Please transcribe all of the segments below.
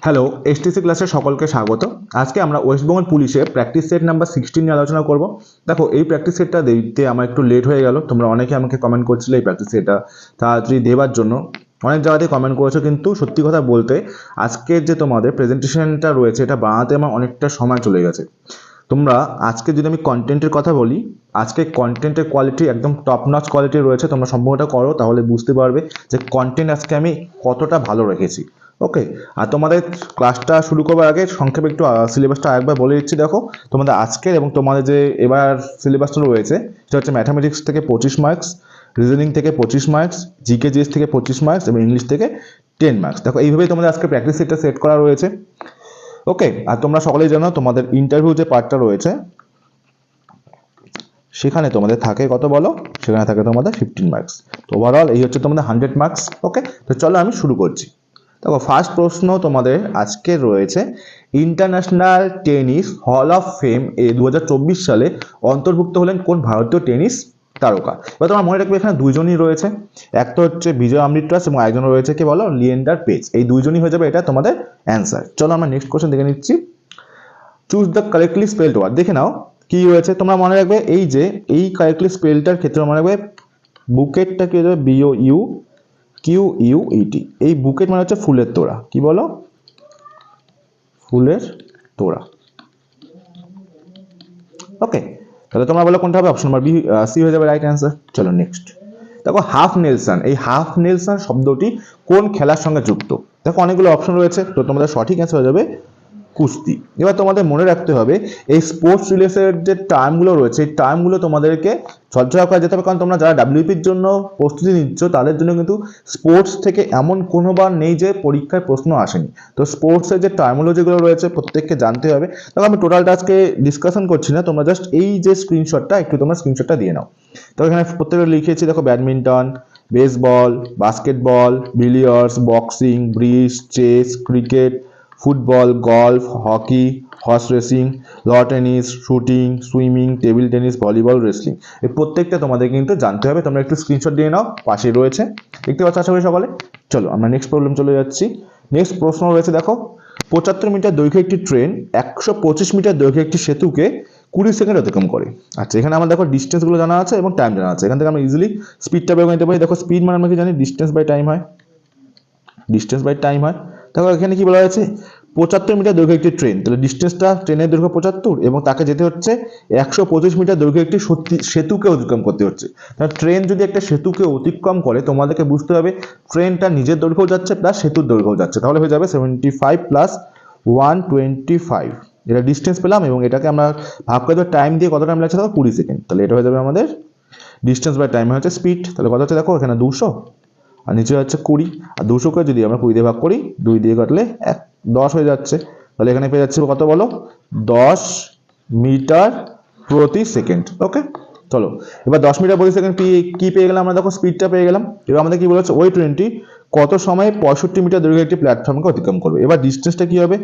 Hello, STC ক্লাসে সকলকে স্বাগত। আজকে আমরা ওয়েস্ট বেঙ্গল পুলিশের প্র্যাকটিস সেট নাম্বার 16 নিয়ে আলোচনা করব। দেখো, এই প্র্যাকটিস সেটটা দিতে আমার একটু লেট হয়ে গেল। তোমরা অনেকে আমাকে কমেন্ট করছিলে এই প্র্যাকটিস সেটটা তাড়াতাড়ি দেওয়ার জন্য। অনেক জায়গাতেই কমেন্ট করেছো, কিন্তু সত্যি কথা বলতে আজকের যে তোমাদের প্রেজেন্টেশনটা রয়েছে এটা বানাতে আমার অনেকটা সময় চলে গেছে। তোমরা আজকে যদি আমি কন্টেন্টের কথা বলি, আজকে কন্টেন্টের কোয়ালিটি একদম টপ নচ কোয়ালিটি রয়েছে। তোমরা সম্পূর্ণটা করো, তাহলে বুঝতে পারবে যে কন্টেন্ট আজকে আমি কতটা ভালো রেখেছি। ওকে, আর তোমাদের ক্লাসটা শুরু করবার আগে সংক্ষেপে একটু সিলেবাসটা আরেকবার বলে দিচ্ছি। দেখো, তোমাদের আজকের এবং তোমাদের যে এবার সিলেবাসটা রয়েছে সেটা হচ্ছে ম্যাথামেটিক্স থেকে 25 মার্কস, রিজনিং থেকে 25 মার্কস, জিকে জিএস থেকে 25 মার্কস এবং ইংলিশ থেকে 10 মার্কস। দেখো, এইভাবেই তোমাদের আজকে প্র্যাকটিস সেটটা সেট করা রয়েছে। ওকে, আর তোমরা সকলেই জানো তোমাদের ইন্টারভিউ যে পার্টটা রয়েছে সেখানে তোমাদের থাকে কত বলো? সেখানে থাকে তোমাদের 15 মার্কস। তো ওভারঅল এই হচ্ছে তোমাদের 100 মার্কস। ওকে, তো চলো আমি শুরু করছি। দেখো, ফার্স্ট প্রশ্ন তোমাদের আজকে রয়েছে, international tennis hall of fame 2024 সালে অন্তর্ভুক্ত হলেন কোন ভারতীয় টেনিস তারকা? এবার তোমার মনে রাখবে এখানে দুইজনই রয়েছে, একটা হচ্ছে বিজয় অমৃতরাজ এবং একজন রয়েছে কি বলো? লিয়েন্ডার পেজ। এই দুইজনই হয়ে যাবে এটা তোমাদের অ্যান্সার। চলো আমরা নেক্সট কোশ্চেন দেখে নিচ্ছি। Choose the correctly spelled word. দেখে নাও কি রয়েছে। তোমরা মনে রাখবে এই যে এই কারেক্টলি স্পেলটার ক্ষেত্রে মনে রাখবে বুকেটটা কি হয়ে যাবে? BOUQUET। এই বুকেট মানে হচ্ছে ফুলের তোড়া। কি বলো? ফুলের তোড়া। ওকে, তাহলে তোমরা বলো কোনটা হবে? অপশন নাম্বার বি, সি হয়ে যাবে রাইট অ্যান্সার। চলো নেক্সট। দেখো, হাফ নেলসন, এই হাফ নেলসন শব্দটি কোন খেলার সঙ্গে যুক্ত? দেখো অনেকগুলো অপশন রয়েছে, তো তোমাদের সঠিক অ্যান্সার হয়ে যাবে কুস্তি। এবার তোমাদের মনে রাখতে হবে এই স্পোর্টস রিলেটেড যে টার্মগুলো রয়েছে এই টার্মগুলো তোমাদেরকে সহ্য করা যেতে হবে, কারণ তোমরা যারা ডাব্লিউপির জন্য প্রস্তুতি নিচ্ছ তাদের জন্য কিন্তু স্পোর্টস থেকে এমন কোনোবার নেই যে পরীক্ষায় প্রশ্ন আসেনি। তো স্পোর্টসের যে টার্মগুলো যেগুলো রয়েছে প্রত্যেককে জানতে হবে। দেখো, আমি টোটালটা আজকে ডিসকাশন করছি না, তোমরা জাস্ট এই যে স্ক্রিনশটটা একটু তোমরা স্ক্রিনশটটা দিয়ে নাও। তো এখানে প্রত্যেকে লিখেছি, দেখো, badminton, baseball, basketball, billiards, boxing, bridge, chess, cricket, football, golf, hockey, horse racing, lawn tennis, shooting, swimming, table tennis, volleyball, wrestling. এই প্রত্যেকটা তোমাদের কিন্তু জানতে হবে। তোমরা একটু স্ক্রিনশট দিয়ে নাও, পাশে রয়েছে, দেখতে পাচ্ছ আশা করি সকলে। চলো আমরা নেক্সট প্রবলেম চলে যাচ্ছি। নেক্সট প্রশ্ন রয়েছে, দেখো, 75 মিটার দৈর্ঘ্যে একটি ট্রেন 125 মিটার দৈর্ঘ্যে একটি সেতুকে 20 সেকেন্ড অতিক্রম করে। আচ্ছা, এখানে আমার দেখো ডিস্টেন্সগুলো জানা আছে এবং টাইম জানা আছে। এখান থেকে আমরা ইজিলি স্পিডটা বের করে নিতে পারি। দেখো, স্পিড মানে আমরা কি জানি? ডিস্টেন্স বাই টাইম হয়। ডিস্টেন্স বাই টাইম হয়। দেখো এখানে কি বলা হয়েছে? 75 মিটার দৈর্ঘ্য একটি ট্রেন, তাহলে ডিস্টেন্সটা ট্রেনের দৈর্ঘ্য 75 এবং তাকে যেতে হচ্ছে 125 মিটার দৈর্ঘ্য একটি সেতুকে অতিক্রম করতে হচ্ছে। তাহলে ট্রেন যদি একটা সেতুকে অতিক্রম করে তোমাদেরকে বুঝতে হবে ট্রেনটা নিজের দৈর্ঘ্যও যাচ্ছে প্লাস সেতুর দৈর্ঘ্যও যাচ্ছে, তাহলে হয়ে যাবে 75 প্লাস 125। এটা ডিস্টেন্স পেলাম এবং এটাকে আমরা ভাগ করে দেবো টাইম দিয়ে, কত টাইম লাগছে? দেখো 20 সেকেন্ড। তাহলে এটা হয়ে যাবে আমাদের ডিস্টেন্স বাই টাইম হচ্ছে স্পিড। তাহলে কত হচ্ছে? দেখো এখানে 200 আর নিচে হচ্ছে 20, আর 200কে যদি আমরা 20 দিয়ে ভাগ করি, 2 দিয়ে কাটলে 10 হয়ে যাচ্ছে। তাহলে এখানে পেয়ে যাচ্ছে কত বলো? 10 মিটার প্রতি সেকেন্ড। ওকে, চলো এবার 10 মিটার প্রতি সেকেন্ড কি পেয়ে গেলাম আমরা? দেখো স্পিডটা পেয়ে গেলাম। এবার আমাদের কি বলেছে? ওই ট্রেনটি কত সময়ে 65 মিটার দৈর্ঘ্যের একটি প্ল্যাটফর্মকে অতিক্রম করবে। এবার ডিস্টেন্সটা কি হবে?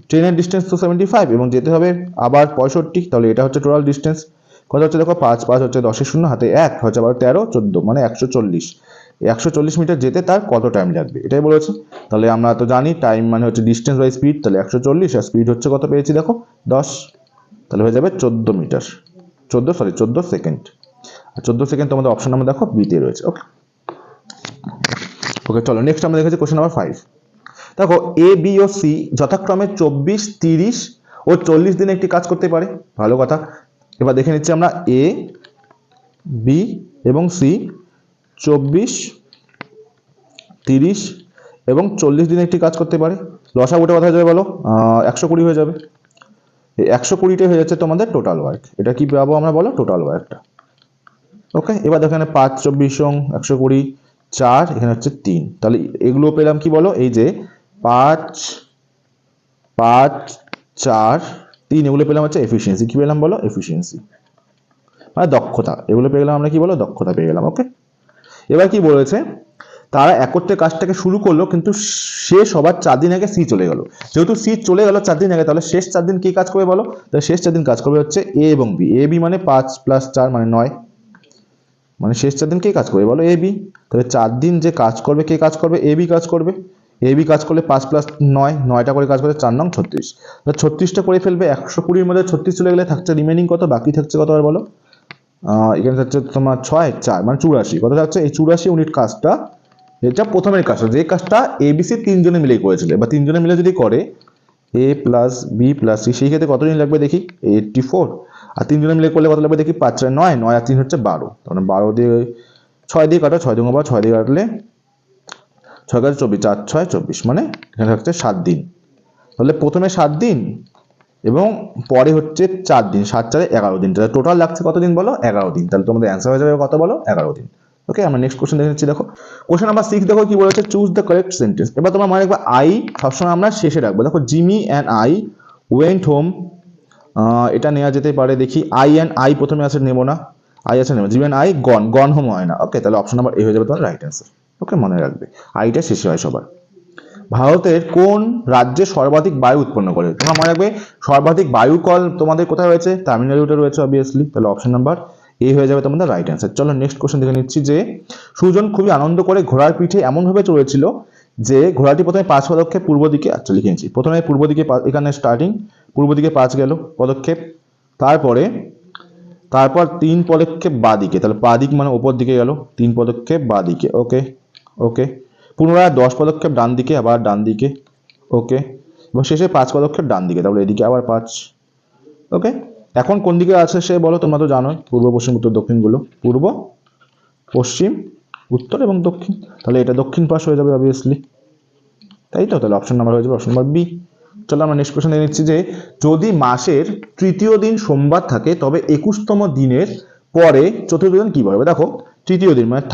ট্রেনের ডিস্টেন্স তো 75 এবং যেতে হবে আবার 65, তাহলে এটা হচ্ছে টোটাল ডিস্টেন্স। কত হচ্ছে? দেখো 5 5 হচ্ছে 10 শূন্য, হাতে 1 হচ্ছে আবার 13 14 মানে 140। 140 মিটার যেতে তার কত টাইম লাগবে এটাই বলেছে। তাহলে আমরা তো জানি টাইম মানে হচ্ছে ডিস্টেন্স বাই স্পিড, তাহলে 140 আর স্পিড হচ্ছে কত পেয়েছি? দেখো 10, তাহলে হয়ে যাবে 14 মিটার, 14 সেকেন্ড। আর 14 সেকেন্ড তোমাদের অপশন নাম্বার দেখো বিতে রয়েছে। ওকে ওকে, চলো নেক্সট আমরা দেখেছি কোশ্চেন নাম্বার 5। দেখো, এ বি ও সি যথাক্রমে 24 30 ও 40 দিনে একটি কাজ করতে পারে। ভালো কথা। এবার দেখে নিচ্ছি আমরা এ বি এবং সি 24 30 এবং 40 দিনে একটি কাজ করতে পারে। লসাগুটা কথা হয়ে যাবে বলো? 120 হয়ে যাবে। এই 120টা হয়ে যাচ্ছে তোমাদের টোটাল ওয়ার্ক। এটা কি পাবো আমরা বলো? টোটাল ওয়ার্কটা। ওকে, এবার দেখো এখানে 5 24 120 4, এখানে হচ্ছে 3, তাহলে এগুলো পেলাম কি বলো? এই যে 5 5 4 3, এগুলো পেলাম হচ্ছে এফিসিয়েন্সি। কি পেলাম বলো? এফিসিয়েন্সি মানে দক্ষতা। এগুলো পেয়ে গেলাম আমরা কি বলো? দক্ষতা পেয়ে গেলাম। ওকে, এবার কি বলেছে? তারা একত্রে কাজটাকে শুরু করলো, কিন্তু শেষ হবার 4 দিন আগে সি চলে গেল। যেহেতু সি চলে গেল 4 দিন আগে, তাহলে শেষ 4 দিন কি কাজ করবে বলো? তাহলে শেষ 4 দিন কাজ করবে হচ্ছে এ এবং বি। এ বি মানে 5 প্লাস 4 মানে 9, মানে শেষ 4 দিন কে কাজ করবে বলো? A B. তাহলে 4 দিন যে কাজ করবে কে কাজ করবে? এ বি কাজ করবে। এবি কাজ করলে 5 প্লাস 9, 9টা করে কাজ করলে 4 নং 36, 36টা করে ফেলবে। 120-র মধ্যে 36 চলে গেলে থাকছে রিমেনিং কত, বাকি থাকছে কত আর বলো, এখানে থাকছে তোমার 6 4 মানে 84, কত থাকছে এই 84 ইউনিট কাজটা, এটা প্রথমের কাজটা, যে কাজটা এবিসি তিনজনে মিলেই করেছিল, বা তিনজনে মিলে যদি করে এ প্লাস বি প্লাস সি, সেই ক্ষেত্রে কত দিন লাগবে দেখি 84, আর তিনজনে মিলে করলে কত লাগবে দেখি 5 4 9, 9 আর 3 হচ্ছে 12, তাহলে 12 দিয়ে 6 দিয়ে কাটো, 6 দিয়ে 6 দিয়ে কাটলে 6 কাটে 24, 4 6 24, মানে এখানে থাকছে 7 দিন। তাহলে প্রথমে 7 দিন এবং পরে হচ্ছে 4 দিন, 7 4 11 দিন, তাহলে টোটাল লাগছে কত দিন বলো 11 দিন। তাহলে তোমাদের অ্যান্সার হয়ে যাবে কত বলো 11 দিন। ওকে, আমরা নেক্সট কোশ্চেন দেখে নিচ্ছি। দেখো কোশ্চেন নাম্বার 6, দেখো কি বলেছে, চুজ দ্য কারেক্ট সেন্টেন্স। এবার তোমরা মনে রাখবে আই সবসময় আমরা শেষে রাখবো। দেখো Jimmy and I went home, এটা নেওয়া যেতে পারে, দেখি আই অ্যান্ড আই প্রথমে আছে, নেবো না, আই আছে নেবো, Jimmy and I gone, gone home হয় না। ওকে, তাহলে অপশন নাম্বার এ হয়ে যাবে তোমার রাইট অ্যান্সার। ওকে, মনে রাখবে আইটা শেষে হয় সবার। ভারতের কোন রাজ্যে সর্বাধিক বায়ু উৎপন্ন করে? তোমরা মনে রাখবে সর্বাধিক বায়ু কল তোমাদের কোথায় রয়েছে, তামিলনাড়ুতে রয়েছে অবভিয়াসলি, তাহলে অপশন নাম্বার এ হয়ে যাবে তোমাদের রাইট অ্যান্সার। চলো নেক্সট কোশ্চেন দেখে নিচ্ছি, যে সুজন খুবই আনন্দ করে ঘোড়ার পিঠে এমনভাবে চড়েছিল যে ঘোড়াটি প্রথমে 5 পদক্ষেপ পূর্ব দিকে, আচ্ছা লিখে নিচ্ছি, প্রথমে পূর্ব দিকে এখানে স্টার্টিং পূর্ব দিকে 5 গেল পদক্ষেপ, তারপর 3 পদক্ষেপ বাঁ দিকে, তাহলে বাঁ দিক মানে ওপর দিকে গেল, 3 পদক্ষেপ বাঁ দিকে, ওকে ওকে, পুনরায় 10 পদক্ষেপ ডান দিকে, আবার ডান দিকে, ওকে, এবং শেষে 5 পদক্ষেপ ডান দিকে, তাহলে এদিকে আবার 5। ওকে, এখন কোন দিকে আছে সে বলো, তোমরা তো জানোই পূর্ব পশ্চিম উত্তর দক্ষিণগুলো, পূর্ব পশ্চিম উত্তর এবং দক্ষিণ, তাহলে এটা দক্ষিণ পাশ হয়ে যাবে অবভিয়াসলি, তাই তো, তাহলে অপশন নাম্বার হয়ে যাবে অপশন নাম্বার বি। চলো আমরা নেক্সট কোশ্চেন দেখে নিচ্ছি, যে যদি মাসের তৃতীয় দিন সোমবার থাকে তবে 21তম দিনের পরে চতুর্থ দিন কি বলবে? দেখো তৃতীয় দিন মানে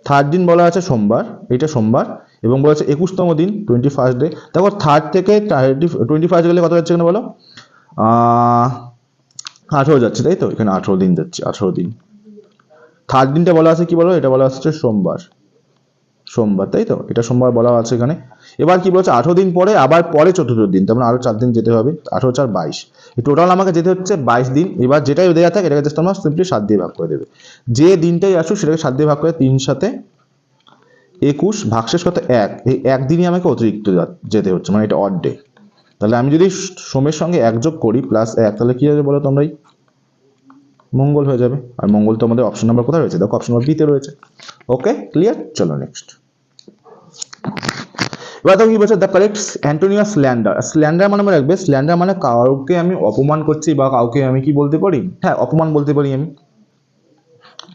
থার্ড দিন বলা আছে সোমবার, এটা সোমবার, এবং বলা আছে 21তম দিন 21st ডে। দেখো থার্ড থেকে 21st গেলে কত যাচ্ছে এখানে বলো, 18 যাচ্ছে, তাই তো, এখানে 18 দিন যাচ্ছে, 18 দিন। থার্ড দিনটা বলা আছে কি বলো, এটা বলা আছে সোমবার, তাই তো, এটা সোমবার বলা আছে এখানে। এবার কি বলছে 18 দিন পরে আবার পরে চতুর্থ দিন, তার মানে আরো 4 দিন যেতে হবে, 18 4 22, এই টোটাল আমাকে যেতে হচ্ছে 22 দিন। এবার যেটাই দেওয়া থাকে এটাকে জাস্ট তোমরা সিম্পলি 7 দিয়ে ভাগ করে দেবে, যে দিনটাই আসুক সেটাকে 7 দিয়ে ভাগ করে, 3 7 21 ভাগশেষ কত 1, এই 1 দিনই আমাকে অতিরিক্ত যেতে হচ্ছে, মানে এটা অড ডে। তাহলে আমি যদি সোমের সঙ্গে 1 যোগ করি প্লাস 1, তাহলে কি হবে বলো তোমরাই, মঙ্গল হয়ে যাবে। আর মঙ্গল তো আমাদের অপশন নাম্বার কোথায় রয়েছে, দেখো অপশন নাম্বার বিতে রয়েছে। ওকে ক্লিয়ার, চলো নেক্সট। এবার দেখো কি বলছে, the correct antonym of slander. Slander মানে মনে রাখবে, স্ল্যান্ডার মানে কাউকে আমি অপমান করছি, বা কাউকে আমি কি বলতে পারি, হ্যাঁ অপমান বলতে পারি আমি,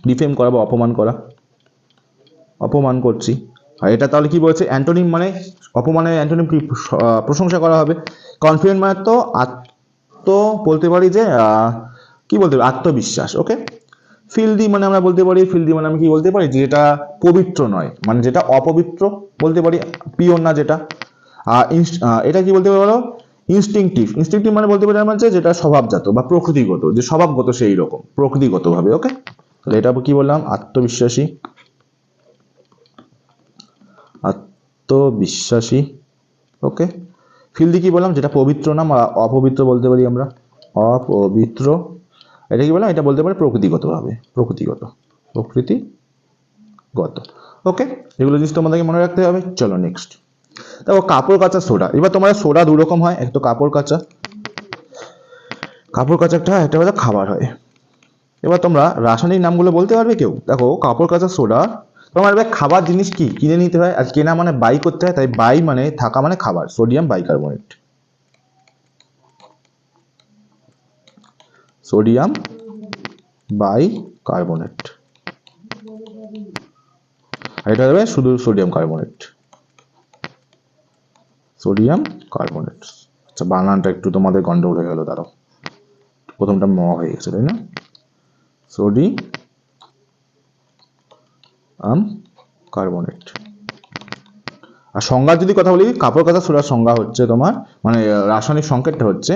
ডিফেম করা বা অপমান করা, অপমান করছি। আর এটা তাহলে কি বলছে, অ্যান্টোনিম মানে অপমানের অ্যান্টোনিম কি, প্রশংসা করা হবে। কনফিডেন্ট মানে তো বলতে পারি যে কি বলতে পারি, আত্মবিশ্বাস। ওকে, ফিল্দি মানে আমরা বলতে পারি, ফিল্দি মানে আমি কি বলতে পারি, যেটা পবিত্র নয়, মানে যেটা অপবিত্র বলতে পারি, পিওর না যেটা। আর এটা কি বলতে পারি বলো, ইনস্টিংটিভ মানে বলতে পারি আমরা যেটা স্বভাবজাত বা প্রকৃতিগত, যে স্বভাবগত সেই রকম প্রকৃতিগত ভাবে। ওকে, তাহলে এটা কি বললাম, আত্মবিশ্বাসী, ওকে। ফিল্দি কি বললাম, যেটা পবিত্র না বা অপবিত্র বলতে পারি আমরা, অপবিত্র। এটা কি বললাম, এটা বলতে পারি প্রকৃতিগত ভাবে, প্রকৃতিগত। ওকে, এগুলো জিনিস তোমাদেরকে মনে রাখতে হবে। চলো নেক্সট দেখো, কাপড় কাচা সোডা। এবার তোমার সোডা দু রকম হয়, একটা কাপড় কাচা একটা হলো খাবার হয়। এবার তোমরা রাসায়নিক নামগুলো বলতে পারবে কেউ? দেখো কাপড় কাচা সোডা, তোমার খাবার জিনিস কি কিনে নিতে হয়, আর কেনা মানে বাই করতে হয়, তাই বাই মানে থাকা মানে খাবার, সোডিয়াম বাইকার্বনেট, আর এটা হবে শুধু সোডিয়াম কার্বনেট। আচ্ছা বানানটা একটু তোমাদের গন্ডগোল হয়ে গেল, দাঁড়াও, প্রথমটা ম হয়ে গেছে তাই না, সোডিয়াম কার্বনেট। আর সংজ্ঞার যদি কথা বলি, কাপড় কাচা সোডার সংজ্ঞা হচ্ছে তোমার, মানে রাসায়নিক সংকেতটা হচ্ছে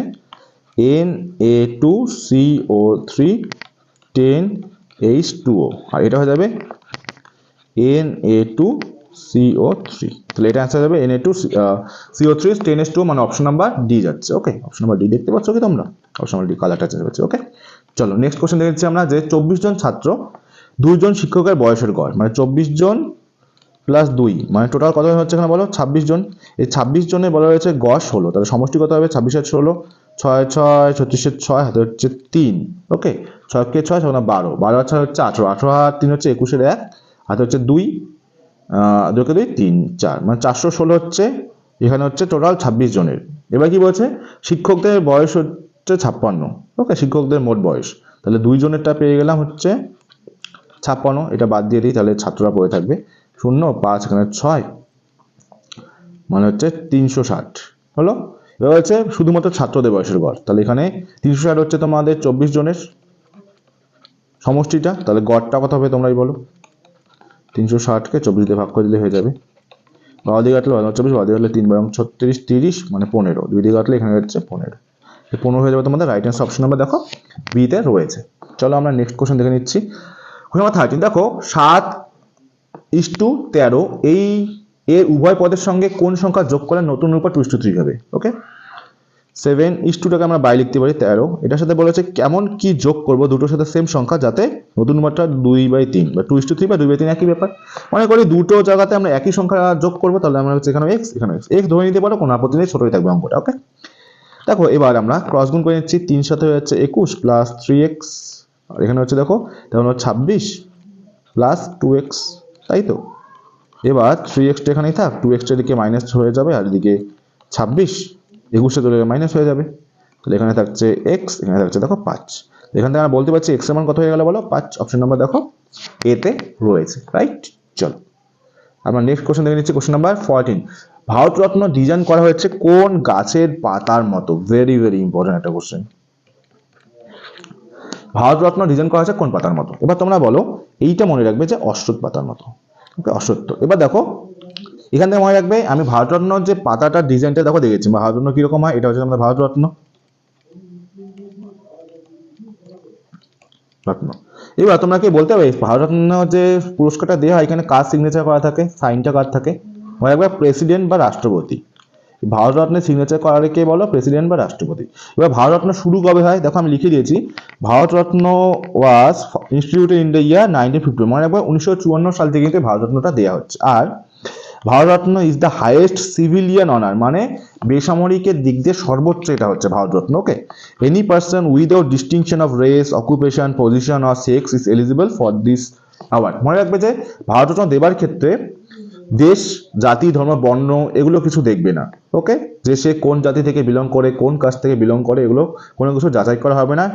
Na2CO3 10H2O, আর এটা হয়ে যাবে Na2CO3, তাহলে এটা অ্যান্সার যাবে Na2CO3 10H2O, মানে অপশন নাম্বার ডি যাচ্ছে। ওকে, অপশন নাম্বার ডি দেখতে পাচ্ছ কি তোমরা, অপশন নাম্বার ডি কালারটা চেঞ্জ হচ্ছে। ওকে, চলো নেক্সট কোশ্চেন দেখছি আমরা, যে 24 জন ছাত্র 2 জন শিক্ষকের বয়সের গড়, মানে 24 জন প্লাস 2 মানে টোটাল কত হচ্ছে এখানে বলো 26 জন। এই 26 জনে বলা হয়েছে গড় 16, তাহলে সমষ্টি কত হবে 26 আর 16, 6 6 36 6 হাতে হচ্ছে 3। ওকে, 6 কে 6 6 12, 12 আর 6 হচ্ছে 18, 18 আর 3 হচ্ছে 21 এর 1 হাতে হচ্ছে 2, 2 কে 2 3 4 মানে 416 হচ্ছে এখানে হচ্ছে টোটাল 26 জনের। এবার কি বলছে শিক্ষকদের বয়স হচ্ছে 56। ওকে, শিক্ষকদের মোট বয়স, তাহলে 2 জনেরটা পেয়ে গেলাম হচ্ছে 56, এটা বাদ দিয়ে দিই তাহলে ছাত্ররা পড়ে থাকবে 0 5 এখানে 6 মানে হচ্ছে 360 হলো। এবার হচ্ছে শুধুমাত্র ছাত্রদের বয়সের গড়, তাহলে এখানে 360 হচ্ছে তোমাদের 24 জনের সমষ্টিটা, তাহলে গড়টা কত হবে তোমরাই বলো। 360কে 24 দিয়ে ভাগ করে দিলে হয়ে যাবে, বাবা দিকে কাটলে 24, বাবা দিকে কাটলে 3 বারং 36 30 মানে 15, 2 দিকে কাটলে এখানে হচ্ছে 15, 15 হয়ে যাবে তোমাদের। রাইট অ্যান্সার অপশন নাম্বার দেখো বিতে রয়েছে। চলো আমরা নেক্সট কোশ্চেন দেখে নিচ্ছি। কোশ্চেন নাম্বার 13 দেখো 7:13 এই এর উভয় পদের সঙ্গে কোন সংখ্যা যোগ করলে নতুন রূপে 2:3 হবে। ওকে, 7:2টাকে আমরা বাই লিখতে পারি 13, এটার সাথে বলেছে কেমন কি যোগ করব দুটোর সাথে সেম সংখ্যা যাতে নতুন মাত্রা 2/3 বা 2:3 বা 2/3 একই ব্যাপার। মনে করি দুটো জায়গাতে আমরা একই সংখ্যা যোগ করব, তাহলে আমরা হচ্ছে এখানে এক্স এখানে এক্স ধরে নিতে পারো, কোনো আপত্তি নেই, ছোটই থাকবে অঙ্কটা। ওকে, দেখো এবার আমরা ক্রস গুণ করে নিচ্ছি, 3 সাথে হয়ে যাচ্ছে 21 প্লাস 3x, আর এখানে হচ্ছে দেখো তখন 26 প্লাস 2x, তাই তো। এবার 3x এখানেই থাক, 2x এদিকে মাইনাস হয়ে যাবে, আর এদিকে 26 21 চলে গেলে মাইনাস হয়ে যাবে, তাহলে এখানে থাকছে x, এখানে থাকছে দেখো 5। এখান থেকে আমরা বলতে পারছি x এর মান কত হয়ে গেল বলো 5, অপশন নাম্বার দেখো এতে রয়েছে। রাইট, চলো আমরা নেক্সট কোশ্চেন দেখে নিচ্ছি। কোশ্চেন নাম্বার 14, ভারতরত্ন ডিজাইন করা হয়েছে কোন গাছের পাতার মতো। ভেরি ভেরি ইম্পর্টেন্ট একটা কোশ্চেন। ভারতরত্ন ডিজাইন করা হয়েছে কোন পাতার মতো, এবার তোমরা বলো। এইটা মনে রাখবে যে অশ্বত্থ পাতার মতো। ওকে, অশ্বত্থ। এবার দেখো এখান থেকে মনে রাখবে আমি ভারতরত্ন যে পাতাটার ডিজাইনটা দেখো দেখেছি, ভারতরত্ন কিরকম হয়, এটা হচ্ছে আমাদের ভারতরত্ন রত্ন। এবার তোমরা কি বলতে পারবে ভারতরত্ন যে পুরস্কারটা দেওয়া হয় এখানে কার সিগনেচার করা থাকে, সাইনটা কার থাকে, মনে রাখবে প্রেসিডেন্ট বা রাষ্ট্রপতি। ভারতরত্নের সিগনেচার করার কে বলো, প্রেসিডেন্ট বা রাষ্ট্রপতি। এবার ভারতরত্ন শুরু কবে হয় দেখো আমি লিখে দিয়েছি, ভারতরত্ন ওয়াজ ইনস্টিটিউটেড ইন দ্য ইয়ার 1950, মনে রাখবে 1954 সাল থেকে কিন্তু ভারতরত্নটা দেওয়া হচ্ছে। আর Bharat Ratna is the highest civilian honour, মানে বেসামরিকের দিক দিয়ে সর্বোচ্চ এটা হচ্ছে Bharat Ratna. Okay, any person without distinction of race, occupation, position or sex is eligible for this award. মনে রাখবে যে ভারতরত্ন দেবার ক্ষেত্রে দেশ, জাতি, ধর্ম, বর্ণ এগুলো কিছু দেখবে না। ওকে, যে সে কোন জাতি থেকে বিলং করে, কোন কাস্ট থেকে বিলং করে, এগুলো কোনো কিছু যাচাই করা হবে না,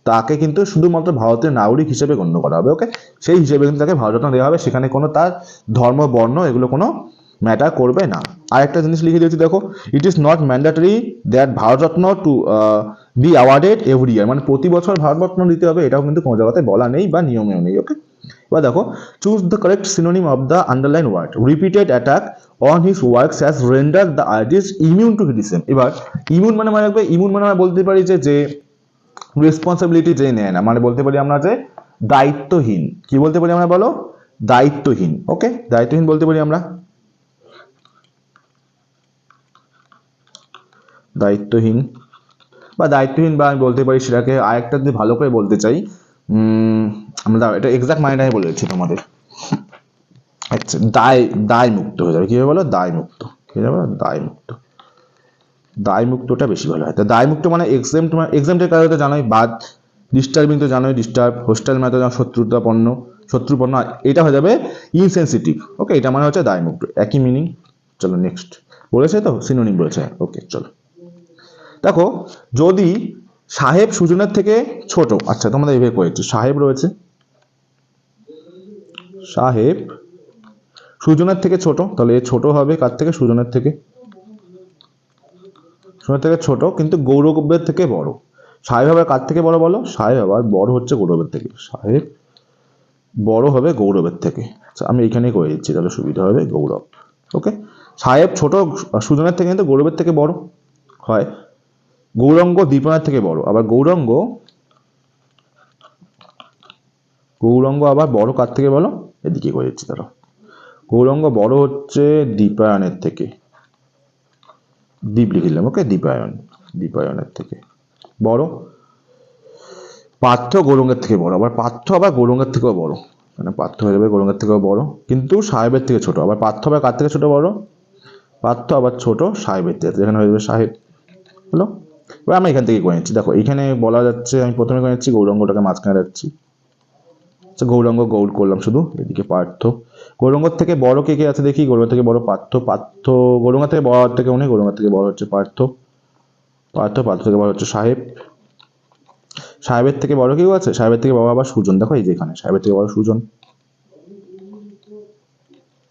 তাকে কিন্তু শুধুমাত্র ভারতের নাগরিক হিসেবে গণ্য করা হবে। ওকে, সেই হিসেবে কিন্তু তাকে ভারতরত্ন দেওয়া হবে, সেখানে কোনো তার ধর্ম, বর্ণ এগুলো কোনো ম্যাটার করবে না। আর একটা জিনিস লিখে দিয়েছি দেখো, it is not mandatory that Bharat Ratna to be awarded every year, মানে প্রতি বছর ভারতরত্ন দিতে হবে এটাও কিন্তু কোনো জায়গাতে বলা নেই বা নিয়মেও নেই। ওকে, এবার দেখো choose the correct synonym of the underline word. Repeated attack on his works has render the artist immune to criticism. এবার ইমিউন মানে মনে রাখবে, ইমিউন মানে আমরা বলতে পারি যে রেসপন্সিবিলিটি যে নেয় না, মানে বলতে পারি আমরা যে দায়িত্বহীন। কি বলতে পারি আমরা বলো, দায়িত্বহীন। ওকে, দায়িত্বহীন বলতে পারি আমরা, দায়িত্বহীন বা দায়িত্বহীন, বা আমি বলতে পারি সেটাকে আরেকটা যদি ভালো করে বলতে চাই, আমরা এটা এক্সাক্ট মাইন্ড আমি বলে দিচ্ছি তোমাদের। আচ্ছা, দায় মুক্ত হয়ে যাবে, কি হবে বলো, দায় মুক্ত। কি হবে, দায় মুক্ত। দায় মুক্তটা বেশি ভালো হয়। তো দায় মুক্ত মানে এক্সাম্পট, মানে এক্সাম্পটের কারণে তো জানোই, বাদ, ডিস্টার্বিং তো জানোই, ডিস্টার্ব, হোস্টাইল মানে তো জানো শত্রুতাপন্ন, শত্রুপন্ন, এটা হয়ে যাবে ইনসেনসিটিভ। ওকে, এটা মানে হচ্ছে দায় মুক্ত, একই মিনিং। চলো নেক্সট, বলেছে তো সিনোনিম বলেছে। ওকে, চলো দেখো যদি সাহেব সুজনের থেকে ছোট, আচ্ছা তোমাদের এইভাবে করেছে, সাহেব রয়েছে, সাহেব সুজনের থেকে ছোট, তাহলে এ ছোট হবে কার থেকে, সুজনের থেকে, সুজনের থেকে ছোট কিন্তু গৌরবের থেকে বড়। সাহেব আবার কার থেকে বড় বলো, সাহেব আবার বড় হচ্ছে গৌরবের থেকে, সাহেব বড় হবে গৌরবের থেকে। আচ্ছা আমি এখানেই করে দিচ্ছি তাহলে সুবিধা হবে, গৌরব। ওকে, সাহেব ছোট সুজনের থেকে কিন্তু গৌরবের থেকে বড় হয়, গৌরাঙ্গ দীপনের থেকে বড়, আবার গৌরাঙ্গ আবার বড় কার থেকে বলো, এদিকে করে দিচ্ছি তারা, গৌরাঙ্গ বড় হচ্ছে দীপায়নের থেকে, দীপ লিখলাম। ওকে, দীপায়নের থেকে বড়, পার্থ গৌরাঙ্গের থেকে বড়, আবার পার্থ আবার গৌরাঙ্গের থেকেও বড়, মানে পার্থ হয়ে যাবে গৌরাঙ্গের থেকেও বড় কিন্তু সাহেবের থেকে ছোট। আবার পার্থ আবার কার থেকে ছোট বড়? পার্থ আবার ছোট সাহেবের থেকে, যেখানে হয়ে যাবে সাহেব। হলো। এবার আমরা এখান থেকে করে নিচ্ছি। দেখো এখানে বলা যাচ্ছে, আমি প্রথমে করে নিচ্ছি গৌরাঙ্গটাকে মাঝখানে রাখছি। আচ্ছা গৌরাঙ্গ গৌড় করলাম শুধু, এদিকে পার্থ। গৌরাঙ্গর থেকে বড় কে কে আছে দেখি। গৌরাঙ্গ থেকে বড় পার্থ। পার্থ গৌরাঙ্গ থেকে বড় আর থেকে উনি, গৌরাঙ্গ থেকে বড় হচ্ছে পার্থ। পার্থ থেকে বড় হচ্ছে সাহেব। সাহেবের থেকে বড় কেউ আছে? সাহেবের থেকে বড় আবার সুজন। দেখো এই যে এখানে সাহেবের থেকে বড় সুজন।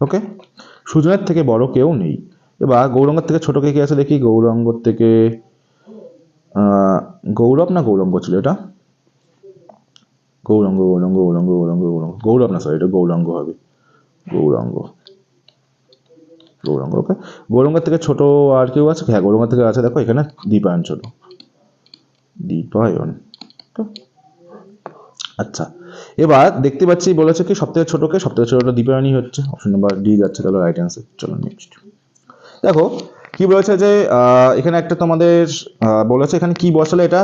ওকে, সুজনের থেকে বড় কেউ নেই। এবার গৌরাঙ্গর থেকে ছোট কে কে আছে দেখি। গৌরাঙ্গর থেকে গৌরব না গৌরাঙ্গ ছিল এটা? গৌরাঙ্গ গৌরাঙ্গ গৌরাঙ্গ গৌরাঙ্গ গৌরাঙ্গ গৌরব না, সরি এটা গৌরাঙ্গ হবে। গৌরাঙ্গ গৌরাঙ্গ। ওকে, গৌরাঙ্গের থেকে ছোট আর কেউ আছে? হ্যাঁ গৌরাঙ্গের থেকে আছে, দেখো এখানে দীপায়ন ছোট। দীপায়ন। আচ্ছা এবার দেখতে পাচ্ছি বলেছে কি সব থেকে ছোটকে, সব থেকে ছোটটা দীপায়নই হচ্ছে। অপশন নাম্বার ডি যাচ্ছে, তাহলে রাইট অ্যান্সার। চলো নেক্সট। দেখো কি বলেছে যে এখানে একটা তোমাদের বলেছে এখানে কি বসালে এটা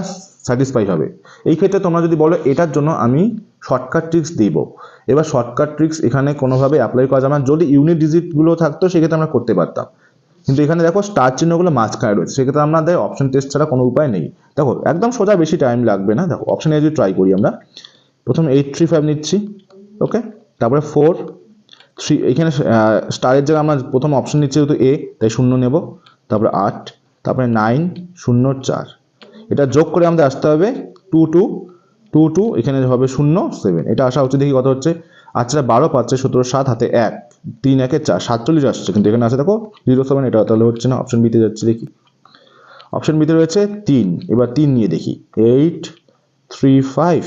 স্যাটিসফাই হবে। এই ক্ষেত্রে তোমরা যদি বলো এটার জন্য আমি শর্টকাট ট্রিক্স দিব, এবার শর্টকাট ট্রিক্স এখানে কোনোভাবে অ্যাপ্লাই করা যাবে না। যদি ইউনিট ডিজিটগুলো থাকতো সেক্ষেত্রে আমরা করতে পারতাম, কিন্তু এখানে দেখো স্টার চিহ্নগুলো মাঝখানে রয়েছে, সেক্ষেত্রে আমাদের অপশন টেস্ট ছাড়া কোনো উপায় নেই। দেখো একদম সোজা, বেশি টাইম লাগবে না। দেখো অপশন এ যদি ট্রাই করি আমরা, প্রথমে 835 নিচ্ছি। ওকে, তারপরে 4 3, এখানে স্টারের জায়গায় আমরা প্রথম অপশন নিচ্ছি যেহেতু এ, তাই 0 নেব। তারপরে 8, তারপরে 9 0 4, এটা যোগ করে আমাদের আসতে হবে 2 2 2 2, এখানে হবে 0 7, এটা আসা হচ্ছে দেখি কত হচ্ছে। আচ্ছা 12 5 17 7 হাতে 1 3 1 4 47 আসছে, কিন্তু এখানে আছে দেখো 0 7, এটা তাহলে হচ্ছে না। অপশন বিতে যাচ্ছে দেখি। অপশন বিতে রয়েছে 3, এবার 3 নিয়ে দেখি 8 3 5।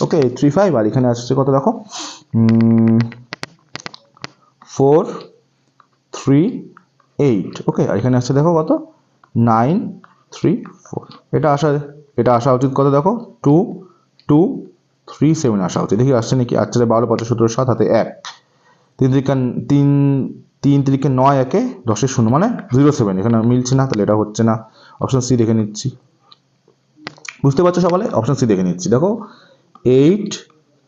ওকে 3 5, আর এখানে আসছে কত দেখো 4 3 8। ওকে, আর এখানে আসছে দেখো কত 9 3 4, এটা আসা উচিত কত দেখো 2 2 3 7 আসা উচিত, দেখি আসছে নাকি। আচ্ছা 12 5 17 7 হাতে 1 3 3 9 1 10 0 মানে 0 7, এখানে মিলছে না, তাহলে এটা হচ্ছে না। অপশন সি দেখে নিচ্ছি। বুঝতে পারছো সকলে? অপশন সি দেখে নিচ্ছি। দেখো 8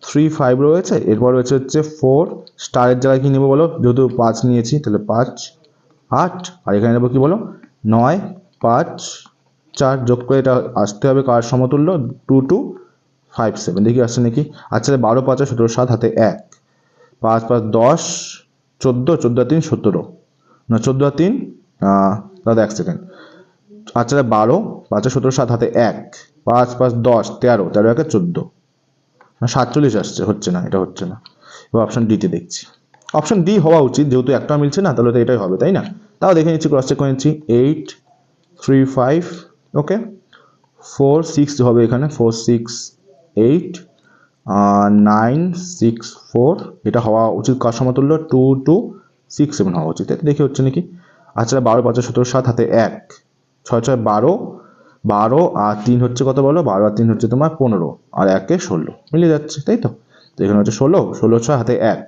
3 5 রয়েছে, এরপর রয়েছে হচ্ছে 4, স্টারের জায়গায় কি নেবো বলো, যেহেতু 5 নিয়েছি তাহলে 5 8, আর এখানে নেবো কি বলো 9 5 4, যোগ করে এটা আসতে হবে কার সমতুল্য 2 2 5 7, দেখি আসছে নাকি। আচ্ছা 12 5 17 7 হাতে 1 5 5 10 14 14 3 17, না 14 3 দাদা 1 সেকেন্ড। আচ্ছা 12 5 17 7 হাতে 1 5 5 10 13 13 1 14, না 47 আসছে, হচ্ছে না, এটা হচ্ছে না। এবার অপশন ডিতে দেখছি। অপশন ডি হওয়া উচিত, যেহেতু একটা মিলছে না তাহলে তো এটাই হবে, তাই না? তাও দেখে নিচ্ছি, ক্রস চেক করে নিচ্ছি। 8 3 5, ওকে 4 6 হবে এখানে, 4 6 8 9 6 4, এটা হওয়া উচিত কার সমতুল্য 2 2 6 7 হওয়া উচিত, এটা দেখে হচ্ছে নাকি। আচ্ছা 12 5 17 7 হাতে 1 6 6 12 12, আর 3 হচ্ছে কত বলো, 12 আর 3 হচ্ছে তোমার 15, আর 1 এ 16 মিলে যাচ্ছে, তাই তো? তো এখানে হচ্ছে 16 16 6 হাতে 1,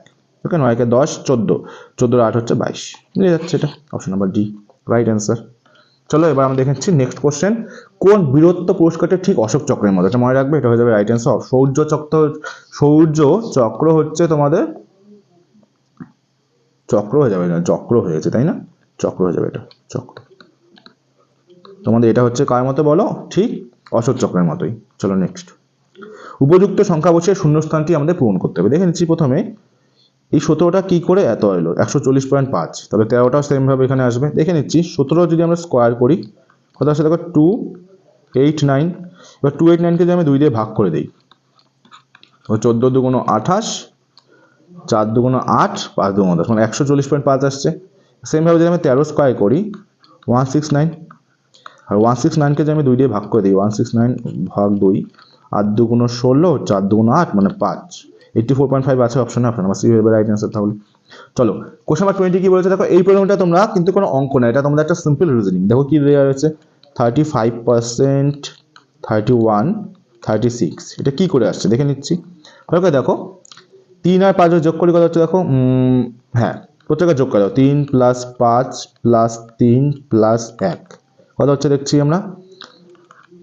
ওকে 9 কে 10 14 14 8 হচ্ছে 22, মিলে যাচ্ছে, এটা option number D right answer. চলো এবার আমরা দেখেছি নেক্সট কোশ্চেন। কোন বীরত্ব পুরস্কারটা ঠিক অশোক চক্রের মতো? এটা মনে রাখবে, এটা হয়ে যাবে রাইট অ্যান্সার। সৌর্য চক্র হচ্ছে তোমাদের চক্র হয়ে যাবে না, চক্র হয়েছে তাই না, চক্র হয়ে যাবে, এটা চক্র। তোমাদের এটা হচ্ছে কার মতো বলো, ঠিক অশোক চক্রের মতোই। চলো নেক্সট। উপযুক্ত সংখ্যা বসে শূন্যস্থানটি আমাদের পূরণ করতে হবে। দেখে নিচ্ছি প্রথমে এই 17টা কি করে এত এলো 140.5, তবে 13টাও সেম ভাবে এখানে আসবে। দেখে নিচ্ছি 17 যদি আমরা স্কোয়ার করি কত আসে দেখো 289, এবার 289কে যদি আমি 2 দিয়ে ভাগ করে দিই, ও 14 দুগুণ 28, 4 দুগুণ 8, 5 দুগুণ 10, মানে 140.5 আসছে। সেম ভাবে যদি আমি 13 স্কোয়ার করি 169, আর 169কে যদি আমি 2 দিয়ে ভাগ করে দিই 169 ভাগ 2, 8 দুগুণ 16, 4 দুগুণ 8 মানে 5, 84.5 আছে অপশনে, অপশন নাম্বার সি হবে রাইট অ্যান্সার। তাহলে চলো কোশ্চেন নাম্বার 20 কি বলেছে দেখো। এই প্রবলেমটা তোমরা কিন্তু কোনো অঙ্ক না, এটা তোমাদের একটা সিম্পল রিজনিং। দেখো কি দেওয়া রয়েছে 35% 31 36, এটা কি করে আসছে দেখে নিচ্ছি। ওকে দেখো 3 আর 5 যোগ করে কত হচ্ছে দেখো, হ্যাঁ প্রত্যেকটা যোগ করে দাও, 3 + 5 + 3 + 1 কত হচ্ছে দেখছি আমরা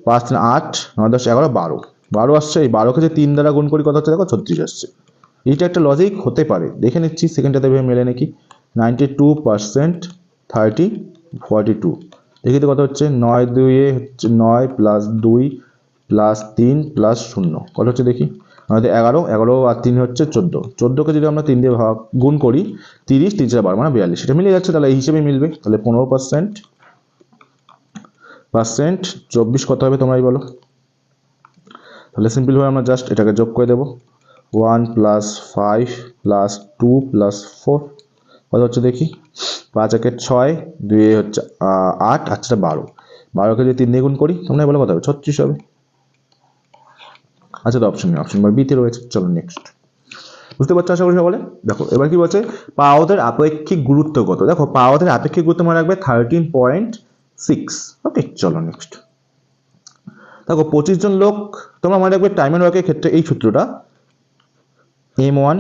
5 3 8 9 10 11 12 আসছে। এই 12কে যে 3 দ্বারা গুণ করি কত হচ্ছে দেখো 36 আসছে। এইটা একটা লজিক হতে পারে, দেখে নিচ্ছি সেকেন্ডটাতে ভেবে মেলে নাকি। 92% 30 42, দেখি তো কত হচ্ছে। 9 2 হচ্ছে 9 প্লাস 2 প্লাস 3 প্লাস 0 কত হচ্ছে দেখি। 9 11, 11 আর 3 হচ্ছে 14, 14কে যদি আমরা 3 দিয়ে গুণ করি 30, 3 4 12 মানে 42, সেটা মিলে যাচ্ছে, তাহলে এই হিসেবে মিলবে। তাহলে 15% 24 কত হবে তোমরাই বলো। তাহলে সিম্পলভাবে আমরা জাস্ট এটাকে যোগ করে দেবো। 1 প্লাস 5 প্লাস 2 প্লাস 4 কত হচ্ছে দেখি। 5 একে 6, 2 হচ্ছে 8, আচ্ছা 12, 12কে যদি 3 দিয়ে গুণ করি তোমরা বলো কত হবে, 36 হবে। আচ্ছা, তো অপশন নাম্বার বিতে রয়েছে। চলো নেক্সট। বুঝতে পারছো আশা করি সকলে। দেখো এবার কি বলছে, পাওয়াদের আপেক্ষিক গুরুত্ব কত। দেখো পাওয়াদের আপেক্ষিক গুরুত্ব মনে রাখবে 13.6। ওকে, চলো নেক্সট। দেখো 25 জন লোক, তোমরা মনে রাখবে টাইম এন্ড ওয়ার্কের ক্ষেত্রে এই সূত্রটা, M1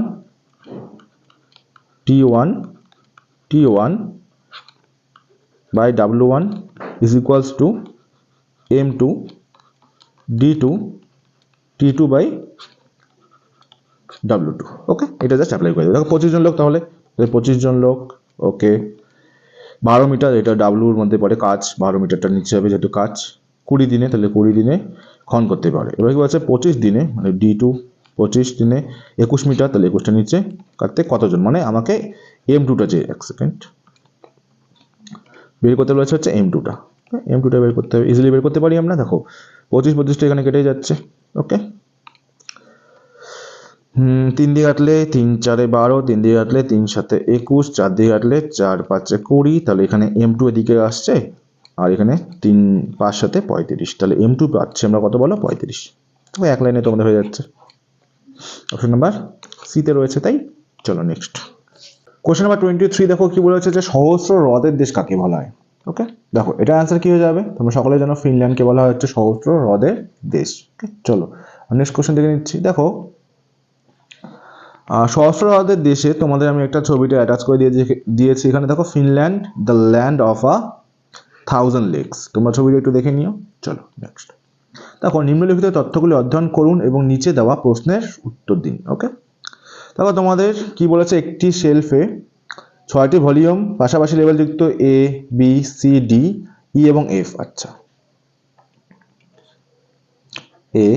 T1 by W1 is equals to M2 D2 T2 by W2। ওকে, এটা জাস্ট অ্যাপ্লাই করে দেবো। দেখো 25 জন লোক, তাহলে 25 জন লোক। ওকে, 12 মিটার, এটা ডাব্লুর মধ্যে পড়ে কাজ, 12 মিটারটা নিচে হবে যেহেতু কাজ। 20 দিনে, তাহলে 20 দিনে খন করতে পারে। এবার কি বলছে 25 দিনে, মানে D2 25 দিনে 21 মিটার, তাহলে 21টা নিচে কাটতে কতজন, মানে আমাকে M2টা চেয়ে, এক সেকেন্ড, বের করতে বলেছে হচ্ছে M2টা। M2টা বের করতে হবে, ইজিলি বের করতে পারি আমরা। দেখো 25 এখানে কেটে যাচ্ছে। ওকে, 3 দিয়ে কাটলে 3 4 12, 3 দিয়ে কাটলে 3 7 21, 4 দিয়ে কাটলে 4 5 20, তাহলে এখানে M2 এদিকে আসছে, আর এখানে 3 5 7 35, তাহলে M2 পাচ্ছি আমরা কত বলো, 35। তো এক লাইনে তোমাদের হয়ে যাচ্ছে। অপশন নাম্বার সিতে রয়েছে, তাই। চলো নেক্সট। কোশ্চেন নাম্বার 23 দেখো কি বলেছে, যে সহস্র হ্রদের দেশ কাকে বলা হয়। ওকে, দেখো এটা অ্যান্সার কি হয়ে যাবে, তোমরা সকলে জানো ফিনল্যান্ডকে বলা হচ্ছে সহস্র হ্রদের দেশ। ওকে, চলো নেক্সট কোশ্চেন দেখে নিচ্ছি। দেখো সহস্র হ্রদের দেশে তোমাদের আমি একটা ছবিটা অ্যাটাচ করে দিয়েছি এখানে। দেখো Finland the land of 1000 lakes, তোমরা ছবিটা একটু দেখে নিও। চলো নেক্সট। দেখো নিম্নলিখিত তথ্যগুলি অধ্যয়ন করুন এবং নিচে দেওয়া প্রশ্নের উত্তর দিন। ওকে, দেখো তোমাদের কি বলেছে, একটি শেলফে 6টি ভলিউম পাশাপাশি লেভেলযুক্ত A B C D E এবং F। আচ্ছা, A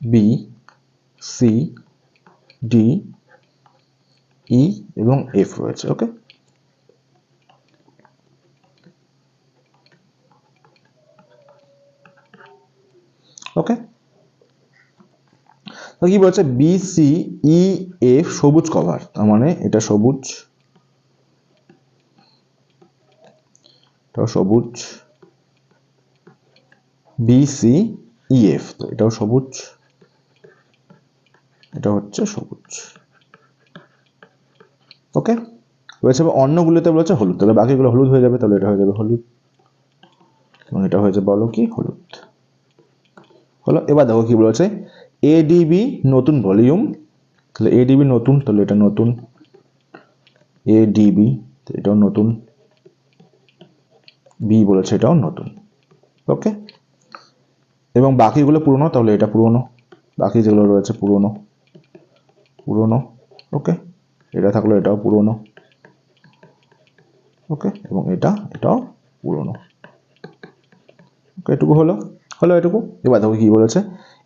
B C D E এবং F রয়েছে। ওকে, ওকে, তো কি বলছে, B C E F সবুজ কভার, তার মানে এটা সবুজ, এটাও সবুজ। B C E F, তো এটাও সবুজ, এটা হচ্ছে সবুজ। ওকে, রয়েছে অন্যগুলোতে বলেছে হলুদ, তাহলে বাকিগুলো হলুদ হয়ে যাবে, তাহলে এটা হয়ে যাবে হলুদ, এবং এটা হয়ে যাবে বলো কি হলুদ হলো। এবার দেখো কি বলেছে, ADB নতুন ভলিউম, তাহলে ADB নতুন, তাহলে এটা নতুন, ADB এটাও নতুন, B বলেছে এটাও নতুন। ওকে, এবং বাকিগুলো পুরনো, তাহলে এটা পুরনো, বাকি যেগুলো রয়েছে পুরনো পুরনো। ওকে, এটা থাকলো এটাও পুরনো। ওকে, এবং এটাও পুরনো। ওকে, এটুকু হলো এটুকু। এবার দেখো কি বলেছে,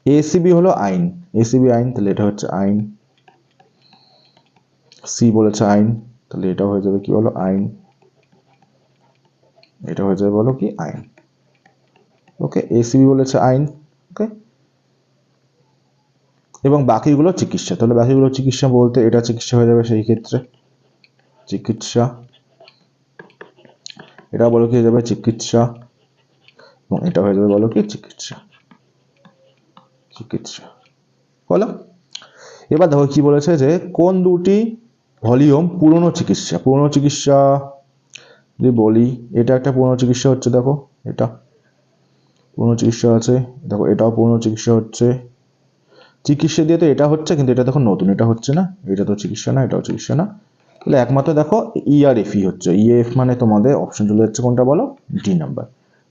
ACB হলো আইন, ACB আইন, তাহলে এটা হচ্ছে আইন। C বলেছে আইন, তাহলে এটা হয়ে যাবে কি বলো, আইন, এটা হয়ে যাবে বলো কি আইন। ওকে, ACB বলেছে আইন। ওকে, এবং বাকিগুলো চিকিৎসা, তাহলে বাকিগুলো চিকিৎসা বলতে এটা চিকিৎসা হয়ে যাবে, সেই ক্ষেত্রে চিকিৎসা, এটা বলো কি হয়ে যাবে চিকিৎসা, এবং এটা হয়ে যাবে বলো কি চিকিৎসা হলো। এবার দেখো কি বলেছে, যে কোন দুটি ভলিউম পুরনো চিকিৎসা যদি বলি, এটা একটা পুরনো চিকিৎসা হচ্ছে, দেখো এটা পুরনো চিকিৎসা আছে, দেখো এটাও পুরনো চিকিৎসা হচ্ছে, চিকিৎসা দিয়ে তো এটা হচ্ছে, কিন্তু এটা দেখো নতুন, এটা হচ্ছে না, এটা তো চিকিৎসা না, এটাও চিকিৎসা না, তাহলে একমাত্র দেখো ERFE হচ্ছে, EF মানে তোমাদের অপশন চলে যাচ্ছে কোনটা বলো, ডি নাম্বার।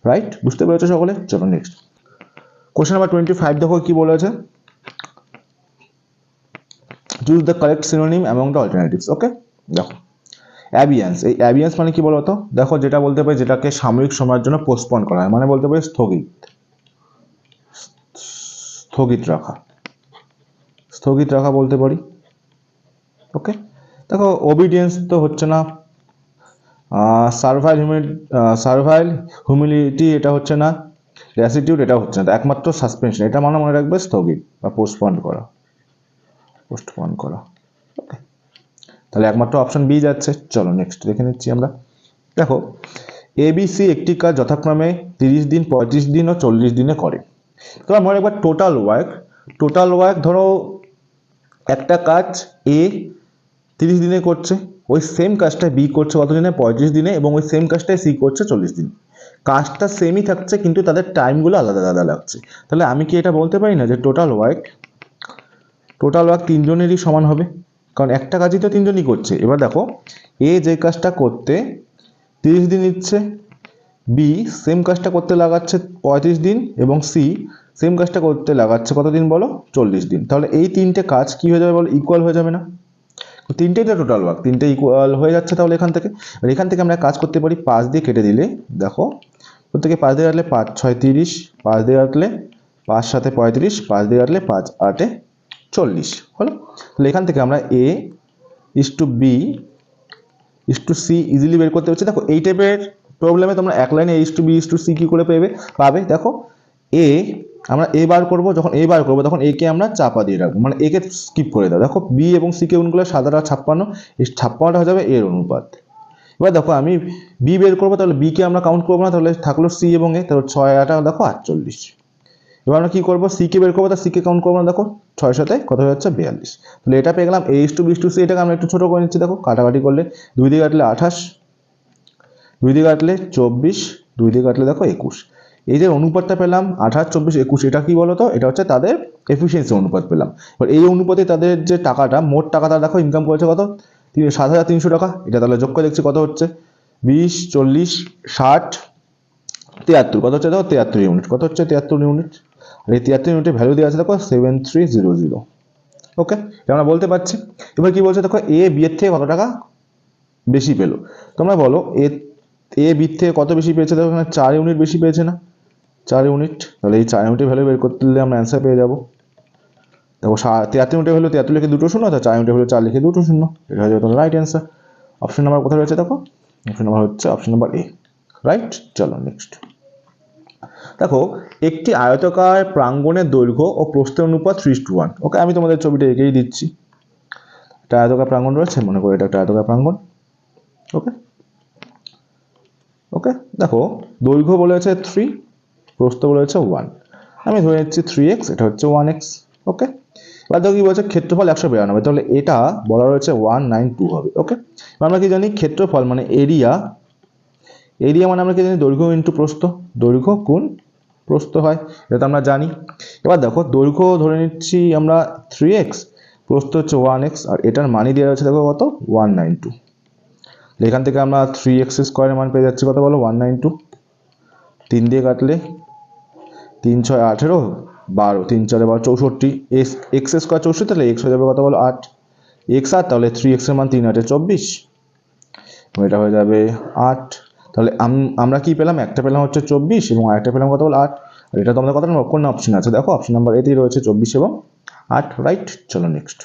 রাইট, বুঝতে পেরেছো সকলে। চলো নেক্সট কোশ্চেন নাম্বার 25 দেখো কি বলেছে, choose the correct synonym among the alternatives. Okay, দেখো অ্যাবিয়েন্স, এই অ্যাবিয়েন্স মানে কি বলতো, দেখো যেটা বলতে পারি যেটাকে সাময়িক সময়ের জন্য পোস্টপন করা হয়, মানে বলতে পারি স্থগিত, স্থগিত রাখা, স্থগিত রাখা বলতে পারি। ওকে, দেখো ওবিডিয়েন্স তো হচ্ছে না, সার্ভাইল হিউমিলিটি এটা হচ্ছে না, গ্র্যাটিটিউড এটা হচ্ছে না, একমাত্র সাসপেনশন, এটা মানে মনে রাখবে স্থগিত বা পোস্টপন করা, পোস্টপন করা। ওকে, তাহলে একমাত্র অপশন বি যাচ্ছে। চলো নেক্সট দেখে নিচ্ছি আমরা। দেখো এবিসি একটি কাজ যথাক্রমে 30 দিন, 35 দিন ও 40 দিনে করে। তোমরা মনে রাখবে টোটাল ওয়ার্ক ধরো একটা কাজ এ 30 দিনে করছে, ওই সেম কাজটা বি করছে কত দিনে, 35 দিনে, এবং ওই সেম কাজটাই সি করছে 40 দিন। কাজটা সেমই থাকছে কিন্তু তাদের টাইমগুলো আলাদা আলাদা লাগছে। তাহলে আমি কি এটা বলতে পারি না যে টোটাল ওয়ার্ক তিনজনেরই সমান হবে, কারণ একটা কাজই তো তিনজনই করছে। এবার দেখো এ যে কাজটা করতে 30 দিন নিচ্ছে, বি সেম কাজটা করতে লাগাচ্ছে 35 দিন, এবং সি সেম কাজটা করতে লাগাচ্ছে কত দিন বলো, 40 দিন। তাহলে এই তিনটে কাজ কি হয়ে যাবে বলো, ইকুয়াল হয়ে যাবে না? তিনটেই তো টোটাল ওয়ার্ক, তিনটে ইকুয়াল হয়ে যাচ্ছে। তাহলে এখান থেকে আমরা কাজ করতে পারি 5 দিয়ে কেটে দিলে, দেখো প্রত্যেকে 5 দিয়ে কাটলে 5 6 30, 5 দিয়ে কাটলে 5 7 35, 5 দিয়ে কাটলে 5 8 40 হলো। তাহলে এখান থেকে আমরা A is to B is to C easily বের করতে পারছি। দেখো এই টাইপের প্রবলেমে তোমরা এক লাইনে A is to B is to C কি করে পাবে। দেখো এ আমরা এ বার করবো, যখন এ বার করবো তখন এ কে আমরা চাপা দিয়ে রাখবো, মানে এ কে স্কিপ করে দাও। দেখো বি এবং সি কে গুণ করলে 7 আর 56, এই 56টা হয়ে যাবে এর অনুপাত। এবার দেখো আমি বি বের করবো, তাহলে বি কে আমরা কাউন্ট করবো না, তাহলে থাকলো সি এবং এ, তাহলে 6 8 দেখো 48। এবার আমরা কি করবো, সি কে বের করবো, তার সি কে কাউন্ট করবো না, দেখো 6 সাথে কত হয়ে যাচ্ছে 42। তাহলে এটা পেয়ে গেলাম A is to B is to C. এটাকে আমরা একটু ছোট করে নিচ্ছি, দেখো কাটাকাটি করলে 2 দিয়ে কাটলে 28, 2 দিয়ে কাটলে 24, 2 দিয়ে কাটলে দেখো 21। এই যে অনুপাতটা পেলাম 28 24 21, এটা কি বলতো, এটা হচ্ছে তাদের এফিসিয়েন্সি অনুপাত পেলাম। এবার এই অনুপাতে তাদের যে টাকাটা, মোট টাকাটা দেখো ইনকাম করেছে কত, 7300 টাকা। এটা তাহলে যোগ করে দেখছি কত হচ্ছে, 20 40 60 73, কত হচ্ছে দেখো 73 ইউনিট, কত হচ্ছে 73 ইউনিট। আর এই 73 ইউনিটের ভ্যালু দেওয়া আছে দেখো 7300। ওকে, এটা আমরা বলতে পারছি। এবার কি বলছে দেখো এ বি এর থেকে কত টাকা বেশি পেলো, তোমরা বলো এ বি থেকে কত বেশি পেয়েছে, দেখো এখানে 4 ইউনিট বেশি পেয়েছে না, 4 ইউনিট। তাহলে এই 4 ইউনিটের ভ্যালু বের করতে দিলে আমরা অ্যান্সার পেয়ে যাবো। দেখো 73 ইউনিটের ভ্যালু 73 লিখে 2 শূন্য, তো 4 ইউনিটের ভ্যালু 4 লিখে 2 শূন্য, এটা হয়ে যাবে তোমার রাইট অ্যান্সার। অপশন নাম্বার কোথায় রয়েছে দেখো, অপশন নাম্বার হচ্ছে অপশন নাম্বার এ, রাইট। চলো নেক্সট। দেখো একটি আয়তাকার প্রাঙ্গণের দৈর্ঘ্য ও প্রস্থের অনুপাত 3:1। ওকে, আমি তোমাদের ছবিটা এঁকেই দিচ্ছি। একটা আয়তাকার প্রাঙ্গণ রয়েছে, মনে করো এটা একটা আয়তাকার প্রাঙ্গণ। ওকে ওকে, দেখো দৈর্ঘ্য বলেছে 3, প্রস্থ বলেছে 1, আমি ধরে নিচ্ছি 3x, এটা হচ্ছে 1x। ওকে, এবার দেখো কি বলছে ক্ষেত্রফল 192, তাহলে এটা বলা রয়েছে 192 হবে। ওকে, আমরা কি জানি ক্ষেত্রফল মানে এরিয়া মানে আমরা কি জানি দৈর্ঘ্য ইন্টু প্রস্থ, দৈর্ঘ্য গুণ প্রস্থ হয়, এটা তো আমরা জানি। এবার দেখো দৈর্ঘ্য ধরে নিচ্ছি আমরা 3x, প্রস্থ হচ্ছে 1x, আর এটার মানই দেওয়া আছে দেখো কত 192। এখান থেকে আমরা 3x স্কোয়ারের মান পেয়ে যাচ্ছি কত বলো 192। 3 দিয়ে কাটলে 3 6 18, 12 3 4 12 64, এক্স স্কোয়ার 64, তাহলে এক্স হয়ে যাবে কত বলো 8, এক্স 8, তাহলে 3x এর মান 3 8 24, এটা হয়ে যাবে 8। তাহলে আমরা কি পেলাম, একটা পেলাম হচ্ছে 24 এবং আরেকটা পেলাম কত বলো 8। আর এটা তোমাদের কত নম্বর কোন অপশন আছে, দেখো অপশন নাম্বার এতেই রয়েছে 24 এবং 8, রাইট। চলো নেক্সট।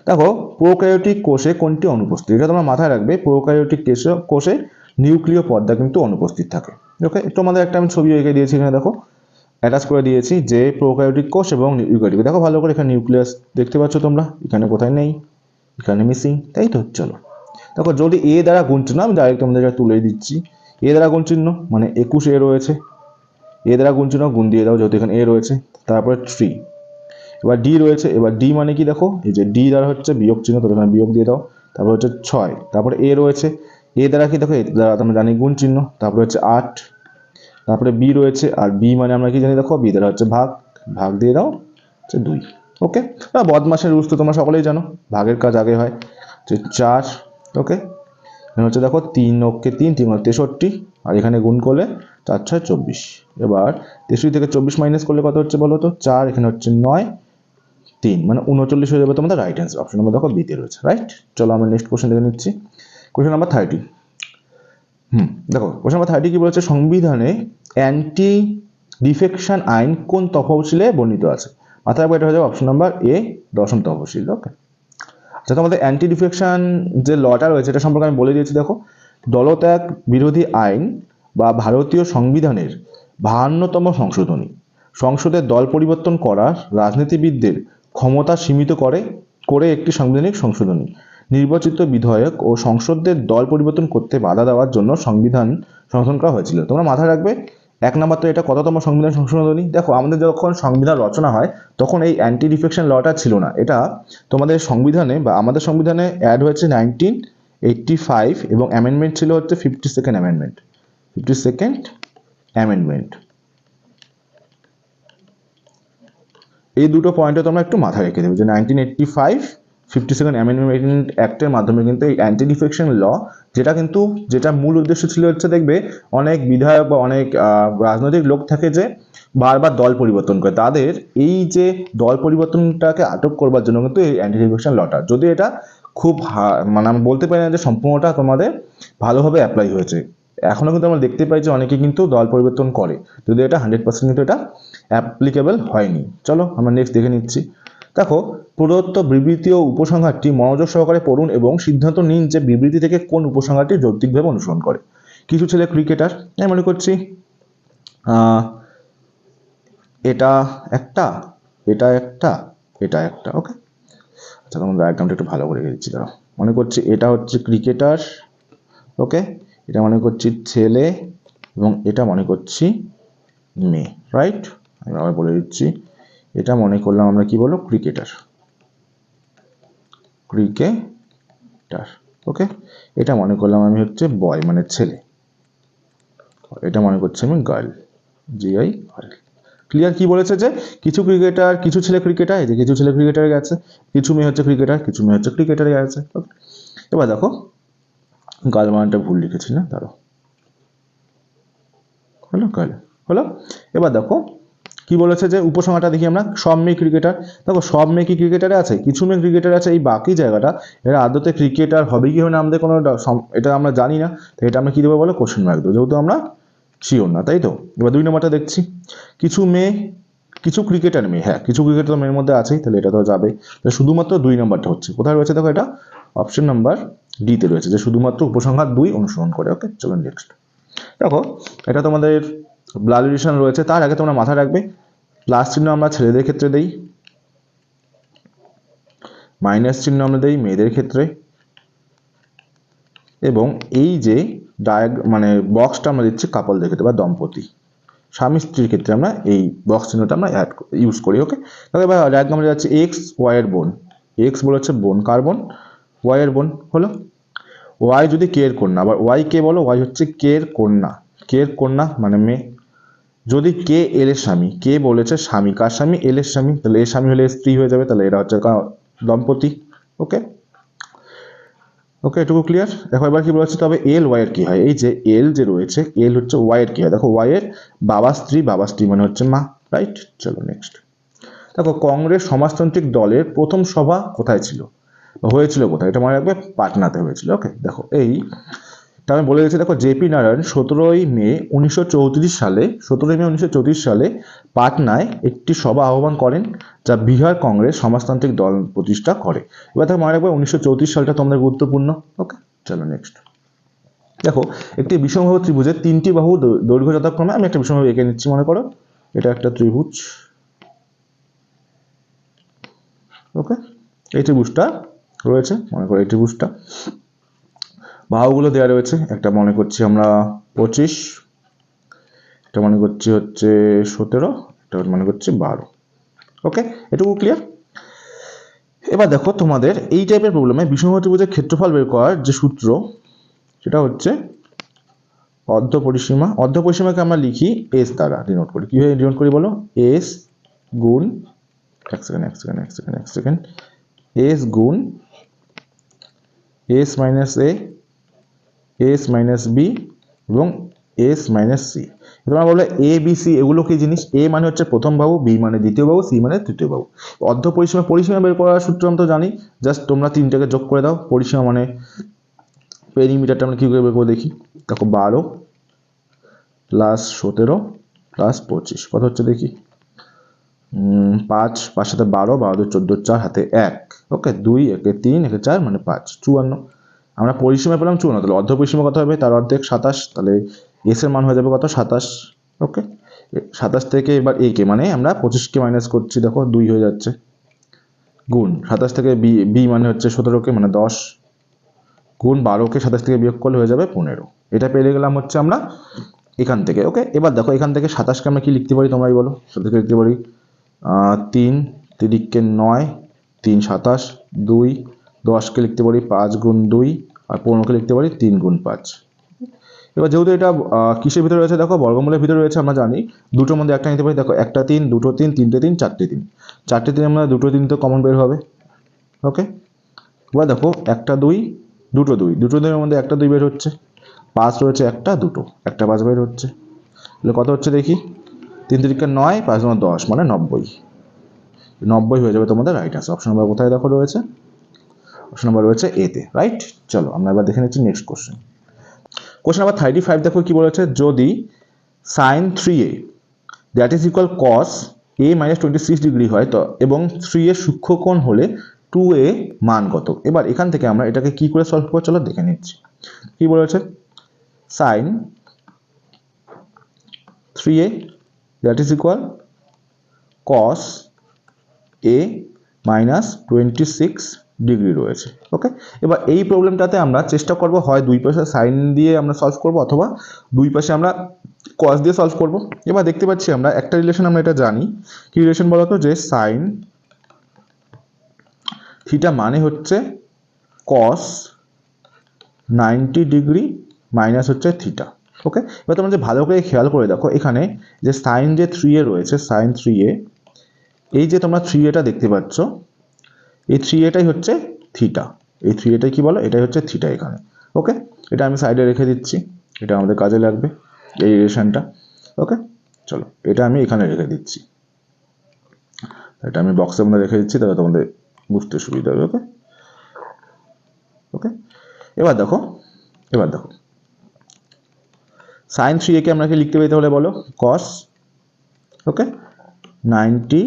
দেখো প্রোক্যারিওটিক কোষে কোনটি অনুপস্থিত, এটা তোমরা মাথায় রাখবে। প্রোক্যারিওটিক কোষে নিউক্লিয় পর্দা কিন্তু অনুপস্থিত থাকে। ওকে, তোমাদের একটা আমি ছবি এঁকে দিয়েছি, এখানে দেখো অ্যাটাচ করে দিয়েছি যে প্রোক্যারিওটিক কোষ এবং ইউক্যারিওটিক। দেখো ভালো করে, এখানে নিউক্লিয়াস দেখতে পাচ্ছ তোমরা, এখানে কোথায় নেই, এখানে মিসিং, তাই তো। চলো দেখো যদি এ দ্বারা গুণ চিহ্ন, আমি ডাইরেক্ট তোমাদের তুলে দিচ্ছি। এ দ্বারা গুণ চিহ্ন মানে 21 এ রয়েছে, এ দ্বারা গুণ চিহ্ন গুণ দিয়ে দাও, যেহেতু এখানে এ রয়েছে, তারপরে 3। এবার ডি রয়েছে, এবার ডি মানে কি দেখো এই যে ডি দ্বারা হচ্ছে বিয়োগ চিহ্ন, তো এখানে বিয়োগ দিয়ে দাও, তারপর হচ্ছে 6, তারপরে এ রয়েছে, এ দ্বারা কি দেখো এ দ্বারা আমরা জানি গুণ চিহ্ন, তারপরে হচ্ছে 8, তারপরে বি রয়েছে, আর বি মানে আমরা কি জানি দেখো বি দ্বারা হচ্ছে ভাগ দিয়ে দাও হচ্ছে 2। ওকে, বদমাসের রুলস তো তোমরা সকলেই জানো, ভাগের কাজ আগে হয়, যে 4। ওকে, এখানে হচ্ছে দেখো 3 অক্ষে 3 3 63, আর এখানে গুণ করলে 4 6 24। এবার 63 থেকে 24 মাইনাস করলে কত হচ্ছে বলো তো 4, এখানে হচ্ছে 9, 3 মানে 39 হয়ে যাবে তোমাদের রাইট অ্যান্সার। অপশন নাম্বার দেখো বিতে রয়েছে, রাইট। চলো আমরা নেক্সট কোশ্চেন দেখে নিচ্ছি। Question number 30। দেখো কোশ্চেন নাম্বার 30 কি বলেছে, সংবিধানে অ্যান্টি ডিফেকশন আইন কোন তফসিলে বর্ণিত আছে? মাথায় রাখবো এটা হয়ে যাবে অপশন নাম্বার এ, দশম তফসিল। ওকে, আচ্ছা তোমাদের অ্যান্টি ডিফেকশন যে লটা রয়েছে এটা সম্পর্কে আমি বলে দিয়েছি। দেখো, দলত্যাগ বিরোধী আইন বা ভারতীয় সংবিধানের 52তম সংশোধনী সংসদের দল পরিবর্তন করার রাজনীতিবিদদের ক্ষমতা সীমিত করে একটি সাংবিধানিক সংশোধনী। নির্বাচিত বিধায়ক ও সংসদের দল পরিবর্তন করতে বাধা দেওয়ার জন্য সংবিধান সংশোধন করা হয়েছিল। তোমরা মাথায় রাখবে 1 নম্বর তো এটা কততম সংবিধান সংশোধনী। দেখো আমাদের যখন সংবিধান রচনা হয় তখন এই অ্যান্টি ডিফেকশন লটা ছিল না, এটা তোমাদের সংবিধানে বা আমাদের সংবিধানে অ্যাড হয়েছে 1985 এবং অ্যামেন্ডমেন্ট ছিল হচ্ছে 52nd অ্যামেন্ডমেন্ট। 52nd অ্যামেন্ডমেন্ট, এই দুটো পয়েন্টে তোমরা একটু মাথায় রেখে দেবে যে 1985 52nd অ্যামেন্ডমেন্ট অ্যাক্টের মাধ্যমে কিন্তু এই অ্যান্টি ডিফেকশন ল, যেটা মূল উদ্দেশ্য ছিল হচ্ছে, দেখবে অনেক বিধায়ক বা অনেক রাজনৈতিক লোক থাকে যে বারবার দল পরিবর্তন করে, তাদের এই যে দল পরিবর্তনটাকে আটক করবার জন্য কিন্তু এই অ্যান্টি ডিফেকশন লটা, যদি এটা খুব মানে আমি বলতে পারি না যে সম্পূর্ণটা তোমাদের ভালোভাবে অ্যাপ্লাই হয়েছে, এখনো কিন্তু আমরা দেখতে পাই যে অনেকে কিন্তু দল পরিবর্তন করে, যদি এটা 100% কিন্তু এটা অ্যাপ্লিকেবল হয়নি। চলো আমরা নেক্সট দেখে নিচ্ছি। দেখো, প্রদত্ত বিবৃতি ও উপসংহারটি মনোযোগ সহকারে পড়ুন এবং সিদ্ধান্ত নিন যে বিবৃতি থেকে কোন উপসংহারটি যৌক্তিকভাবে অনুসরণ করে। কিছু ছেলে ক্রিকেটার, আমি মনে করছি এটা একটা, এটা একটা, এটা একটা। ওকে, আচ্ছা তোমার ডায়াগ্রামটা একটু ভালো করে দিচ্ছি। দাঁড়াও, মনে করছি এটা হচ্ছে ক্রিকেটার। ওকে, এটা মনে করছি ছেলে এবং এটা মনে করছি মেয়ে, রাইট। আমি আবার বলে দিচ্ছি, এটা মনে করলাম আমরা কি বলবো, ক্রিকেটার। ওকে, এটা মনে করলাম আমি হচ্ছে বয় মানে ছেলে, এটা মনে করছি আমি গার্ল, GIRL। ক্লিয়ার? কি বলেছে যে কিছু ক্রিকেটার, কিছু ছেলে ক্রিকেটার, এই যে কিছু ছেলে ক্রিকেটারে গেছে, কিছু মেয়ে হচ্ছে ক্রিকেটার, কিছু মেয়ে হচ্ছে ক্রিকেটারে গেছে। এবার দেখো গার্ল মানটা ভুল লিখেছি না, দাঁড়াও, হলো গার্ল, হলো। এবার দেখো কি বলেছে যে উপসংহারটা দেখি আমরা, সব মেয়ে ক্রিকেটার। দেখো সব মেয়ে কি ক্রিকেটারে আছে? কিছু মেয়ে ক্রিকেটার আছে, এই বাকি জায়গাটা এরা আদতে ক্রিকেটার হবে কি হবে না আমাদের কোনো এটা আমরা জানি না, তো এটা আমরা কি দেবো বলো, কোশ্চেন মার্ক দেবো, যেহেতু আমরা শিওর না, তাই তো। এবার 2 নম্বরটা দেখছি, কিছু মেয়ে, কিছু ক্রিকেটার মেয়ে, হ্যাঁ কিছু ক্রিকেটার মেয়ের মধ্যে আছেই, তাহলে এটা তো যাবে। শুধুমাত্র 2 নম্বরটা হচ্ছে কোথায় রয়েছে, দেখো এটা অপশন নাম্বার ডিতে রয়েছে, যে শুধুমাত্র উপসংহার 2 অনুসরণ করে। ওকে, চলো নেক্সট। দেখো এটা তোমাদের ব্লাড রিলেশন রয়েছে, তার আগে তোমরা মাথায় রাখবে প্লাস চিহ্ন আমরা ছেলেদের ক্ষেত্রে দেই, মাইনাস চিহ্ন আমরা দেই মেয়েদের ক্ষেত্রে, এবং এই যে মানে বক্সটা আমরা দিচ্ছি কাপলদের ক্ষেত্রে বা দম্পতি, স্বামী স্ত্রীর ক্ষেত্রে আমরা এই বক্স চিহ্নটা আমরা ইউজ করি। ওকে, তাহলে এবার ডায়াগ্রামে যাচ্ছে এক্স ওয়াই এর বোন, এক্স বলে হচ্ছে বোন, কার বোন, ওয়াই এর বোন হলো। ওয়াই যদি কে এর কন্যা, আবার ওয়াই কে বলো, ওয়াই হচ্ছে কে এর কন্যা, কে এর কন্যা মানে মেয়ে। যদি কে এল এর স্বামী, কে বলেছে স্বামী, কার স্বামী, এল এর স্বামী, তাহলে এর স্বামী হলে স্ত্রী হয়ে যাবে, তাহলে এরা হচ্ছে দম্পতি। ওকে, ওকে এটুকু ক্লিয়ার। দেখো এবার কি বলেছে, তবে এল ওয়াই এর কি হয়, এই যে এল যে রয়েছে, এল হচ্ছে ওয়াই এর কি হয়, দেখো ওয়াই এর বাবা স্ত্রী, বাবা স্ত্রী মানে হচ্ছে মা, রাইট। চলো নেক্সট। দেখো কংগ্রেস সমাজতান্ত্রিক দলের প্রথম সভা কোথায় ছিল বা হয়েছিল কোথায়, এটা মনে রাখবে পাটনাতে হয়েছিল। ওকে, দেখো এটা আমি বলে দিয়েছি। দেখো জেপি নারায়ণ 17ই মে 1934 সালে পাটনায় একটি সভা আহ্বান করেন, যা বিহার কংগ্রেস সমাজতান্ত্রিক দল প্রতিষ্ঠা করে। এবার দেখো মনে রাখবে 1934 সালটা তোমাদের গুরুত্বপূর্ণ। ওকে, চলো নেক্সট। দেখো একটি বিষমবাহু ত্রিভুজের 3টি বাহু দৈর্ঘ্য যথাক্রমে, আমি একটা বিষমবাহু এঁকে নিচ্ছি, মনে করো এটা একটা ত্রিভুজ। ওকে, এই ত্রিভুজটা রয়েছে, মনে করো এই ত্রিভুজটা, বাহুগুলো দেওয়া রয়েছে, একটা মনে করছি আমরা 25, এটা মনে করছি হচ্ছে 17, এটা মনে করছি 12। ওকে, এটুকু ক্লিয়ার। এবার দেখো তোমাদের এই টাইপের প্রবলেমে বিষমবাহু ত্রিভুজের ক্ষেত্রফল বের করার যে সূত্র, সেটা হচ্ছে অর্ধপরিসীমা। অর্ধপরিসীমাকে আমরা লিখি এস দ্বারা ডিনোট করি, কিভাবে ডিনোট করি বলো, এস গুণ এক সেকেন্ড এস গুণ এস মাইনাস এ, এস মাইনাস বি এবং এস মাইনাস সি। তোমরা বললে এ বি সি এগুলো কি জিনিস? এ মানে হচ্ছে প্রথম বাহু, বি মানে দ্বিতীয় বাহু, সি মানে তৃতীয় বাহু। অর্ধ পরিসীমা, পরিসীমা বের করার সূত্র আমরা তো জানি, জাস্ট তোমরা তিনটাকে যোগ করে দাও। পরিসীমা মানে পেরিমিটারটা আমরা কি করে বের করবো দেখি। দেখো 12 প্লাস 17 প্লাস 25 কত হচ্ছে দেখি। 5, 5 সাথে 12, 12 14, 4 হাতে 1, ওকে 2 একে 3 একে 4 মানে 5, 54। আমরা পরিসীমা পেলাম 54, তাহলে অর্ধ পরিসীমা কত হবে? তার অর্ধেক 27, তাহলে এস এর মান হয়ে যাবে কত? 27। ওকে, 27 থেকে এবার এ কে মানে আমরা 25 কে মাইনাস করছি, দেখো 2 হয়ে যাচ্ছে, গুণ 27 থেকে বি, বি মানে হচ্ছে 17 কে মানে 10, গুণ 12 কে 27 থেকে বিয়োগ করলে হয়ে যাবে 15। এটা পেয়ে গেলাম হচ্ছে আমরা এখান থেকে। ওকে, এবার দেখো এখান থেকে 27 কে আমরা কি লিখতে পারি তোমরাই বলো। 27 কে লিখতে পারি 3 তিরিককে 9, 3 27, 2 10 কে লিখতে পারি 5 গুণ 2, আর 15 কে লিখতে পারি 3 গুণ 5। এবার যেহেতু এটা কিসের ভিতরে রয়েছে দেখো, বর্গমূলের ভিতরে রয়েছে, আমরা জানি দুটোর মধ্যে একটা নিতে পারি। দেখো একটা 3, দুটো 3, তিনটে 3, চারটে 3, চারটে 3 আমরা দুটো 3 তো কমন বের হবে। ওকে, এবার দেখো একটা 2, দুটো 2, দুটো 2 এর মধ্যে একটা 2 বের হচ্ছে, 5 রয়েছে একটা, দুটো একটা 5 বের হচ্ছে, তাহলে কত হচ্ছে দেখি। 3 তিরিকে 9, 5 গুণ 10 মানে 90। 90 হয়ে যাবে তোমাদের রাইট আনসার। অপশন নাম্বার কোথায় দেখো রয়েছে? অপশন নাম্বার রয়েছে এতে, রাইট। চলো আমরা এবার দেখে নিচ্ছি নেক্সট কোশ্চেন। কোশ্চেন নাম্বার 35 দেখো কি বলেছে, যদি sin 3a that is equal cos a minus 26 degree হয় তো, এবং 3 এর সূক্ষ্মকোণ হলে 2a মান কত? এবার এখান থেকে আমরা এটাকে কি করে সলভ করব চলো দেখে নিচ্ছি। কি বলেছে, sin 3a that is equal cos a minus 26 degree রয়েছে। ওকে, এবার এই প্রবলেমটাতে আমরা চেষ্টা করব হয় দুই পাশে সাইন দিয়ে আমরা সলভ করব, অথবা দুই পাশে আমরা কস দিয়ে সলভ করব। এবার দেখতে পাচ্ছি আমরা একটা রিলেশন আমরা এটা জানি, কি রিলেশন বলতো, যে সাইন থিটা মানে হচ্ছে কস 90 ডিগ্রি মাইনাস হচ্ছে থিটা। ওকে, এবার তোমরা যে ভালো করে খেয়াল করে দেখো এখানে যে সাইন যে 3a রয়েছে, সাইন 3a, এই যে তোমরা 3a দেখতে পাচ্ছ, এই 3aটাই হচ্ছে থিটা। এই 3aটাই কি বলো, এটাই হচ্ছে থিটা এখানে। ওকে, এটা আমি সাইডে রেখে দিচ্ছি, এটা আমাদের কাজে লাগবে এই রিলেশনটা। ওকে, চলো এটা আমি এখানে রেখে দিচ্ছি, এটা আমি বক্সের মধ্যে রেখে দিচ্ছি, তাহলে তোমাদের বুঝতে সুবিধা হবে। ওকে, ওকে, এবার দেখো, এবার দেখো সাইন 3a কে আমরা কি লিখতে পারি তাহলে বলো, কস, ওকে 90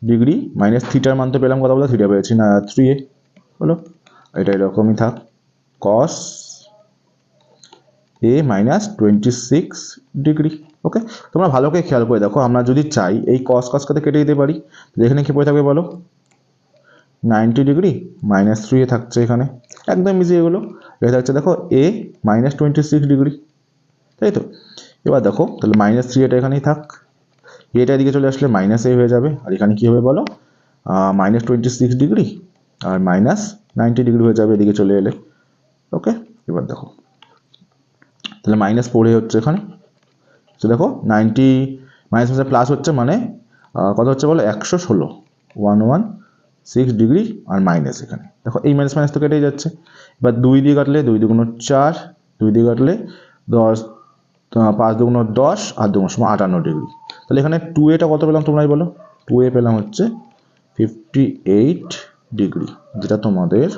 ডিগ্রি মাইনাস থিটার মান তো পেলাম কত বলো, থিটা পেয়েছি না 3a, বলো এটা এরকমই থাক, cos a মাইনাস 26 ডিগ্রি। ওকে, তোমরা ভালো করে খেয়াল করে দেখো, আমরা যদি চাই এই cos cos কাতে কেটে দিতে পারি, এখানে কি পড়ে থাকবে বলো, 90 ডিগ্রি মাইনাস 3a থাকছে এখানে, একদম ইজি এগুলো। এটা থাকছে দেখো a মাইনাস 26 ডিগ্রি, তাই তো। এবার দেখো তাহলে মাইনাস 3 এটা এখানেই থাক, এটা দিকে চলে আসলে মাইনাস a হয়ে যাবে, আর এখানে কি হবে বলো, মাইনাস 26 ডিগ্রি আর মাইনাস 90 ডিগ্রি হয়ে যাবে এদিকে চলে এলে। ওকে, এবার দেখো তাহলে মাইনাস 4 হচ্ছে এখানে, তো দেখো 90 মাইনাস মাইনাস প্লাস হচ্ছে মানে কত হচ্ছে বলো, 116, 116 ডিগ্রি আর মাইনাস এখানে দেখো এই মাইনাস মাইনাস তো কেটেই যাচ্ছে। এবার 2 দিয়ে কাটলে 2 দুগুণ 4, 2 দিয়ে কাটলে 10, 5 দুগুণ 10 আর দুগুণ সময় 58 ডিগ্রি। তাহলে এখানে 2a কত পেলাম তোমরাই বলো, 2a পেলাম হচ্ছে 58 ডিগ্রি, যেটা তোমাদের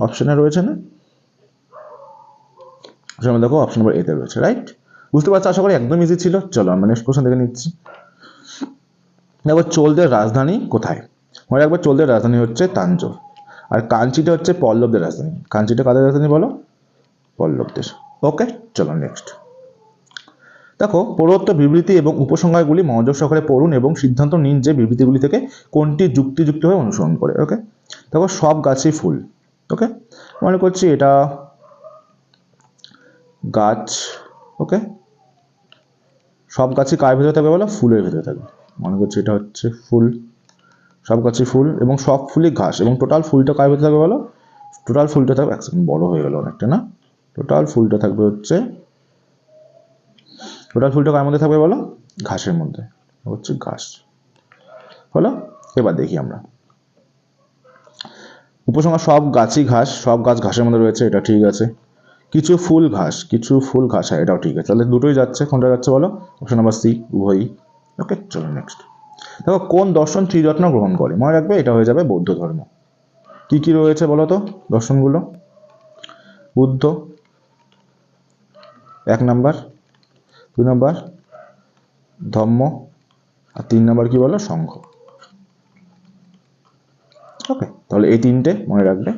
অপশনে রয়েছে না, দেখো অপশন নাম্বার এতে রয়েছে, রাইট। বুঝতে পারছো আশা করি, একদম ইজি ছিল। চলো আমরা নেক্সট কোশ্চেন দেখে নিচ্ছি। দেখো চোলদের রাজধানী কোথায়? মনে রাখবে চোলদের রাজধানী হচ্ছে তাঞ্জোর, আর কাঞ্চিটা হচ্ছে পল্লবদের রাজধানী। কাঞ্চিটা কাদের রাজধানী বলো, পল্লবদের। ওকে, চলো নেক্সট। দেখো প্রদত্ত বিবৃতি এবং উপসংহারগুলি মনোযোগ সহকারে পড়ুন এবং সিদ্ধান্ত নিন যে বিবৃতিগুলি থেকে কোনটি যুক্তিযুক্তভাবে অনুসরণ করে। ওকে, দেখো সব গাছই ফুল। ওকে, মনে করছি এটা গাছ। ওকে, সব গাছই কার ভেতরে থাকবে বলো, ফুলের ভেতরে থাকবে। মনে করছি এটা হচ্ছে ফুল, সব গাছই ফুল এবং সব ফুলই ঘাস, এবং টোটাল ফুলটা কার ভেতরে থাকবে বলো, টোটাল ফুলটা থাকবে, এক সেকেন্ড বড় হয়ে গেল অনেকটা না, টোটাল ফুলটা থাকবে হচ্ছে, টোটাল ফুলটা কার মধ্যে থাকবে বলো, ঘাসের মধ্যে, হচ্ছে ঘাস। হলো, এবার দেখি আমরা উপসংহার, সব গাছই ঘাস, সব গাছ ঘাসের মধ্যে রয়েছে, এটা ঠিক আছে। কিছু ফুল ঘাস, হ্যাঁ এটাও ঠিক আছে, তাহলে দুটোই যাচ্ছে, কোনটা যাচ্ছে বলো? অপশন নাম্বার সি, উভয়ই। ওকে, চলো নেক্সট। দেখো কোন দর্শন ত্রিরত্ন গ্রহণ করে? মনে রাখবে এটা হয়ে যাবে বৌদ্ধ ধর্ম। কি কি রয়েছে বলো তো দর্শনগুলো? বুদ্ধ 1 নাম্বার, 2 নাম্বার ধম্ম, আর 3 নাম্বার কি বলো? সংঘ। ওকে, তাহলে এই তিনটে মনে রাখবে।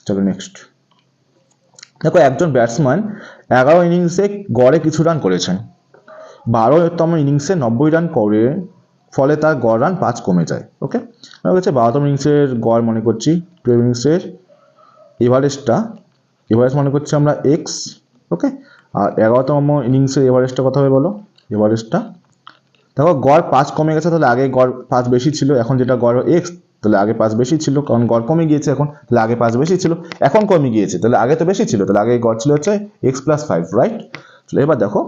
চলো নেক্সট। দেখো একজন ব্যাটসম্যান 11 ইনিংসে গড়ে কিছু রান করেছেন। 12তম ইনিংসে 90 রান করে, ফলে তার গড় রান 5 কমে যায়। ওকে, আমার কাছে 12তম ইনিংসের গড় মনে করছি, 12 ইনিংসের এভারেস্ট মনে করছি আমরা এক্স। ওকে, আর 11তম ইনিংসের এভারেস্টটা কত হবে বলো? এভারেস্টটা দেখো গড় 5 কমে গেছে, তাহলে আগে গড় 5 বেশি ছিল, এখন যেটা গড় এক্স, তাহলে আগে 5 বেশি ছিল, কারণ গড় কমে গিয়েছে এখন, তাহলে আগে 5 বেশি ছিল, এখন কমে গিয়েছে, তাহলে আগে তো বেশি ছিল, তাহলে আগে গড় ছিল হচ্ছে এক্স প্লাস 5, রাইট? তাহলে এবার দেখো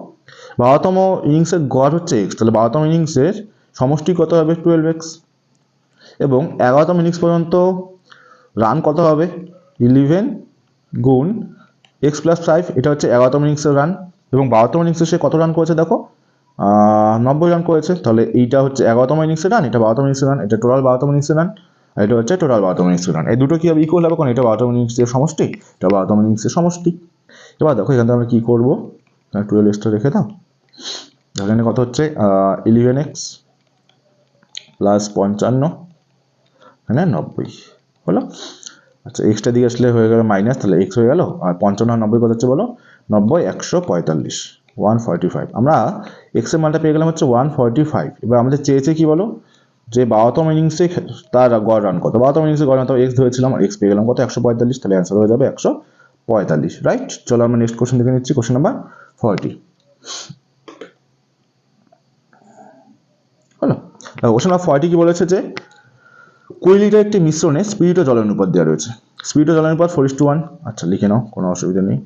12তম ইনিংসের গড় হচ্ছে এক্স, তাহলে 12তম ইনিংসের সমষ্টি কত হবে? 12x। এবং 11তম ইনিংস পর্যন্ত রান কত হবে? 11 গুণ এক্স প্লাস 5, এটা হচ্ছে 11তম ইনিংসের রান। এবং 12তম ইনিংসে সে কত রান করেছে দেখো? 90 রান করেছে, তাহলে এইটা হচ্ছে 11তম ইনিংসের রান, এটা 12তম ইনিংসের রান, এটা টোটাল 12তম ইনিংসের রান, আর এটা হচ্ছে টোটাল 12তম ইনিংসের রান। এই দুটো কি হবে? ইকুয়াল হবে, কারণ এটা 12তম ইনিংসের সমষ্টি, এটা 12তম ইনিংসের সমষ্টি। এবার দেখো এখান থেকে আমরা কী করবো? 12x রেখে দাও, এখানে কত হচ্ছে? 11x প্লাস 55, এখানে 90 হলো। আচ্ছা, এক্সটা দিয়ে আসলে হয়ে গেল মাইনাস, তাহলে এক্স হয়ে গেল, আর 55 আর 90 কত হচ্ছে বলো? 90 145, 145। আমরা এক্সের মানটা পেয়ে গেলাম হচ্ছে 145। এবার আমাদের চেয়েছে কি বলো? যে 12তম ইনিংসে তার গড় রান কত? 12তম ইনিংসে গড় রান, তো এক্স ধরেছিলাম, আর এক্স পেয়ে গেলাম কত? 145, তাহলে অ্যান্সার হয়ে যাবে 145, রাইট? চলো আমরা নেক্সট কোশ্চেন দেখে নিচ্ছি, কোশ্চেন নাম্বার 40। হলো, কোশ্চেন নাম্বার 40 কি বলেছে? যে 20 লিটার একটি মিশ্রণে স্পিরিট ও জলের অনুপাত দেওয়া রয়েছে। স্পিরিট ও জলের অনুপাত 4:1। আচ্ছা, লিখে নাও, কোনো অসুবিধা নেই।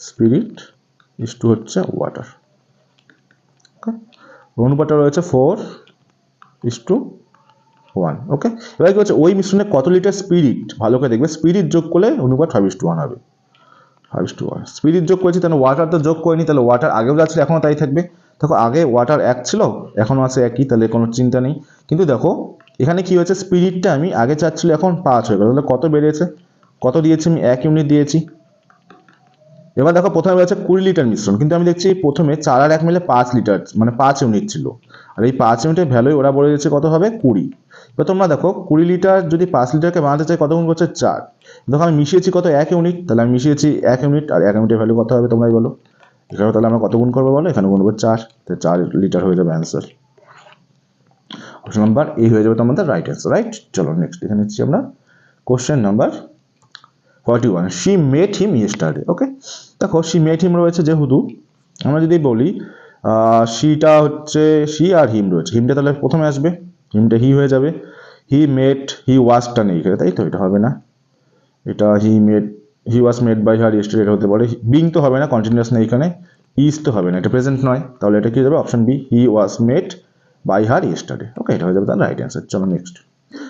স্পিরিট ইস টু হচ্ছে ওয়াটার। ওকে, অনুপাতটা রয়েছে 4:1। ওকে, এবার কি হচ্ছে? ওই মিশ্রণে কত লিটার স্পিরিট, ভালো করে দেখবে, স্পিরিট যোগ করলে অনুপাত 5:1 হবে। 5:1 স্পিরিট যোগ করেছি, তাহলে ওয়াটার তো যোগ করিনি, তাহলে ওয়াটার আগেও যা ছিল এখনও তাই থাকবে। দেখো আগে ওয়াটার 1 ছিল, এখনও আছে একই, তাহলে কোনো চিন্তা নেই। কিন্তু দেখো এখানে কি হয়েছে? স্পিরিটটা আমি আগে চাচ্ছিল, এখন 5 হয়ে গেল, তাহলে কত বেড়েছে? কত দিয়েছি আমি? 1 ইউনিট দিয়েছি। এবার দেখো প্রথমে বলেছে 20 লিটার মিশ্রণ, কিন্তু আমি দেখছি প্রথমে 4 আর 1 মিলে 5 লিটার, মানে 5 ইউনিট ছিল, আর এই 5 ইউনিটের ভ্যালু ওরা বলে দিয়েছে কত হবে? 20। এবার তোমরা দেখো 20 লিটার যদি 5 লিটারকে বানাতে চাই, কত গুণ করছে? 4। দেখো আমি মিশিয়েছি কত? 1 ইউনিট, তাহলে আমি মিশিয়েছি 1 ইউনিট, আর 1 ইউনিটের ভ্যালু কত হবে তোমরাই বলো? এখানে তাহলে আমরা কত গুণ করবো বলো? এখানে গুণ করবো 4, তাহলে 4 লিটার হয়ে যাবে অ্যান্সার। অপশন নাম্বার এই হয়ে যাবে তোমাদের রাইট অ্যান্সার, রাইট? চলো নেক্সট দেখে নিচ্ছি আমরা question number 41। She met him yesterday. Okay, দেখো শি মেট হিম রয়েছে, যেহেতু আমরা যদি বলি শিটা হচ্ছে শি আর হিম রয়েছে, হিমটা তাহলে প্রথমে আসবে, হিমটা হি হয়ে যাবে। হি মেট, হি ওয়াজটা নেই এখানে, তাই তো? এটা হবে না, এটা he was made by her yesterday, এটা হতে পারে। বিং তো হবে না, কন্টিনিউয়াস নেই এখানে। ইজ তো হবে না, এটা প্রেজেন্ট নয়, তাহলে এটা কি যাবে? Option B, he was made by her yesterday. Okay, এটা হয়ে যাবে তার রাইট অ্যান্সার। চলো নেক্সট।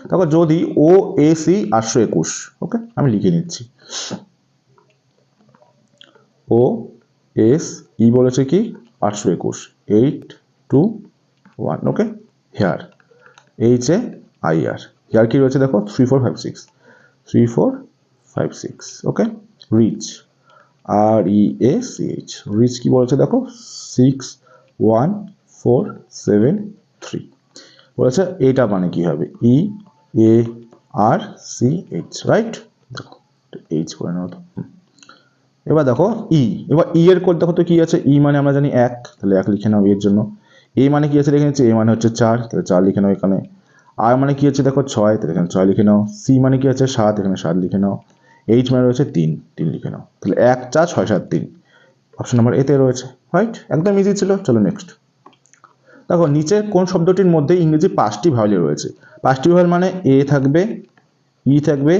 দেখো যদি ও এ সি 821, ওকে আমি লিখে নিচ্ছি। ও এস ই বলেছে কি? 821, 821। Okay, hair H A I R, hair কি রয়েছে দেখো? 3456, 3456। Okay, reach R E A C H, reach কি বলেছে দেখো? 61473 বলেছে। এইটা মানে কি হবে? E A R C H, right? দেখো এইচ করে নেওয়া তো। এবার দেখো ই, এবার ই এর কোড দেখো তো কি আছে? ই মানে আমরা জানি 1, তাহলে 1 লিখে নাও এর জন্য। এ মানে কি আছে লিখে নিচ্ছি? এ মানে হচ্ছে 4, তাহলে 4 লিখে নাও এখানে। আর মানে কি হচ্ছে দেখো? 6, তাহলে এখানে 6 লিখে নাও। সি মানে কি আছে? 7, এখানে 7 লিখে নাও। এইচ মানে রয়েছে 3, 3 লিখে নাও। তাহলে 1 4 6 7 3, অপশন নাম্বার এতে রয়েছে, রাইট? একদম ইজি ছিল। চলো নেক্সট। দেখো নিচে কোন শব্দটির মধ্যে ইংরেজি 5টি ভাওয়াল রয়েছে? 5টি ভাওয়াল মানে এ থাকবে, ই থাকবে,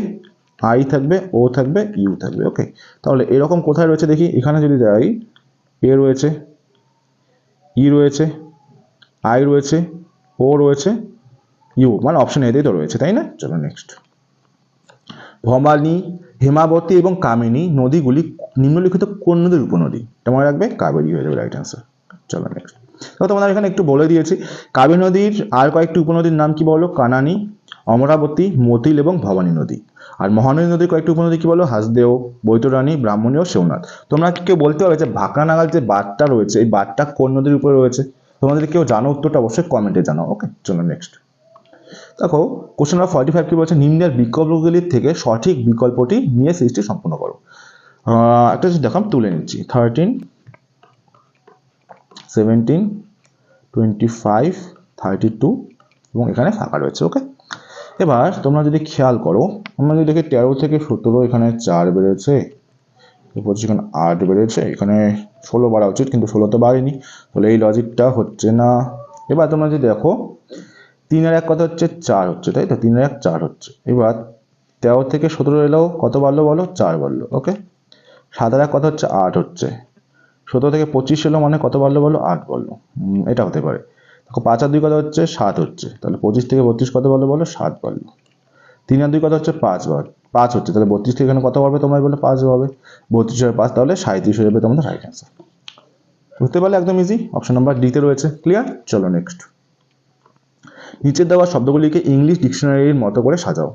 আই থাকবে, ও থাকবে, ইউ থাকবে। ওকে, তাহলে এরকম কোথায় রয়েছে দেখি? এখানে যদি যাই, এ রয়েছে, ই রয়েছে, আই রয়েছে, ও রয়েছে, ইউ, মানে অপশন এতেই তো রয়েছে, তাই না? চলো নেক্সট। ভবানী, হেমাবতী এবং কামিনী নদীগুলি নিম্নলিখিত কোন নদীর উপনদী? এটা মনে রাখবে, কাবেরী হয়ে যাবে রাইট অ্যান্সার। চলো নেক্সট। তো তোমাদের এখানে একটু বলে দিয়েছি কাবেরী নদীর আর কয়েকটি উপনদীর নাম কি বলো? কানানি, অমরাবতী, মতিল এবং ভবানী নদী। আর মহানদী নদীর কয়েকটি উপনদী কি বলো? হাসদেও, বৈতরণী, ব্রাহ্মণী ও শিবনাথ। তোমরা কেউ বলতে পারবে যে ভাকরা নাগাল যে বাঁধটা রয়েছে এই বাঁধটা কোন নদীর উপরে রয়েছে? তোমাদের কেউ জানো উত্তরটা অবশ্যই কমেন্টে জানাও। ওকে, চলো নেক্সট। দেখো কোশ্চেন নাম্বার 45 কি বলছে? নিম্নের বিকল্পগুলির থেকে সঠিক বিকল্পটি নিয়ে সৃষ্টি সম্পূর্ণ করো। একটা যদি দেখাম তুলে নিচ্ছি 13, 17, 25, 32 এবং এখানে ফাঁকা রয়েছে। ওকে, এবার তোমরা যদি খেয়াল করো, আমরা যদি দেখি 13 থেকে 17 এখানে 4 বেড়েছে, এরপর এখানে 8 বেড়েছে, এখানে 16 বাড়া উচিত কিন্তু 16 তো বাড়েনি, তাহলে এই লজিকটা হচ্ছে না। এবার তোমরা যদি দেখো 3 আর 1 কত হচ্ছে? 4 হচ্ছে, তাই তো? 3 আর 1 4 হচ্ছে। এবার 13 থেকে 17 এলেও কত বাড়লো বলো? 4 বাড়লো। ওকে, 7 আর 1 কত হচ্ছে? 8 হচ্ছে। 17 থেকে 25 এলো মানে কত বাড়লো বলো? 8 বাড়লো। এটা হতে পারে। দেখো 5 আর 2 কত হচ্ছে? 7 হচ্ছে, তাহলে 25 থেকে 32 কত বাড়লো বলো? 7 বাড়লো। 3 আর 2 কত হচ্ছে? 5 হচ্ছে, তাহলে 32 থেকে এখানে কত বাড়বে তোমার বলে? 5 হবে। 32 আর 5 তাহলে 37 হয়ে যাবে তোমাদের রাইট অ্যান্সার। বুঝতে পারলে? একদম ইজি। অপশন নাম্বার ডি তে রয়েছে। ক্লিয়ার? চলো নেক্সট। নিচের দেওয়া শব্দগুলিকে ইংলিশ ডিকশনারির মতো করে সাজাও।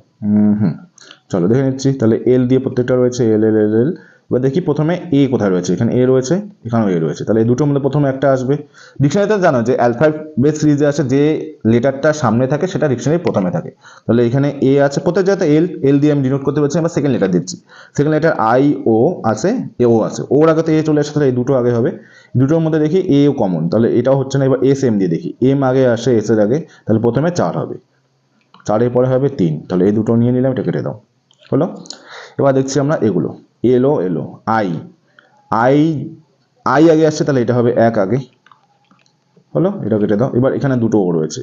চলো দেখে নিচ্ছি। তাহলে এল দিয়ে প্রত্যেকটা রয়েছে, এল এল এল এল। এবার দেখি প্রথমে এ কোথায় রয়েছে? এখানে এ রয়েছে, এখানেও এ রয়েছে, তাহলে এই দুটোর মধ্যে প্রথমে একটা আসবে। ডিকশনারিতে জানো যে অ্যালফাবেট সিরিজে আছে যে লেটারটা সামনে থাকে সেটা ডিকশনারি প্রথমে থাকে। তাহলে এখানে এ আছে, প্রত্যেক জায়গাতে এল, এল দিয়ে আমি ডিনোট করতে পারছি। আমরা সেকেন্ড লেটার দিচ্ছি, সেকেন্ড লেটার আই ও আছে, এ ও আছে, ওর আগে তো এ চলে আসছে, তাহলে এই দুটো আগে হবে। দুটোর মধ্যে দেখি এ ও কমন, তাহলে এটাও হচ্ছে না। এবার এস এম দিয়ে দেখি, এম আগে আসে এস এর আগে, তাহলে প্রথমে 4 হবে, 4 পরে হবে 3, তাহলে এই দুটো নিয়ে নিলাম, এটা কেটে দাও, হলো। এবার দেখছি আমরা এগুলো, এলো এলো, আই আই আই আগে আসছে, তাহলে এটা হবে 1 আগে, হলো, এটা কেটে দাও। এবার এখানে দুটো ও রয়েছে,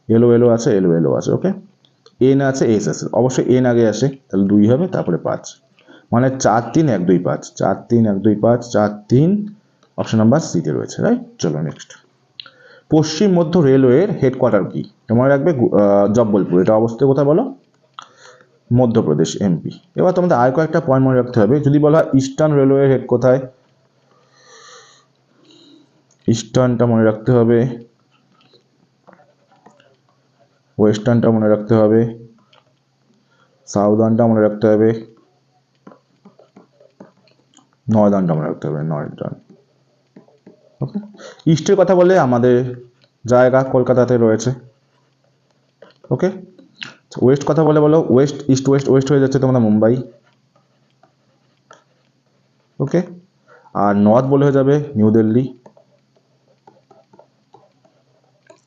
এলো এলো আছে, এলো এলো আছে। ওকে, এন আছে, এস আছে, অবশ্যই এন আগে আসে, তাহলে 2 হবে, তারপরে 5, মানে 4 3 1 2 5, 4 3 1 2 5, 4 3, অপশন নাম্বার সি তে রয়েছে, রাইট। চলো নেক্সট। পশ্চিম মধ্য রেলওয়ের হেডকোয়ার্টার কি? মনে রাখবে জব্বলপুর। এটা অবস্থিত কোথায় বলো? মধ্যপ্রদেশ, এমপি। এবার তোমাদের আর কয়েকটা পয়েন্ট মনে রাখতে হবে। যদি বলা ইস্টার্ন রেলওয়ের হেড কোথায়? ইস্টার্নটা মনে রাখতে হবে, ওয়েস্টার্নটা মনে রাখতে হবে, সাউদার্নটা মনে রাখতে হবে, নর্দার্নটা মনে রাখতে হবে, নর্দার্ন। ওকে, ইস্টের কথা বলে আমাদের জায়গা কলকাতাতে রয়েছে। ওকে, ওয়েস্ট কথা বলে বলো ওয়েস্ট, ইস্ট ওয়েস্ট, ওয়েস্ট হয়ে যাচ্ছে তোমাদের মুম্বাই। ওকে, আর নর্থ বলে হয়ে যাবে নিউ দিল্লি,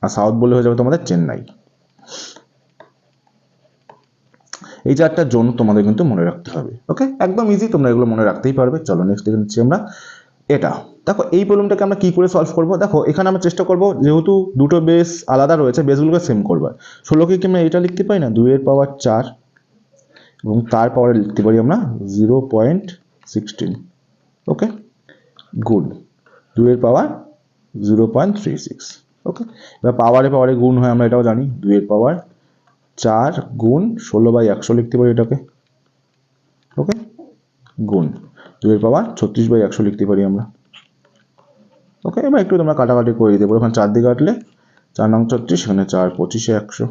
আর সাউথ বলে হয়ে যাবে তোমাদের চেন্নাই। এই 4টা জোন তোমাদের কিন্তু মনে রাখতে হবে। ওকে, একদম ইজি, তোমরা এগুলো মনে রাখতেই পারবে। চলো নেক্সট দেখে নিচ্ছি আমরা এটা। দেখো এই প্রবলেমটাকে আমরা কি করে সলভ করব? দেখো এখানে আমরা চেষ্টা করব, যেহেতু দুটো বেস আলাদা রয়েছে, বেসগুলোকে সেম করবার। 16কে কি আমরা এটা লিখতে পারি না 2 এর পাওয়ার 4, এবং তার পাওয়ারে লিখতে পারি আমরা 0.16। ওকে, গুণ 2 এর পাওয়ার 0.36। ওকে, এবার পাওয়ারে পাওয়ারে গুণ হয়, আমরা এটাও জানি। 2 এর পাওয়ার 4 গুণ 16/100 লিখতে পারি এটাকে। ওকে, গুণ 2 এর পাওয়ার 36/100 লিখতে পারি আমরা। ওকে, এবার একটু তোমরা কাটাকাটি করে দিতে পারো। এখানে 4 দিয়ে কাটলে 4 নং 36, এখানে 4 25 100,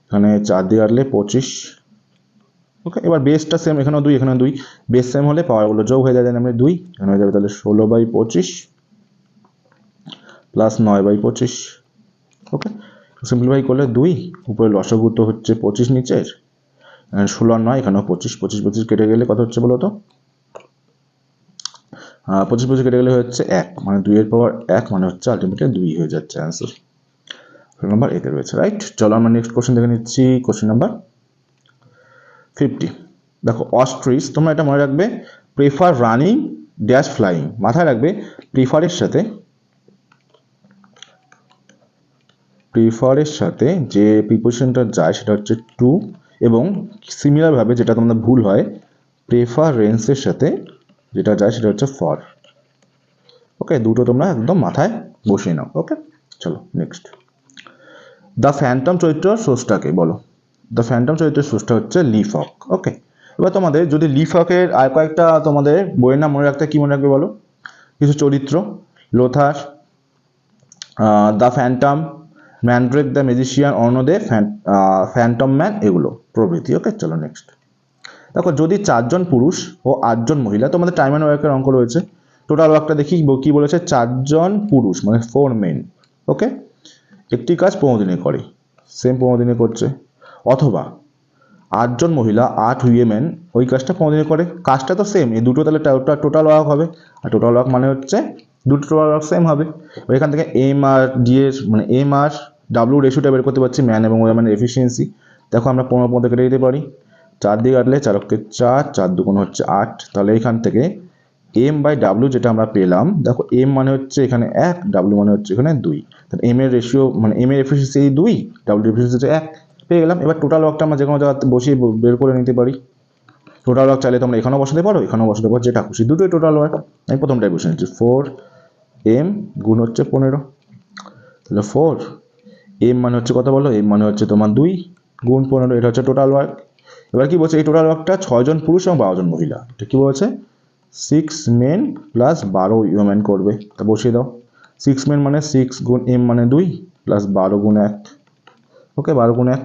এখানে 4 দিয়ে কাটলে 25। ওকে, এবার বেসটা সেম, এখানেও 2 এখানেও 2, বেস সেম হলে পাওয়ারগুলো যোগ হয়ে যাবে, আমরা 2 এখানে হয়ে যাবে, তাহলে 16/25 প্লাস 9/25। ওকে, সিম্পলিফাই করলে 2, উপরে লসাগু তো হচ্ছে 25 নিচের, 16 আর 9, এখানেও 25, 25 25 কেটে গেলে কত হচ্ছে বলো তো? 25 25 কেটে গেলে হচ্ছে 1, মানে 2 এর পাওয়ার 1, মানে হচ্ছে আলটিমেটলি 2 হয়ে যাচ্ছে অ্যান্সার। নাম্বার এতে রয়েছে, রাইট। চলো আমরা নেক্সট কোশ্চেন দেখে নিচ্ছি। Question number 50। দেখো অস্ট্রিচ, তোমরা এটা মনে রাখবে, প্রেফার রানিং ড্যাশ ফ্লাইং। মাথায় রাখবে প্রিফারের সাথে যে প্রিপোজিশনটা যায় সেটা হচ্ছে টু, এবং সিমিলারভাবে যেটা তোমাদের ভুল হয়, প্রেফারেন্সের সাথে যেটা যায় সেটা হচ্ছে ফর। ওকে, দুটো তোমরা একদম মাথায় বসিয়ে নাও। ওকে, চলো নেক্সট। দ্য ফ্যান্টম চরিত্র সোর্সটাকে বলো। দ্য ফ্যান্টম চরিত্রের স্রষ্টা হচ্ছে লি ফক। ওকে, এবার তোমাদের যদি লি ফকের আর কয়েকটা তোমাদের বইয়ের নাম মনে রাখতে কি মনে রাখবে বলো? কিছু চরিত্র, Lothar, the phantom, Mandrake the magician, অর্ণদে, ফ্যান্টম ম্যান, এগুলো প্রভৃতি। ওকে, চলো নেক্সট। দেখো, যদি 4 জন পুরুষ ও 8 জন মহিলা, তোমাদের টাইম অ্যান্ড ওয়ার্কের অঙ্ক রয়েছে। টোটাল ওয়ার্কটা দেখি কি বলেছে। 4 জন পুরুষ মানে 4 মেন, ওকে, একটি কাজ 15 দিনে করে, সেম 15 দিনে করছে। অথবা 8 জন মহিলা 8 উইমেন ওই কাজটা 15 দিনে করে, কাজটা তো সেম, এই দুটো তাহলে টোটাল ওয়ার্ক হবে। আর টোটাল ওয়ার্ক মানে হচ্ছে দুটো টোটাল ওয়ার্ক সেম হবে। এখান থেকে এম আর ডি এর মানে এম আর ডাব্লিউ রেশিওটা বের করতে পারছি, ম্যান এবং ওয়ামেনের এফিসিয়েন্সি। দেখো আমরা 15 কেটে দিতে পারি, 4 দিয়ে কাটলে 4 অক্ষে 4, 4 দুগুণ হচ্ছে 8। তাহলে এখান থেকে এম বাই ডাব্লিউ যেটা আমরা পেলাম, দেখো এম মানে হচ্ছে এখানে 1, ডাব্লিউ মানে হচ্ছে এখানে 2। তাহলে এম এর রেশিও মানে এম এর এফিসিয়েন্সি 2, ডাব্লিউ এর এফিসিয়েন্সি 1 পেয়ে গেলাম। এবার টোটাল ওয়ার্কটা আমরা যে কোনো জায়গাতে বসিয়ে বের করে নিতে পারি। টোটাল ওয়ার্ক চাইলে তোমরা এখানেও বসাতে পারো, এখানেও বসাতে পারো, যেটা খুশি, দুটোই টোটাল ওয়ার্ক। আমি প্রথমটাই বসে নিচ্ছি, 4 এম গুণ হচ্ছে 15। তাহলে 4 এম মানে হচ্ছে কত বলো? এম মানে হচ্ছে তোমার 2 গুণ 15, এটা হচ্ছে টোটাল ওয়ার্ক। এবার কি বলছে? এই টোটাল ওয়ার্কটা 6 জন পুরুষ এবং 12 জন মহিলা, এটা কি বলছে? 6 মেন প্লাস 12 উইমেন করবে। তা বসিয়ে দাও। 6 মেন মানে 6 গুণ এম মানে 2 প্লাস 12 গুণ 1। ওকে, 12 গুণ 1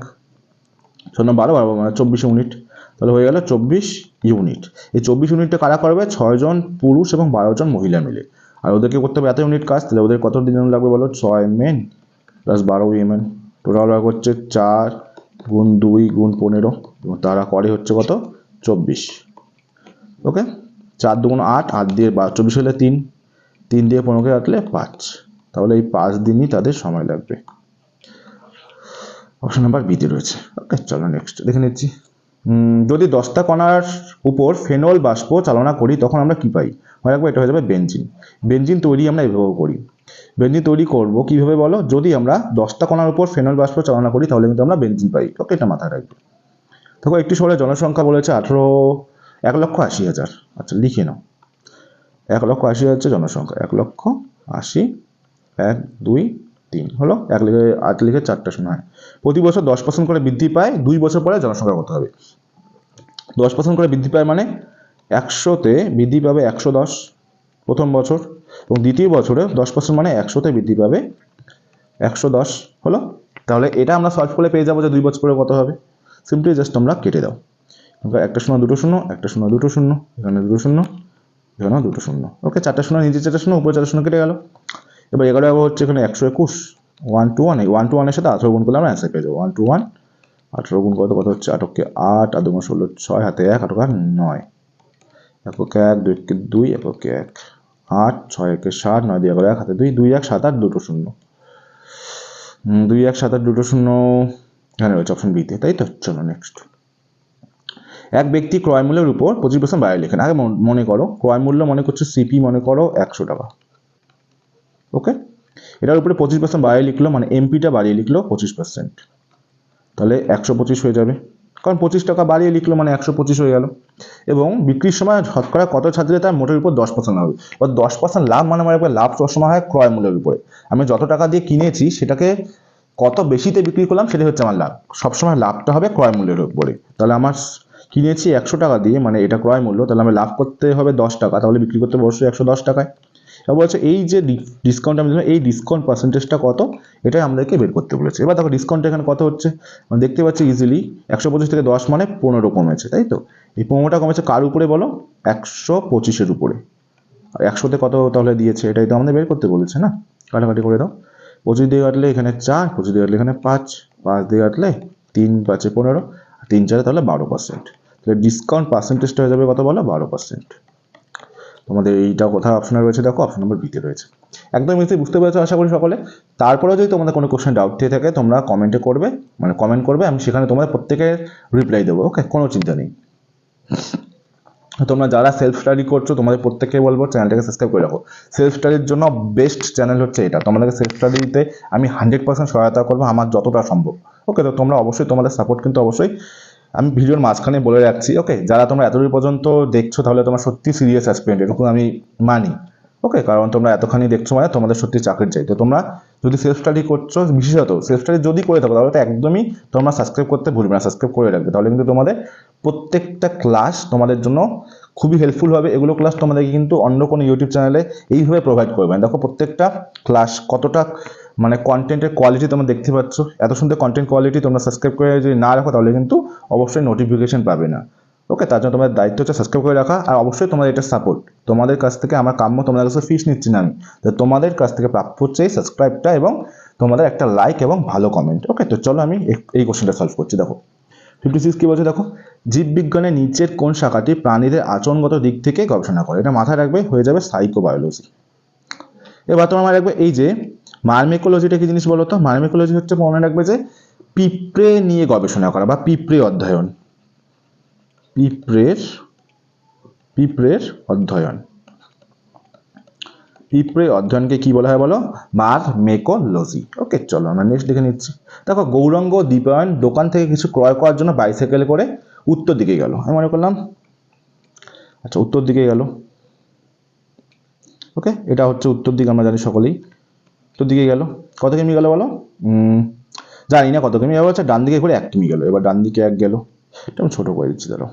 শূন্য 12, 12 মানে 24 ইউনিট। তাহলে হয়ে গেল 24 ইউনিট। এই 24 ইউনিটটা কারা করবে? 6 জন পুরুষ এবং 12 জন মহিলা মিলে। আর ওদেরকে করতে হবে এত ইউনিট কাজ, তাহলে ওদের কত দিন লাগবে বলো? 6 men plus 12 women. Total work হচ্ছে 4 গুণ 2 গুণ 15 এবং তারা করে হচ্ছে কত? 24। ওকে, 4 দুগুণ 8, 8 দিয়ে 24 হলে 3, 3 দিয়ে 15কে কাটলে 5। তাহলে এই 5 দিনই তাদের সময় লাগবে। অপশন নাম্বার বিতে রয়েছে। ওকে, চলো নেক্সট দেখে নিচ্ছি। যদি 10টা কণার উপর ফেনল বাষ্প চালনা করি তখন আমরা কি পাই? মনে রাখবো এটা হয়ে যাবে বেনজিন। বেনজিন তৈরি আমরা এভাবে করি। বেনজিন তৈরি করব কিভাবে বলো? যদি আমরা 10টা কণার উপর ফেনল বাষ্প চালনা করি তাহলে কিন্তু আমরা বেনজিন পাই। ওকে, এটা মাথায় রাখবে। দেখো, একটি শহরের জনসংখ্যা বলেছে 1,80,000। আচ্ছা, লিখে নাও। 1,80,000 হচ্ছে জনসংখ্যা। 1,80,000, 1 2 3 হলো, 1 লিখে 8 লিখে 4টা শূন্য হয়। প্রতি বছর 10% করে বৃদ্ধি পায়। 2 বছর পরে জনসংখ্যা কত হবে? 10% করে বৃদ্ধি পায় মানে 100তে বৃদ্ধি পাবে 110 প্রথম বছর, এবং দ্বিতীয় বছরে 10% মানে 100তে বৃদ্ধি পাবে 110 হলো। তাহলে এটা আমরা সলভ করে পেয়ে যাবো যে 2 বছর পরে কত হবে। সিম্পলি জাস্ট তোমরা কেটে দাও। একটা শূন্য, দুটো শূন্য, একটা শূন্য, দুটো শূন্য, এখানে দুটো শূন্য, এখানেও দুটো শূন্য। ওকে, 4টা শূন্য, নিচে 4টা শূন্য, উপরে 4টা শূন্য কেটে গেল। এবার 11 হচ্ছে এখানে 121, 1 to 1, এই 1 to 1 এর সাথে 18 গুণ করলে আমরা অ্যান্সার পেয়ে যাবো। 1 to 1, 18 গুণ কত হচ্ছে? 8 8, 8 দুগুণ 16, 6 হাতে 1, 8 9, 1 1, 2 2, 1 1, 8, 6 1 7, 9 দিয়ে 1 হাতে 2, 2 1 7 8 দুটো শূন্য, 2 1 7 8 দুটো শূন্য এখানে রয়েছে অপশন বিতে, তাই তো? চলো নেক্সট। এক ব্যক্তি ক্রয় মূল্যের উপর 25% বাড়িয়ে লেখেন। আগে মনে করো, ক্রয় মূল্য মনে করছে সিপি, মনে করো 100 টাকা। ওকে, এটার উপরে 25% বাড়িয়ে লিখলো, মানে এমপিটা বাড়িয়ে লিখলো 25%, তাহলে 125 হয়ে যাবে। কারণ 25 টাকা বাড়িয়ে লিখলো মানে 125 হয়ে গেল। এবং বিক্রির সময় শতকরা কত ছাড় দিলে তার মোটের উপর 10% হবে। এবার 10% লাভ মানে লাভ সবসময় হয় ক্রয় মূল্যের উপরে। আমি যত টাকা দিয়ে কিনেছি সেটাকে কত বেশিতে বিক্রি করলাম সেটাই হচ্ছে আমার লাভ। সবসময় লাভটা হবে ক্রয় মূল্যের উপরে। তাহলে আমার কিনেছি 100 টাকা দিয়ে, মানে এটা ক্রয় মূল্য, তাহলে আমি লাভ করতে হবে 10 টাকা, তাহলে বিক্রি করতে অবশ্যই 110 টাকায়। এবার বলছে এই যে ডিসকাউন্ট আমি দিলাম, এই ডিসকাউন্ট পার্সেন্টেজটা কত, এটাই আমাদেরকে বের করতে বলেছে। এবার দেখো ডিসকাউন্ট এখানে কত হচ্ছে, মানে দেখতে পাচ্ছি ইজিলি 125 থেকে 10 মানে 15 কমেছে, তাই তো? এই 15টা কমেছে কার উপরে বলো? 125-এর উপরে। আর 100তে কত তাহলে দিয়েছে, এটাই তো আমাদের বের করতে বলেছে না? কাটাকাটি করে দাও। 25 দিয়ে কাটলে এখানে 4, 25 দিয়ে কাটলে এখানে 5, 5 দিয়ে কাটলে 3 5 15, 3 4 তাহলে 12%। তাহলে ডিসকাউন্ট পার্সেন্টেজটা হয়ে যাবে কত বলো? 12%। তোমাদের এইটা কোথায় অপশনে রয়েছে? দেখো, অপশন নাম্বার বিতে রয়েছে। একদম ইজি, বুঝতে পেরেছো আশা করি সকলে। তারপরে যদি তোমাদের কোনো কোশ্চেন ডাউট থেকে থাকে তোমরা কমেন্টে করবে, মানে কমেন্ট করবে, আমি সেখানে তোমাদের প্রত্যেকের রিপ্লাই দেবো। ওকে, কোনো চিন্তা নেই। তোমরা যারা সেলফ স্টাডি করছো তোমাদের প্রত্যেককে বলবো চ্যানেলটাকে সাবস্ক্রাইব করে রাখো। সেলফ স্টাডির জন্য বেস্ট চ্যানেল হচ্ছে এটা। তোমাদেরকে সেলফ স্টাডিতে আমি 100% সহায়তা করবো আমার যতটা সম্ভব। ওকে, তো তোমরা অবশ্যই, তোমাদের সাপোর্ট কিন্তু অবশ্যই আমি ভিডিওর মাঝখানে বলে রাখছি। ওকে, যারা তোমরা এতদূর পর্যন্ত দেখছো তাহলে তোমরা সত্যি সিরিয়াস অ্যাসপিরেন্ট, এরকম আমি মানি। ওকে, কারণ তোমরা এতখানি দেখছো মানে তোমাদের সত্যি চাকরি চাই। তো তোমরা যদি সেলফ স্টাডি করছো, বিশেষত সেলফ স্টাডি যদি করে থাকো তাহলে তো একদমই তোমরা সাবস্ক্রাইব করতে ভুলবে না, সাবস্ক্রাইব করে রাখবে, তাহলে কিন্তু তোমাদের প্রত্যেকটা ক্লাস তোমাদের জন্য খুবই হেল্পফুল হবে। এগুলো ক্লাস তোমাদেরকে কিন্তু অন্য কোনো ইউটিউব চ্যানেলে এইভাবে প্রোভাইড করবে না। দেখো প্রত্যেকটা ক্লাস কতটা মানে কন্টেন্টের কোয়ালিটি তোমরা দেখতে পাচ্ছ, এত সুন্দর কন্টেন্ট কোয়ালিটি। তোমরা সাবস্ক্রাইব করে যদি না রাখো তাহলে কিন্তু অবশ্যই নোটিফিকেশন পাবে না। ওকে, তার জন্য তোমাদের দায়িত্ব হচ্ছে সাবস্ক্রাইব করে রাখা, আর অবশ্যই তোমাদের এটা সাপোর্ট। তোমাদের কাছ থেকে আমার কাম্য, তোমাদের কাছে ফিস নিচ্ছি না আমি, তো তোমাদের কাছ থেকে প্রাপ্য হচ্ছে এই সাবস্ক্রাইবটা এবং তোমাদের একটা লাইক এবং ভালো কমেন্ট। ওকে, তো চলো আমি এই কোশ্চেনটা সলভ করছি। দেখো 56 কি বলছে, দেখো জীববিজ্ঞানের নিচের কোন শাখাটি প্রাণীদের আচরণগত দিক থেকে গবেষণা করে? এটা মাথায় রাখবে, হয়ে যাবে সাইকোবায়োলজি। এবার তোমার মনে রাখবে এই যে মার্মেকোলজিটা কি জিনিস বলো তো? মার্মেকোলজি হচ্ছে মনে রাখবে যে পিঁপড়ে নিয়ে গবেষণা করা বা পিঁপড়ে অধ্যয়ন, পিঁপড়ের অধ্যয়ন। পিঁপড়ে অধ্যয়নকে কি বলা হয় বলো? মারমেকোলজি। ওকে, চলো আমরা নেক্সট দেখে নিচ্ছি। দেখো গৌরাঙ্গ দীপায়ন দোকান থেকে কিছু ক্রয় করার জন্য বাইসাইকেলে করে উত্তর দিকে গেল। আমি মনে করলাম আচ্ছা উত্তর দিকে গেল। ওকে, এটা হচ্ছে উত্তর দিকে, আমরা জানি সকলেই উত্তর দিকে গেল। কত কিমি গেল বলো? জানি না কত কিমি, এবার হচ্ছে ডান দিকে করে 1 কিমি গেল। এবার ডান দিকে 1 গেল, এটা আমি ছোট করে দিচ্ছি, ধরো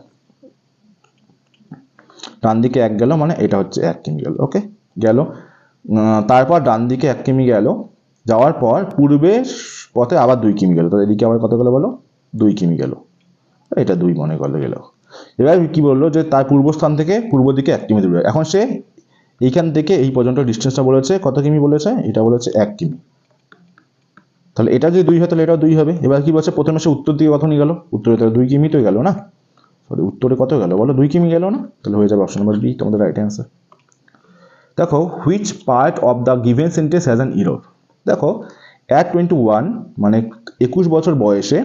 ডান দিকে 1 গেল মানে এটা হচ্ছে 1 কিমি গেল। ওকে, গেল। তারপর ডান দিকে 1 কিমি গেল, যাওয়ার পর পূর্বের পথে আবার 2 কিমি গেল, তো এদিকে আবার কত গেল বলো? 2 কিমি গেল। এটা 2 মনে করলে গেল। এবার কি বললো যে তার পূর্বস্থান থেকে পূর্ব দিকে 1 কিমি দূরে। এখন সে এইখান থেকে এই পর্যন্ত ডিস্টেন্সটা বলেছে কত কিমি বলেছে? এটা বলেছে 1 কিমি। তাহলে এটা যদি 2 হয় তাহলে এটাও 2 হবে। এবার কি বলছে? প্রথমে সে উত্তর দিকে কত নিয়ে গেল? উত্তরে তাহলে 2 কিমি তো গেল না, সরি উত্তরে কত গেল বলো? 2 কিমি গেল না, তাহলে হয়ে যাবে অপশন নাম্বার বি তোমাদের রাইট অ্যান্সার। দেখো which part of the given sentence has an error? দেখো অ্যাট 21 মানে 21 বছর বয়সে,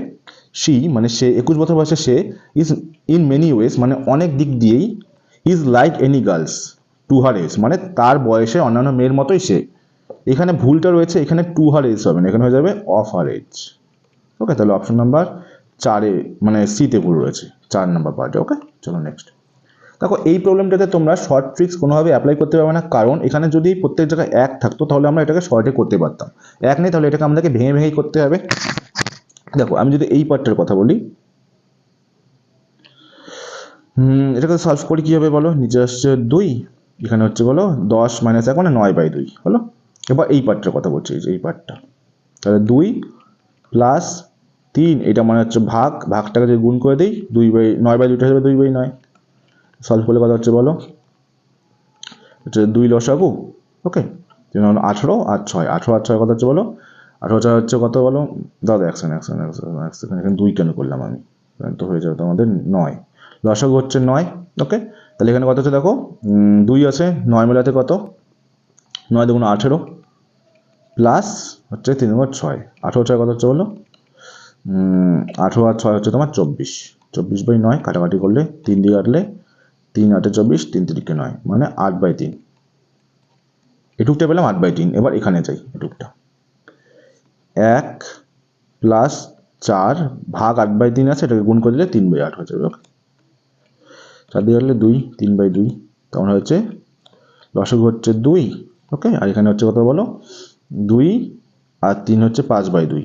সি মানে সে 21 বছর বয়সে সে ইজ ইন মেনি ওয়েজ মানে অনেক দিক দিয়েই is like any girls to her age মানে তার বয়সে অন্যান্য মেয়ের মতোই সে। এখানে ভুলটা রয়েছে, এখানে টু হার এজ হবে না, এখানে হয়ে যাবে অফ হার এজ। ওকে, তাহলে অপশন নাম্বার 4-এ মানে সিতে ভুল রয়েছে, 4 নাম্বার পার্টে। ওকে, চলো নেক্সট। দেখো এই প্রবলেমটাতে তোমরা শর্ট ট্রিক্স কোনোভাবে অ্যাপ্লাই করতে পারবে না, কারণ এখানে যদি প্রত্যেক জায়গায় 1 থাকতো তাহলে আমরা এটাকে শর্টে করতে পারতাম। 1 নেই, তাহলে এটাকে আমাদেরকে ভেঙে ভেঙেই করতে হবে। দেখো আমি যদি এই পার্টটার কথা বলি, এটাকে সলভ করি কী হবে বলো? নিচে আসছে 2, এখানে হচ্ছে বলো 10 - 1 মানে 9/2 হলো। এবার এই পার্টটার কথা বলছি, এই যে এই পার্টটা, তাহলে 2 প্লাস 3, এটা মানে হচ্ছে ভাগটাকে যদি গুণ করে দিই 9/2 হয়ে যাবে 2/9। সলভ করলে কথা হচ্ছে বলো? হচ্ছে 2 লসাগু। ওকে, 18 আর 6, 18 আর 6 কত হচ্ছে বলো? 18 6 হচ্ছে কত বলো? দাদা একশন এখানে 2 কেন করলাম আমি? তো হয়ে যাবে তোমাদের 9, লসাগু হচ্ছে 9। ওকে, তাহলে এখানে কত হচ্ছে দেখো 2 আছে, 9 মেলাতে কত? 9 2 18 প্লাস হচ্ছে 3 6, 18 6 কত হচ্ছে বলো? 18 আর 6 হচ্ছে তোমার 24, 24/9 কাটাকাটি করলে 3 দিয়ে কাটলে 3 8 24, 3 3 9 মানে 8/3। এটুকটা পেলাম 8/3। এবার এখানে যাই, এটুকটা 1 প্লাস 4 ভাগ 8/3 আছে, এটাকে গুণ করে দিলে 3/8 হয়ে যাবে। ওকে, 4 দিয়ে কাটলে 2, 3/2, তখন হচ্ছে লসাগু হচ্ছে 2। ওকে, আর এখানে হচ্ছে কত বলো? 2 আর 3 হচ্ছে 5/2।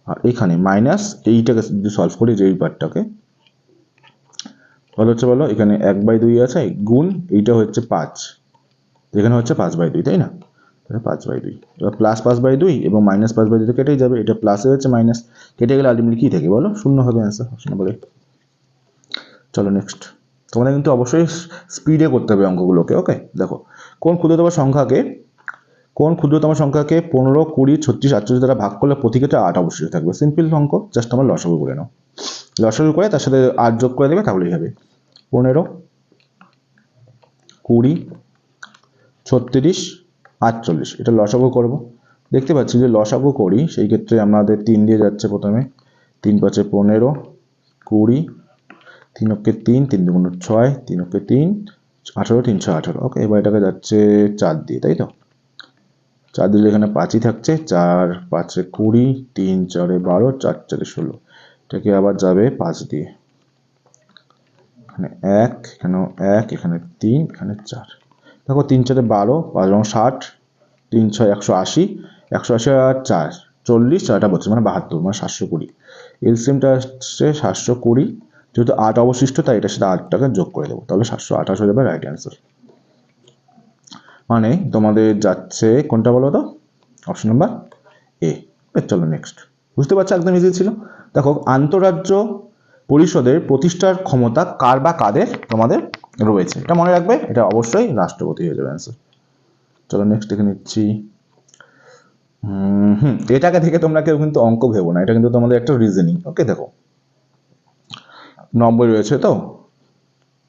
আর এখানে মাইনাস এইটাকে যদি সলভ করি, যে এই পার্টটাকে কত হচ্ছে বলো? এখানে 1/2 আছে, গুণ এইটা হচ্ছে 5, এখানে হচ্ছে 5/2, তাই না? 5/2, এবার প্লাস 5/2 এবং মাইনাস 5/2 তো কেটেই যাবে, এটা প্লাসে হচ্ছে মাইনাস, কেটে গেলে আলটিমেটলি কি থাকে বলো? 0 হবে অ্যান্সার, অপশন নাম্বার এ। চলো নেক্সট। তোমাদের কিন্তু অবশ্যই স্পিডে করতে হবে অঙ্কগুলোকে। ওকে, দেখো কোন ক্ষুদ্রতম সংখ্যাকে 15, 20, 36, 48 দ্বারা ভাগ করলে প্রতি ক্ষেত্রে 8 অবশ্যই থাকবে? সিম্পল অঙ্ক, জাস্ট আমার লসাগু করে নাও, লসাগু করে তার সাথে 8 যোগ করে দেবে, তাহলেই হবে। 15, 20, 36, 48, এটা লসাগু করব। দেখতে পাচ্ছি যে লসাগু করি, সেই ক্ষেত্রে আমাদের 3 দিয়ে যাচ্ছে প্রথমে, 3 5 15, 20, 3 অক্ষে 3, 3 2 6, 3 অক্ষে 3, 18, 3 6 18। ওকে, এবার এটাকে যাচ্ছে 4 দিয়ে, তাই তো? 4 দিলে এখানে 5ই থাকছে, 4 5 20, 3 4 12, 4 4 16, এটাকে আবার যাবে 5 দিয়ে, এখানে 1, এখানেও 1, এখানে 3, এখানে 4, দেখো 3 4 12, 5 এবং 60, 3 6 180, 180 আর 4 40, 4টা 32 মানে 72 মানে 720। এলসিএমটা আসছে 720, যেহেতু 8 অবশিষ্ট তাই এটার সাথে 8টাকে যোগ করে দেবো, তাহলে 728 হয়ে যাবে রাইট অ্যান্সার। মানে তোমাদের যাচ্ছে কোনটা বলো তো, অপশন নাম্বার এ। চলো নেক্সট। বুঝতে পারছো একদম ইজি ছিল। দেখো আন্তঃরাজ্য পরিষদের প্রতিষ্ঠার ক্ষমতা কার বা কাদের তোমাদের রয়েছে, এটা মনে রাখবে, এটা অবশ্যই রাষ্ট্রপতি হয়ে যাবে অ্যান্সার। চলো নেক্সট দেখে নিচ্ছি। এটাকে থেকে তোমরা কেউ কিন্তু অঙ্ক ভেবো না, এটা কিন্তু তোমাদের একটা রিজনিং। ওকে দেখো 90 রয়েছে তো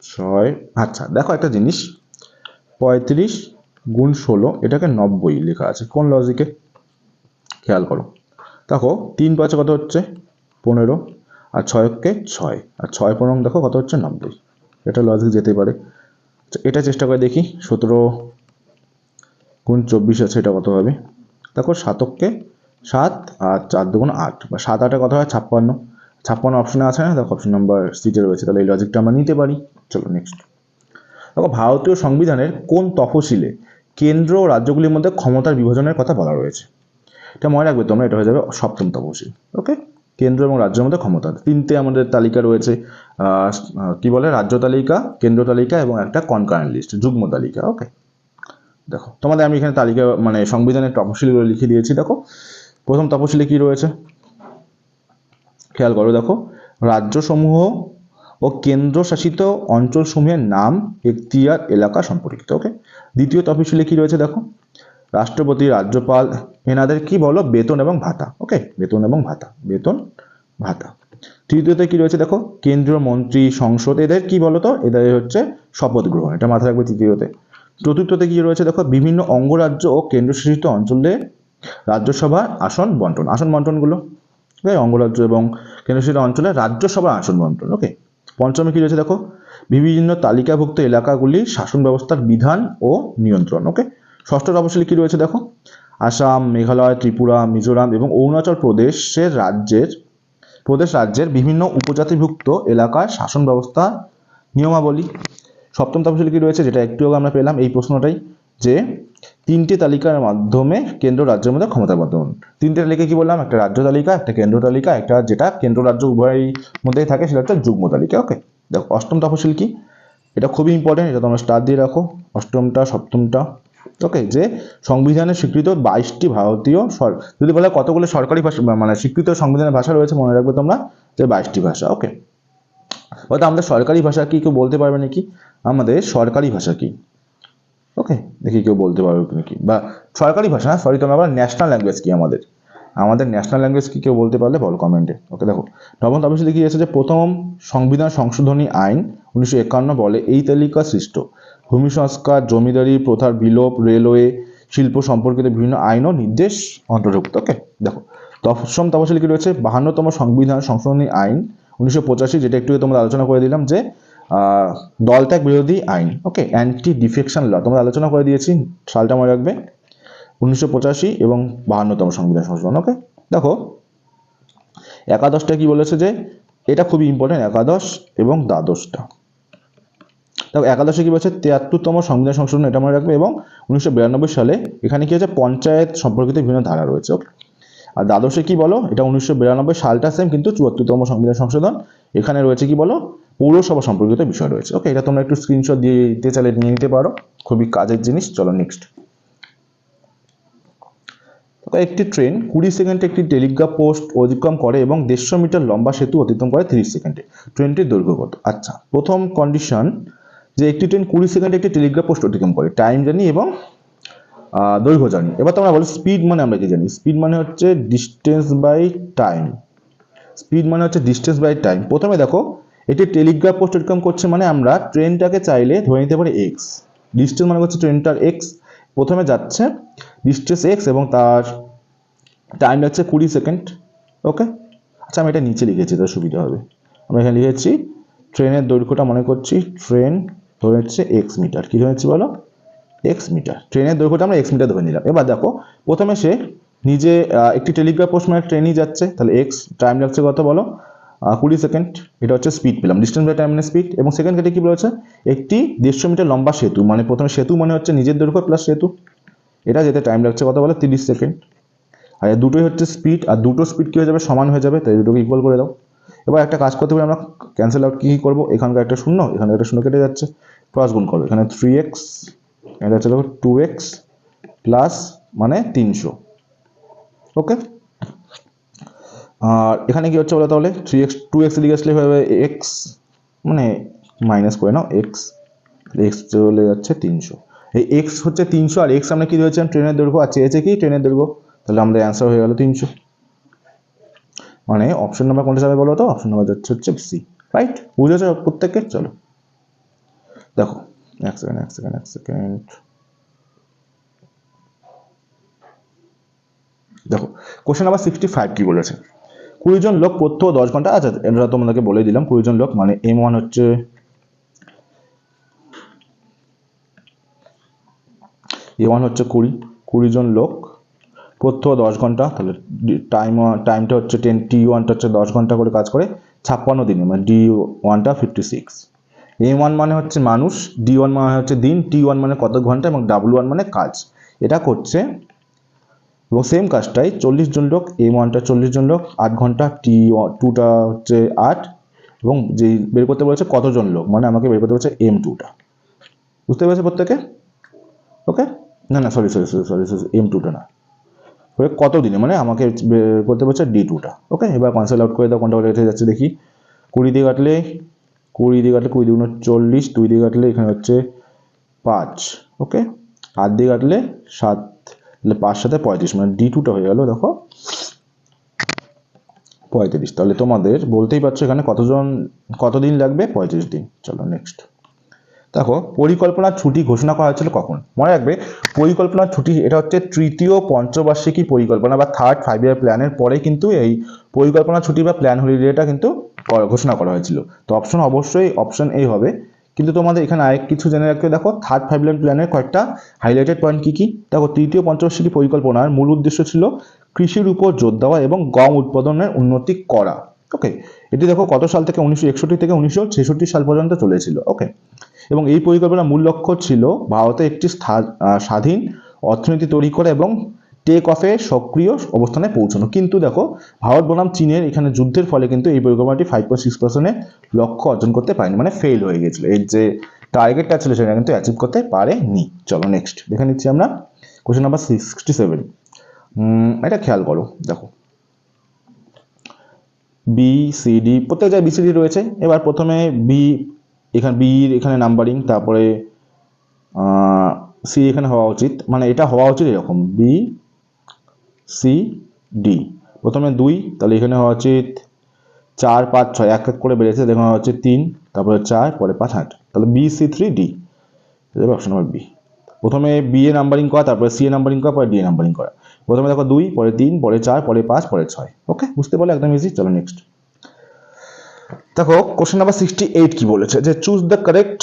6, আচ্ছা দেখো একটা জিনিস, 35 গুণ 16 এটাকে 90 লেখা আছে, কোন লজিকে খেয়াল করো। দেখো 3 5 কত হচ্ছে 15, আর 6কে 6, আর 6 15 দেখো কত হচ্ছে 90, এটা লজিক যেতে পারে। এটা চেষ্টা করে দেখি, 17 গুণ 24 আছে, এটা কত হবে। দেখো 7কে 7 আর 4 2 8, বা 7 8 কত হয় 56, 56 অপশনে আছে না, দেখো অপশন নাম্বার সিতে রয়েছে, তাহলে এই লজিকটা আমরা নিতে পারি। চলো নেক্সট। দেখো ভারতীয় সংবিধানের কোন তফসিলে কেন্দ্র ও রাজ্যগুলির মধ্যে ক্ষমতার বিভাজনের কথা বলা রয়েছে, এটা মনে রাখবে তোমরা, এটা হয়ে যাবে 7ম তফসিল। ওকে, কেন্দ্র এবং রাজ্যের মধ্যে ক্ষমতা 3টে আমাদের তালিকা রয়েছে, কি বলে, রাজ্য তালিকা, কেন্দ্র তালিকা এবং একটা কনকারেন্ট লিস্ট, যুগ্ম তালিকা। ওকে দেখো তোমাদের আমি এখানে তালিকা মানে সংবিধানের তফসিলগুলো লিখে দিয়েছি। দেখো প্রথম তফসিলে কি রয়েছে খেয়াল করো, দেখো রাজ্যসমূহ ও কেন্দ্রশাসিত অঞ্চলসমূহের নাম, এখতিয়ার, এলাকা সম্পর্কিত। ওকে, দ্বিতীয় তফসিলে কি রয়েছে দেখো, রাষ্ট্রপতি, রাজ্যপাল এনাদের কি বলো, বেতন এবং ভাতা। ওকে, বেতন এবং ভাতা, বেতন ভাতা। তৃতীয়তে কি রয়েছে দেখো, কেন্দ্রীয় মন্ত্রী, সংসদ এদের কি বলতো, এদের হচ্ছে শপথ গ্রহণ, এটা মাথায় রাখবে তৃতীয়তে। চতুর্থতে কি রয়েছে দেখো, বিভিন্ন অঙ্গরাজ্য ও কেন্দ্রশাসিত অঞ্চলে রাজ্যসভার আসন বন্টন, আসন বন্টনগুলো, অঙ্গরাজ্য এবং কেন্দ্রশাসিত অঞ্চলে রাজ্যসভার আসন বন্টন। ওকে, পঞ্চমে কি রয়েছে দেখো, বিভিন্ন তালিকাভুক্ত এলাকাগুলির শাসন ব্যবস্থার বিধান ও নিয়ন্ত্রণ। ওকে, ষষ্ঠ তফসিলে কি রয়েছে দেখো, আসাম, মেঘালয়, ত্রিপুরা, মিজোরাম এবং অরুণাচল প্রদেশের রাজ্যের বিভিন্ন উপজাতিভুক্ত এলাকার শাসন ব্যবস্থা নিয়মাবলী। সপ্তম তফসিলে কি রয়েছে, যেটা একটু আগে আমরা পেলাম এই প্রশ্নটাই, যে 3টে তালিকার মাধ্যমে কেন্দ্র রাজ্যের মধ্যে ক্ষমতা বন্টন। 3টে তালিকা কি বললাম, একটা রাজ্য তালিকা, একটা কেন্দ্র তালিকা, একটা যেটা কেন্দ্র রাজ্য উভয়ের মধ্যেই থাকে সেটা একটা যুগ্ম তালিকা। ওকে দেখো অষ্টম তফসিল কি, এটা খুবই ইম্পর্টেন্ট, এটা তোমরা স্টার দিয়ে রাখো, অষ্টমটা সপ্তমটা। ওকে, যে সংবিধানে স্বীকৃত 22টি ভারতীয় যদি বলে কতগুলো সরকারি ভাষা মানে স্বীকৃত সংবিধানের ভাষা রয়েছে, মনে রাখবে তোমরা যে 22টি ভাষা। ওকে, হয়তো আমাদের সরকারি ভাষা কি কেউ বলতে পারবে নাকি, আমাদের সরকারি ভাষা কি, ওকে দেখি কেউ বলতে পারবে নাকি, বা সরকারি ভাষা, সরি তোমরা আবার ন্যাশনাল ল্যাঙ্গুয়েজ কি, আমাদের ন্যাশনাল ল্যাঙ্গুয়েজ কি কেউ বলতে পারলে বলো কমেন্টে। ওকে দেখো নবম তফসিলে কি আছে, যে প্রথম সংবিধান সংশোধনী আইন 1951 বলে এই তালিকা সৃষ্ট ভূমি সংস্কার, জমিদারি প্রথার বিলোপ, রেলওয়ে, শিল্প সম্পর্কিত বিভিন্ন আইন ও নির্দেশ অন্তর্ভুক্ত। ওকে দেখো দশম তফসিলে কি রয়েছে, 52তম সংবিধান সংশোধনী আইন 1985, যেটা একটু তোমরা আলোচনা করে দিলাম, যে দলত্যাগ বিরোধী আইন। ওকে, অ্যান্টি ডিফেকশন ল তোমরা আলোচনা করে দিয়েছি, সালটা মনে রাখবে 1985 এবং 52তম সংবিধান সংশোধন। ওকে দেখো একাদশটা কি বলেছে, যে এটা খুবই ইম্পর্টেন্ট, একাদশ এবং দ্বাদশটা। দেখো একাদশে কি বলছে, 73তম সংবিধান সংশোধন, এটা মনে রাখবে, এবং 1992 সালে এখানে কি হচ্ছে, পঞ্চায়েত সম্পর্কিত বিভিন্ন ধারা রয়েছে। ওকে, আর দ্বাদশে কি বলো, এটা 1992 সালটা সেম, কিন্তু 74তম সংবিধান সংশোধন, এখানে রয়েছে কি বলো, পৌরসভা সম্পর্কিত বিষয় রয়েছে। ওকে, এটা তোমরা একটু স্ক্রিনশট দিয়ে দিতে চাইলে নিয়ে নিতে পারো, খুবই কাজের জিনিস। চলো নেক্সট। একটি ট্রেন 20 সেকেন্ডে একটি টেলিগ্রাফ পোস্ট অতিক্রম করে এবং 150 মিটার লম্বা সেতু অতিক্রম করে 30 সেকেন্ডে, ট্রেনটির দৈর্ঘ্য কত। আচ্ছা, প্রথম কন্ডিশন, যে একটি ট্রেন 20 সেকেন্ডে একটি টেলিগ্রাফ পোস্ট অতিক্রম করে, টাইম জানি এবং দৈর্ঘ্য জানি। এবার তোমরা বলো স্পিড মানে আমরা কি জানি, স্পিড মানে হচ্ছে ডিস্টেন্স বাই টাইম, স্পিড মানে হচ্ছে ডিস্টেন্স বাই টাইম। প্রথমে দেখো একটি টেলিগ্রাফ পোস্ট অতিক্রম করছে মানে আমরা ট্রেনটাকে চাইলে ধরে নিতে পারি এক্স, ডিস্টেন্স মানে হচ্ছে ট্রেনটার এক্স, প্রথমে যাচ্ছে ডিস্টেন্স এক্স এবং তার টাইম লাগছে 20 সেকেন্ড। ওকে, আচ্ছা আমি এটা নিচে লিখেছি, তার সুবিধা হবে, আমরা এখানে লিখেছি ট্রেনের দৈর্ঘ্যটা মনে করছি, ট্রেন ধরে হচ্ছে এক্স মিটার, কি ধরেছি বলো, এক্স মিটার, ট্রেনের দৈর্ঘ্যটা আমরা এক্স মিটার ধরে নিলাম। এবার দেখো প্রথমে সে নিজে একটি টেলিগ্রাফ পোস্ট মানে ট্রেনই যাচ্ছে, তাহলে এক্স, টাইম লাগছে কত বলো 20 সেকেন্ড, এটা হচ্ছে স্পিড পেলাম, ডিস্টেন্স বাই টাইম মানে স্পিড। এবং সেকেন্ড কেটে কি বলেছে, একটি 150 মিটার লম্বা সেতু, মানে প্রথমে সেতু মানে হচ্ছে নিজের দৈর্ঘ্য প্লাস সেতু, এটা যেতে টাইম লাগছে কত বলে 30 সেকেন্ড। আর দুটোই হচ্ছে স্পিড, আর দুটো স্পিড কী হয়ে যাবে, সমান হয়ে যাবে, তাই দুটোকে ইকুয়াল করে দাও। এবার একটা কাজ করতে পারি আমরা, ক্যান্সেল আউট কী করবো, এখানকার একটা শূন্য, এখানকার একটা শূন্য কেটে যাচ্ছে, ক্রস গুণ করবো, এখানে 3x, এটা হচ্ছে 2x প্লাস মানে 300। ওকে, আর এখানে কি হচ্ছে বলো তাহলে, 3x 2x লিখে আসলে হয়ে যাবে x, মানে মাইনাস করে নাও x, x চলে যাচ্ছে 300। এই x হচ্ছে 300, আর x আমরা কি দিয়েছিলাম, ট্রেনের দৈর্ঘ্য, আর চেয়েছে কি ট্রেনের দৈর্ঘ্য, তাহলে আমাদের অ্যান্সার হয়ে গেল 300। মানে অপশন নাম্বার কোনটা যাবে বলো তো, অপশন নাম্বার হচ্ছে সি, রাইট? বুঝেছো প্রত্যেককে? চলো দেখো, এক সেকেন্ড দেখো, কোশ্চেন নাম্বার 65 কি বলেছে, 20 জন লোক প্রত্যহ 10 ঘন্টা, আচ্ছা এটা তোমাদেরকে বলে দিলাম, 20 জন লোক মানে M1 হচ্ছে, A1 হচ্ছে 20 জন লোক প্রত্যহ 10 ঘন্টা, তাহলে টাইমটা হচ্ছে 10, T1টা হচ্ছে 10 ঘন্টা করে কাজ করে 56 দিনে, মানে D1টা 56। M1 মানে হচ্ছে মানুষ, D1 মানে হচ্ছে দিন, T1 মানে কত ঘন্টা, এবং W1 মানে কাজ, এটা করছে। এবং সেম কাজটাই 40 জন লোক, M1টা 40 জন লোক 8 ঘন্টা, T2টা হচ্ছে 8, এবং যে বের করতে বলেছে কতজন লোক, মানে আমাকে বের করতে বলেছে M2টা। বুঝতে পেরেছে প্রত্যেকে? ওকে, না সরি M2টা না, কত দিনে, মানে আমাকে করতে পারছে D2টা। ওকে, এবার ক্যান্সেল আউট করে দাও, কোনটা রেখে যাচ্ছে দেখি, 20 দিয়ে কাটলে 20 দুগুণ 40, 2 দিয়ে কাটলে এখানে হচ্ছে 5, ওকে, 8 দিয়ে কাটলে 7, তাহলে 5 7 35, মানে D2টা হয়ে গেল দেখো 35। তাহলে তোমাদের বলতেই পারছো এখানে কতদিন লাগবে, 35 দিন। চলো নেক্সট দেখো, পরিকল্পনার ছুটি ঘোষণা করা হয়েছিল কখন, মনে রাখবে পরিকল্পনার ছুটি এটা হচ্ছে তৃতীয় পঞ্চবার্ষিকী পরিকল্পনা বা থার্ড 5 ইয়ার প্ল্যানের পরে কিন্তু এই পরিকল্পনা ছুটি বা প্ল্যান হলিডেটা কিন্তু ঘোষণা করা হয়েছিল। তো অপশন অবশ্যই অপশন এ হবে, কিন্তু তোমাদের এখানে আরেক কিছু জেনে রাখতে, দেখো থার্ড 5 ইয়ার প্ল্যানের কয়েকটা হাইলাইটেড পয়েন্ট কি কি, দেখো তৃতীয় পঞ্চবার্ষিকী পরিকল্পনার মূল উদ্দেশ্য ছিল কৃষির উপর জোর দেওয়া এবং গম উৎপাদনের উন্নতি করা। ওকে, এটি দেখো কত সাল থেকে, 1961 থেকে 1966 সাল পর্যন্ত চলেছিল। ওকে, এবং এই পরিকল্পনার মূল লক্ষ্য ছিল ভারতে একটি স্বাধীন অর্থনীতি তৈরি করা এবং টেক অফে সক্রিয় অবস্থানে পৌঁছানো। কিন্তু দেখো ভারত বনাম চীনের এখানে যুদ্ধের ফলে কিন্তু এই পরিকল্পনাটি 5.6% লক্ষ্য অর্জন করতে পারেনি, মানে ফেল হয়ে গেছিল, এর যে টার্গেটটা ছিল সেটা কিন্তু অ্যাচিভ করতে পারেনি। চলো নেক্সট দেখে নিচ্ছি আমরা, কোশ্চেন নাম্বার 67। এটা খেয়াল করো, দেখো BCD প্রত্যেক জায়গায় BCD রয়েছে। এবার প্রথমে এখানে নাম্বারিং, তারপরে সি এখানে হওয়া উচিত, মানে এটা হওয়া উচিত এরকম BCD, প্রথমে 2, তাহলে এখানে হওয়া উচিত 4 5 6, এক এক করে বেড়েছে, দেখুন হওয়া হচ্ছে 3, তারপরে 4, পরে 5 8, তাহলে BC3D, অপশন নাম্বার বি। প্রথমে বি এ নাম্বারিং করা, তারপরে সি এ নাম্বারিং করা, পরে ডি এ নাম্বারিং করা। প্রথমে দেখো 2, পরে 3, পরে 4, পরে 5, পরে 6। ওকে, বুঝতে পারলে একদম ইজি। চলো নেক্সট দেখো, কোশ্চেন নাম্বার 68 কি বলেছে, যে choose the correct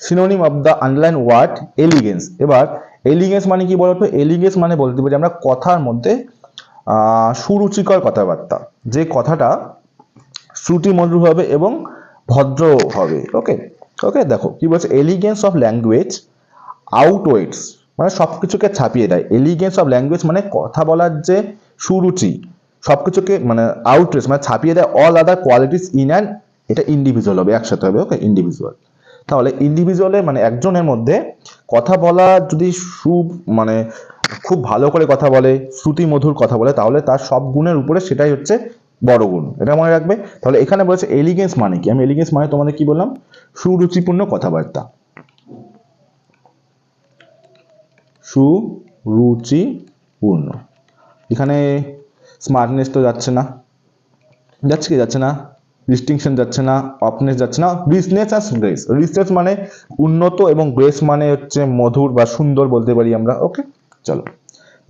synonym of the underline word elegance. এবার এলিগেন্স মানে কি বলতো, এলিগেন্স মানে বলতে পারি আমরা কথার মধ্যে সুরুচিকর কথাবার্তা, যে কথাটা শ্রুতি মধুর হবে এবং ভদ্র হবে। ওকে ওকে, দেখো কি বলছে, এলিগেন্স অফ ল্যাঙ্গুয়েজ আউটওয়েটস, মানে সবকিছুকে ছাপিয়ে দেয়। এলিগেন্স অফ ল্যাঙ্গুয়েজ মানে কথা বলার যে সুরুচি, সবকিছুকে মানে আউটওয়েটস মানে ছাপিয়ে দেয় all other qualities in an, এটা ইন্ডিভিজুয়াল হবে, একসাথে হবে। ওকে, ইন্ডিভিজুয়াল, তাহলে ইন্ডিভিজুয়ালের মানে একজনের মধ্যে কথা বলা যদি মানে খুব ভালো করে কথা বলে, শ্রুতি মধুর কথা বলে, তাহলে তার সব গুণের উপরে সেটাই হচ্ছে বড় গুণ, এটা মনে রাখবে। তাহলে এখানে বলেছে এলিগেন্স মানে কি, আমি এলিগেন্স মানে তোমাদের কি বললাম, সুরুচিপূর্ণ কথাবার্তা, সুরুচিপূর্ণ। এখানে স্মার্টনেস তো যাচ্ছে না, যাচ্ছে না, ডিস্টিংশন যাচ্ছে না, অপনেস যাচ্ছে না, রিচনেস আর গ্রেস। রিচনেস মানে উন্নত এবং গ্রেস মানে হচ্ছে মধুর বা সুন্দর বলতে পারি আমরা। ওকে, চলো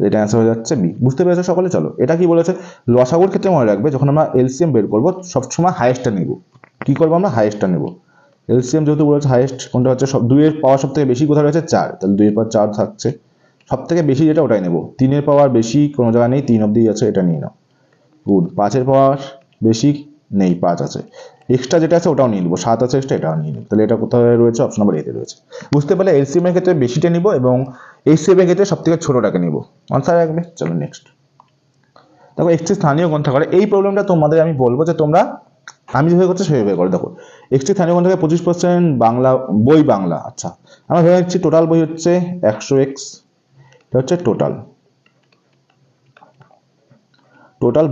এটা অ্যান্সার হয়ে যাচ্ছে বি। বুঝতে পেরেছো সকলে? চলো, এটা কি বলেছে, লসাগুর ক্ষেত্রে মনে রাখবে যখন আমরা এলসিএম বের করবো সবসময় হাইয়েস্টটা নেব। কি করবো আমরা, হাইয়েস্টটা নেব। এলসিএম যেহেতু বলেছে হাইয়েস্ট কোনটা হচ্ছে, সব 2 এর পাওয়ার সব থেকে বেশি কোথায় রয়েছে, 4, তাহলে 2 এর পাওয়ার 4 থাকছে, সব থেকে বেশি যেটা ওটাই নেব। 3 এর পাওয়ার বেশি কোনো জায়গায় নেই, 3 অব্দি আছে, এটা নিয়ে নাও। গুড, 5 এর পাওয়ার বেশি নেই, 5 আছে। এক্সট্রা যেটা আছে ওটাও নিয়ে নিব, 7 আছে এক্সট্রা, এটাও নিয়ে নিব। তাহলে এটা কোথায় রয়েছে? অপশন নাম্বার এতে রয়েছে। বুঝতে পারলে এলসিএম এর ক্ষেত্রে বেশিটা নিব এবং এইচসিএফ এর ক্ষেত্রে সবথেকে ছোটটাকে নিব। আনসার রাখবে। চলো নেক্সট। দেখো একটি স্থানীয় গ্রন্থাগারে এই প্রবলেমটা তোমাদের আমি বলবো যে তোমরা আমি যেভাবে করছি সেভাবে করো। দেখো একটি স্থানীয় গ্রন্থাগারে 25% বাংলা বই বাংলা। আচ্ছা আমরা ধরে নিচ্ছি টোটাল বই হচ্ছে 100x, এটা হচ্ছে টোটাল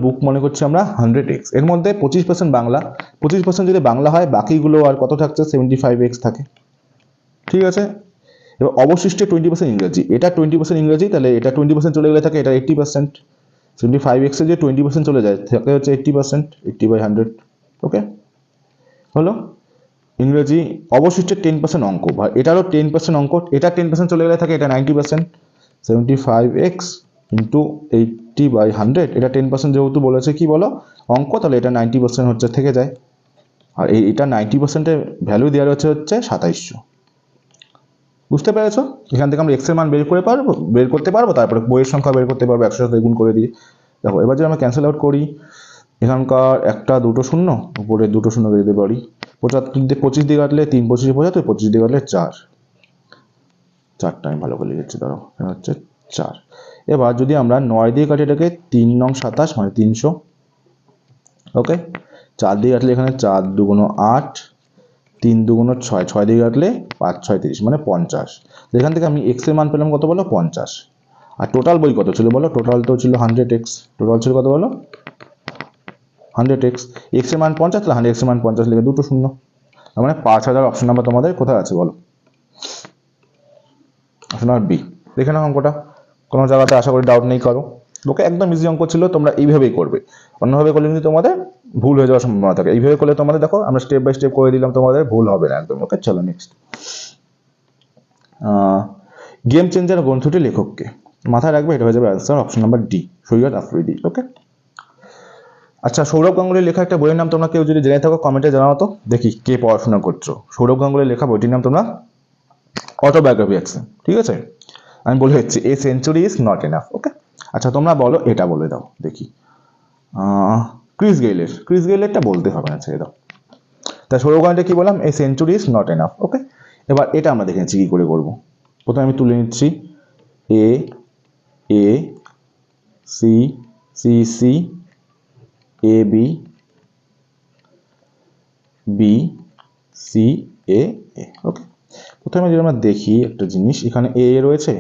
বুক মনে করছি আমরা 100x। এর মধ্যে 25% বাংলা, 25% যদি বাংলা হয় বাকিগুলো আর কত থাকছে? 75x থাকে। ঠিক আছে, এবার অবশিষ্ট 20% ইংরেজি। এটা 20% ইংরেজি, তাহলে এটা 20% চলে গেলে থাকে এটা 80%। 75x এ যে 20% চলে যায় থাকে হচ্ছে 80%, 80/100। ওকে হলো ইংরেজি। অবশিষ্ট 10% অঙ্ক, এটারও 10% অঙ্ক, এটা 10% চলে গেলে থাকে এটা 90%। 75x ইন্টু 80/100, এটা 10% যেহেতু বলেছে কি বলো অঙ্ক, তাহলে এটা 90% হচ্ছে থেকে যায়। আর এটা 90%-এর ভ্যালু দেওয়া হচ্ছে 2700। বুঝতে পেরেছো? এখান থেকে আমরা এক্স এর মান বের করতে পারবো, তারপরে বইয়ের সংখ্যা বের করতে পারবো 100 সাথে গুণ করে দিয়ে। দেখো এবার যদি আমরা ক্যান্সেল আউট করি, এখানকার একটা দুটো শূন্য, উপরে দুটো শূন্য বের দিতে পারি। 25 দিয়ে কাটলে 3 25 75, 25 দিয়ে কাটলে 4, 4টা আমি ভালো করে লিখেছি, ধরো এটা হচ্ছে 4। এবার যদি আমরা 9 দিয়ে কাটি এটাকে, 3 9 27 মানে 300। ওকে 4 দিয়ে কাটলে এখানে 4 2 8, 3 2 6, 6 দিয়ে কাটলে 5 6 30 মানে 50। এখান থেকে আমি এক্স এর মান পেলাম কত বলো? 50। আর টোটাল বই কত ছিল বলো? টোটাল তো ছিল 100x। টোটাল ছিল কত বলো? 100x। এক্স এর মান 50, তাহলে 100x এর মান 50 লিখে দুটো শূন্য, তার মানে 5000। অপশন নাম্বার তোমাদের কোথায় আছে বলো? Option number B. দেখে নাও অঙ্কটা, কোনো জায়গাতে আশা করি ডাউট নেই কারো। ওকে একদম ইজি অঙ্ক ছিল, তোমরা এইভাবেই করবে। অন্যভাবে করলে কিন্তু তোমাদের ভুল হয়ে যাওয়ার সম্ভাবনা থাকে। এইভাবে করলে তোমাদের দেখো আমরা স্টেপ বাই স্টেপ করে দিলাম, তোমাদের ভুল হবে না একদম। ওকে চলো নেক্সট। গেম চেঞ্জার গ্রন্থটি লেখককে মাথায় রাখবে, এটা হয়ে যাবে answer option number D, Syed Afridi. Okay আচ্ছা, সৌরভ গাঙ্গুলির লেখা একটা বইয়ের নাম তোমরা কেউ যদি জেনে থাকো কমেন্টে জানাও তো, দেখি কে পড়াশোনা করছো। সৌরভ গাঙ্গুলির লেখা বইটির নাম তোমরা অটোবায়োগ্রাফি আছে। ঠিক আছে, আমি বলে হচ্ছে a century is not enough. Okay আচ্ছা তোমরা বলো, এটা বলে দাও দেখি। ক্রিস গেইলেরটা বলতে হবে না, ছেড়ে দাও। তা সৌরভ গাঙ্গুলি কি বললাম? A century is not enough. Okay এবার এটা আমরা দেখে নিচ্ছি কি করে করবো। প্রথমে আমি তুলে নিচ্ছি A A C C C A B B C A A. Okay প্রথমে যদি আমরা দেখি একটা জিনিস, এখানে এ রয়েছে।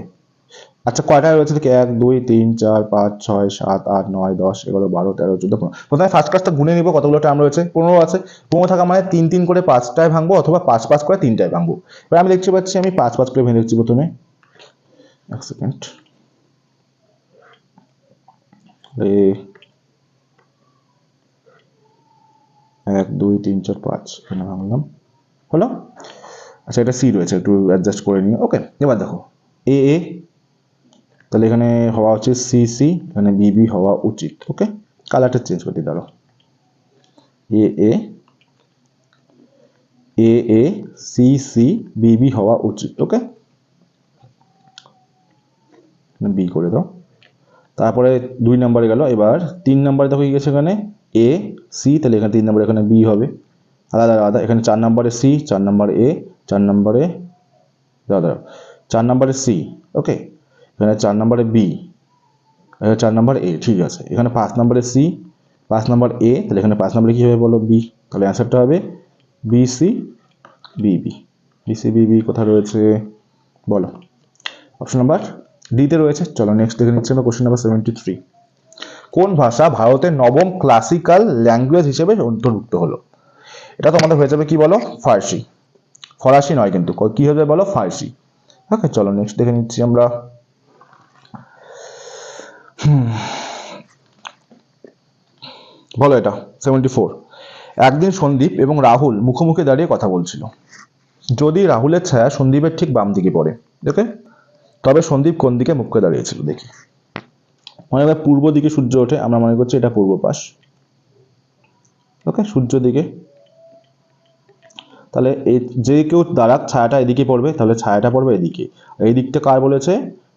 আচ্ছা কয়টা রয়েছে দেখি? 1 2 3 4 5 6 7 8 9 10 11 12 13 14 15। প্রথমে ফার্স্ট ক্লাসটা গুনে নিব কতগুলো টার্ম রয়েছে। 15 আছে। 15 থাকা মানে 3 3 করে 5টায় ভাঙবো, অথবা 5 5 করে 3টায় ভাঙবো। এবার আমি দেখতে পাচ্ছি আমি 5 5 করে ভেঙে দেখছি প্রথমে। এক সেকেন্ড, 1 2 3 4 5 এখানে ভাঙলাম, হলো। আচ্ছা এটা সি রয়েছে, একটু অ্যাডজাস্ট করে নিও। ওকে এবার দেখো এ এ, তাহলে এখানে হওয়া উচিত সি সি, এখানে বি বি হওয়া উচিত। ওকে কালারটা চেঞ্জ করে দিই, দাঁড়াও। A A A A C C B B হওয়া উচিত। ওকে বি করে দাও। তারপরে 2 নম্বরে গেল। এবার 3 নম্বরে দেখো কি গেছে, এখানে এ সি, তাহলে এখানে 3 নম্বরে এখানে বি হবে আলাদা আলাদা। এখানে 4 নম্বরে সি, 4 নম্বরে এ, 4 নম্বরে দাদা 4 নম্বরে সি। ওকে এখানে 4 নম্বরে বি, এখানে 4 নম্বর এ। ঠিক আছে, এখানে 5 নম্বরে সি, 5 নম্বর এ, তাহলে এখানে 5 নম্বরে কি হবে বলো? বি। তাহলে অ্যান্সারটা হবে B C B B. B C B B কোথায় রয়েছে বলো? অপশন নাম্বার ডিতে রয়েছে। চলো নেক্সট দেখে নিচ্ছি আমরা কোশ্চেন নাম্বার 73। কোন ভাষা ভারতের নবম ক্লাসিক্যাল ল্যাঙ্গুয়েজ হিসেবে অন্তর্ভুক্ত হলো? এটা তো আমাদের হয়ে যাবে কি বলো? ফার্সি। ফরাসি নয় কিন্তু, কি হবে বলো? ফার্সি। ওকে চলো নেক্সট দেখে নিচ্ছি আমরা। বলো এটা 74। একদিন সন্দীপ এবং রাহুল মুখোমুখি দাঁড়িয়ে কথা বলছিল। যদি রাহুলের ছায়া সন্দীপের ঠিক বাম দিকে পড়ে, ওকে, তবে সন্দীপ কোন দিকে মুখ করে দাঁড়িয়েছিল দেখি। মনে হয় পূর্ব দিকে সূর্য ওঠে, আমরা মনে করছি এটা পূর্ব পাশ। ওকে সূর্য দিকে, তাহলে এই যে কেউ দাঁড়াক ছায়াটা এদিকে পড়বে, তাহলে ছায়াটা পড়বে এদিকে। এই দিকটা কার বলেছে?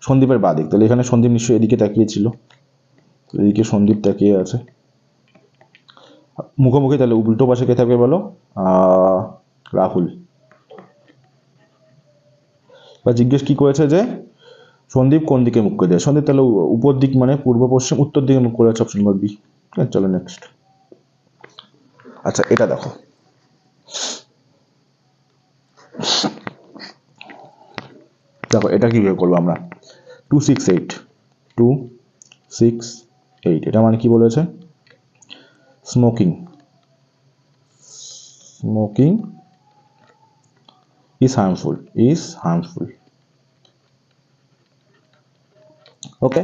সন্দীপের বাঁ দিক, তাহলে এখানে সন্দীপ নিশ্চয়ই এদিকে তাকিয়েছিল, এদিকে সন্দীপ তাকিয়ে আছে। মুখোমুখি, তাহলে উল্টো পাশে কে থাকবে বলো? রাহুল। বা জিজ্ঞেস কি করেছে যে সন্দীপ কোন দিকে মুখ করে দেয়? সন্দীপ তাহলে উপর দিক মানে পূর্ব পশ্চিম উত্তর দিকে মুখ করে আছে, অপশন নম্বর বি। চলো নেক্সট। আচ্ছা এটা দেখো, দেখো এটা কিভাবে করবো আমরা? 268 268 এটা মানে কি বলেছে? Smoking smoking is harmful. ওকে,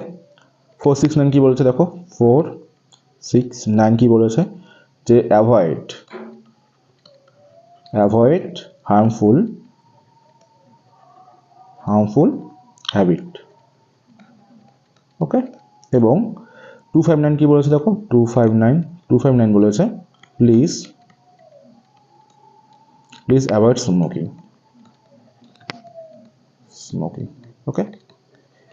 469 কি বলেছে দেখো, 469 কি বলেছে যে অ্যাভয়েড harmful হ্যাবিট। ওকে, এবং 259 কি বলেছে দেখো, 259 বলেছে প্লিজ অ্যাভয়েড স্মোকিং। ওকে,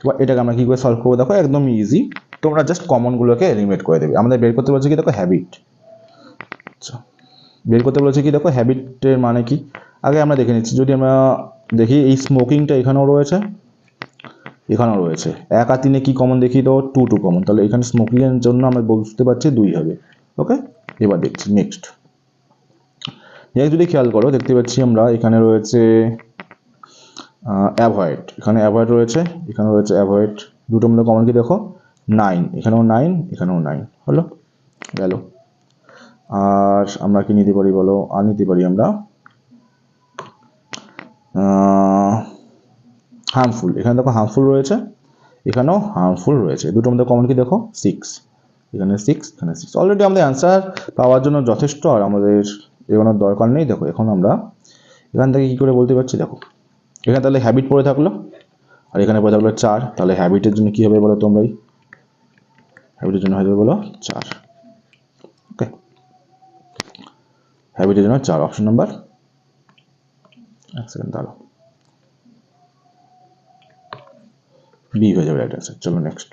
এবার এটাকে আমরা কি করে সলভ করবো দেখো, একদম ইজি। তোমরা জাস্ট কমনগুলোকে এলিমিনেট করে দেবে। আমাদের বের করতে বলছে কি দেখো, হ্যাবিট। আচ্ছা, বের করতে বলেছে কি দেখো, হ্যাবিটের মানে কি আগে আমরা দেখে নিচ্ছি। যদি আমরা দেখি এই স্মোকিংটা এখানেও রয়েছে, এখানেও রয়েছে, 1 আর 3 কি কমন দেখি তো 2 কমন, তাহলে এখানে স্মোকিং এর জন্য আমরা বুঝতে পারছি 2 হবে। ওকে, এবার দেখছি নেক্সট। যদি খেয়াল করো দেখতে পাচ্ছি আমরা এখানে রয়েছে অ্যাভয়েড, এখানে অ্যাভয়েড রয়েছে, এখানে রয়েছে অ্যাভয়েড, দুটোর মধ্যে কমন কি দেখো 9, এখানেও 9 এখানেও 9 হলো গেল। আর আমরা কি নিতে পারি বলো, আর নিতে পারি আমরা হার্মফুল, এখানে দেখো হার্মফুল রয়েছে, এখানেও হার্মফুল রয়েছে, দুটোর মধ্যে কমন কি দেখো 6, এখানে 6 এখানে 6। অলরেডি আমাদের অ্যান্সার পাওয়ার জন্য যথেষ্ট, আর আমাদের এগোনোর দরকার নেই। দেখো এখন আমরা এখান থেকে কি করে বলতে পারছি দেখো, এখানে তাহলে হ্যাবিট পড়ে থাকলো, আর এখানে পড়ে থাকলো 4, তাহলে হ্যাবিটের জন্য কি হবে বলো তোমরাই, হ্যাবিটের জন্য হয়ে যাবে বলো 4। ওকে, হ্যাবিটের জন্য 4, অপশন নাম্বার, এক সেকেন্ড দাঁড়াও, বি হয়ে যাবে রাইট অ্যান্সার। চলো নেক্সট।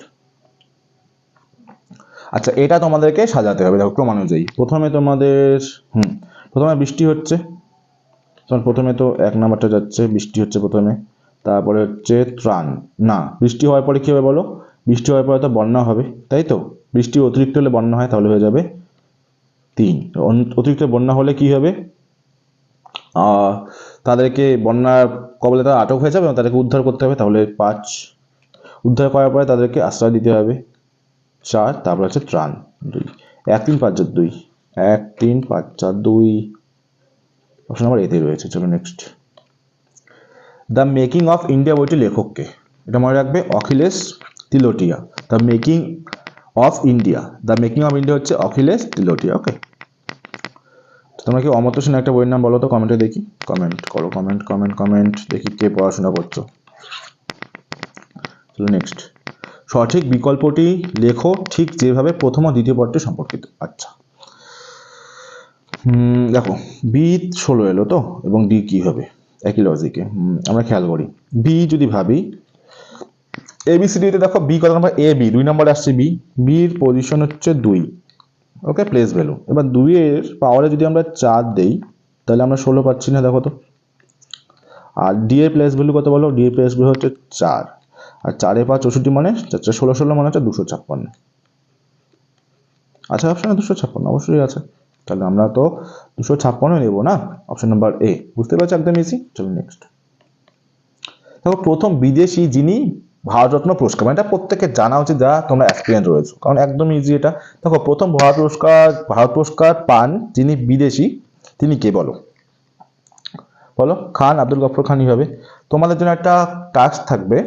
আচ্ছা এটা তোমাদেরকে সাজাতে হবে দেখো ক্রম অনুযায়ী। প্রথমে তোমাদের প্রথমে বৃষ্টি হচ্ছে, তোমার প্রথমে তো 1 নাম্বারটা যাচ্ছে, বৃষ্টি হচ্ছে প্রথমে, তারপরে হচ্ছে ত্রাণ। না, বৃষ্টি হওয়ার পরে কি হবে বলো, বৃষ্টি হওয়ার পরে তো বন্যা হবে, তাই তো? বৃষ্টি অতিরিক্ত হলে বন্যা হয়, তাহলে হয়ে যাবে 3। অতিরিক্ত বন্যা হলে কি হবে, তাদেরকে বন্যার কবলে তারা আটক হয়ে যাবে এবং তাদেরকে উদ্ধার করতে হবে, তাহলে 5। উদ্ধার করার পরে তাদেরকে আশ্রয় দিতে হবে 4, তারপর হচ্ছে ত্রাণ 2। 1 3 5 4 2, 1 3 5 4 2, অপশন নাম্বার এতে রয়েছে। চলো next. The making of India বইটি লেখককে, এটা মনে রাখবে Akhilesh Tilotia. The making of India হচ্ছে অখিলেশ তিলোটিয়া। ওকে, তোমরা কি অমর্ত্য সেন একটা বইয়ের নাম বলো তো, কমেন্টে দেখি, কমেন্ট করো, কমেন্ট দেখি কে পড়াশোনা করছো। চলো নেক্সট। সঠিক বিকল্পটি লেখো ঠিক যেভাবে প্রথম ও দ্বিতীয় পদটি সম্পর্কিত। আচ্ছা দেখো বি 16 এলো তো, এবং ডি কি হবে একই লজিকে। আমরা খেয়াল করি, বি যদি ভাবি এবিসিডিতে দেখো বি কত নম্বর, এ বি 2 নম্বরে আসছে, বির পজিশন হচ্ছে 2। ওকে, প্লেস ভ্যালু। এবার 2 এর পাওয়ারে যদি আমরা 4 দেই তাহলে আমরা 16 পাচ্ছি না দেখো তো। আর ডি এর প্লেস ভ্যালু কত বলো, ডি এর প্লেস ভ্যালু হচ্ছে 4, আর 4 এর 5 64 মানে 4 16 16 মানে হচ্ছে 256। আচ্ছা অপশনে 256 অবশ্যই আছে, তাহলে আমরা তো 256 নেব না, অপশন নাম্বার এ। বুঝতে পারছো, একদম ইজি। চলো নেক্সট। দেখো প্রথম বিদেশি যিনি ভারতরত্ন পুরস্কার, মানে এটা প্রত্যেকের জানা উচিত যা তোমরা এক্সপিরিয়েন্স রয়েছে, কারণ একদম ইজি এটা। দেখো প্রথম ভারত পুরস্কার পান যিনি বিদেশি, তিনি কে বলো, খান আব্দুল গফর খানই হবে। তোমাদের জন্য একটা টাস্ক থাকবে,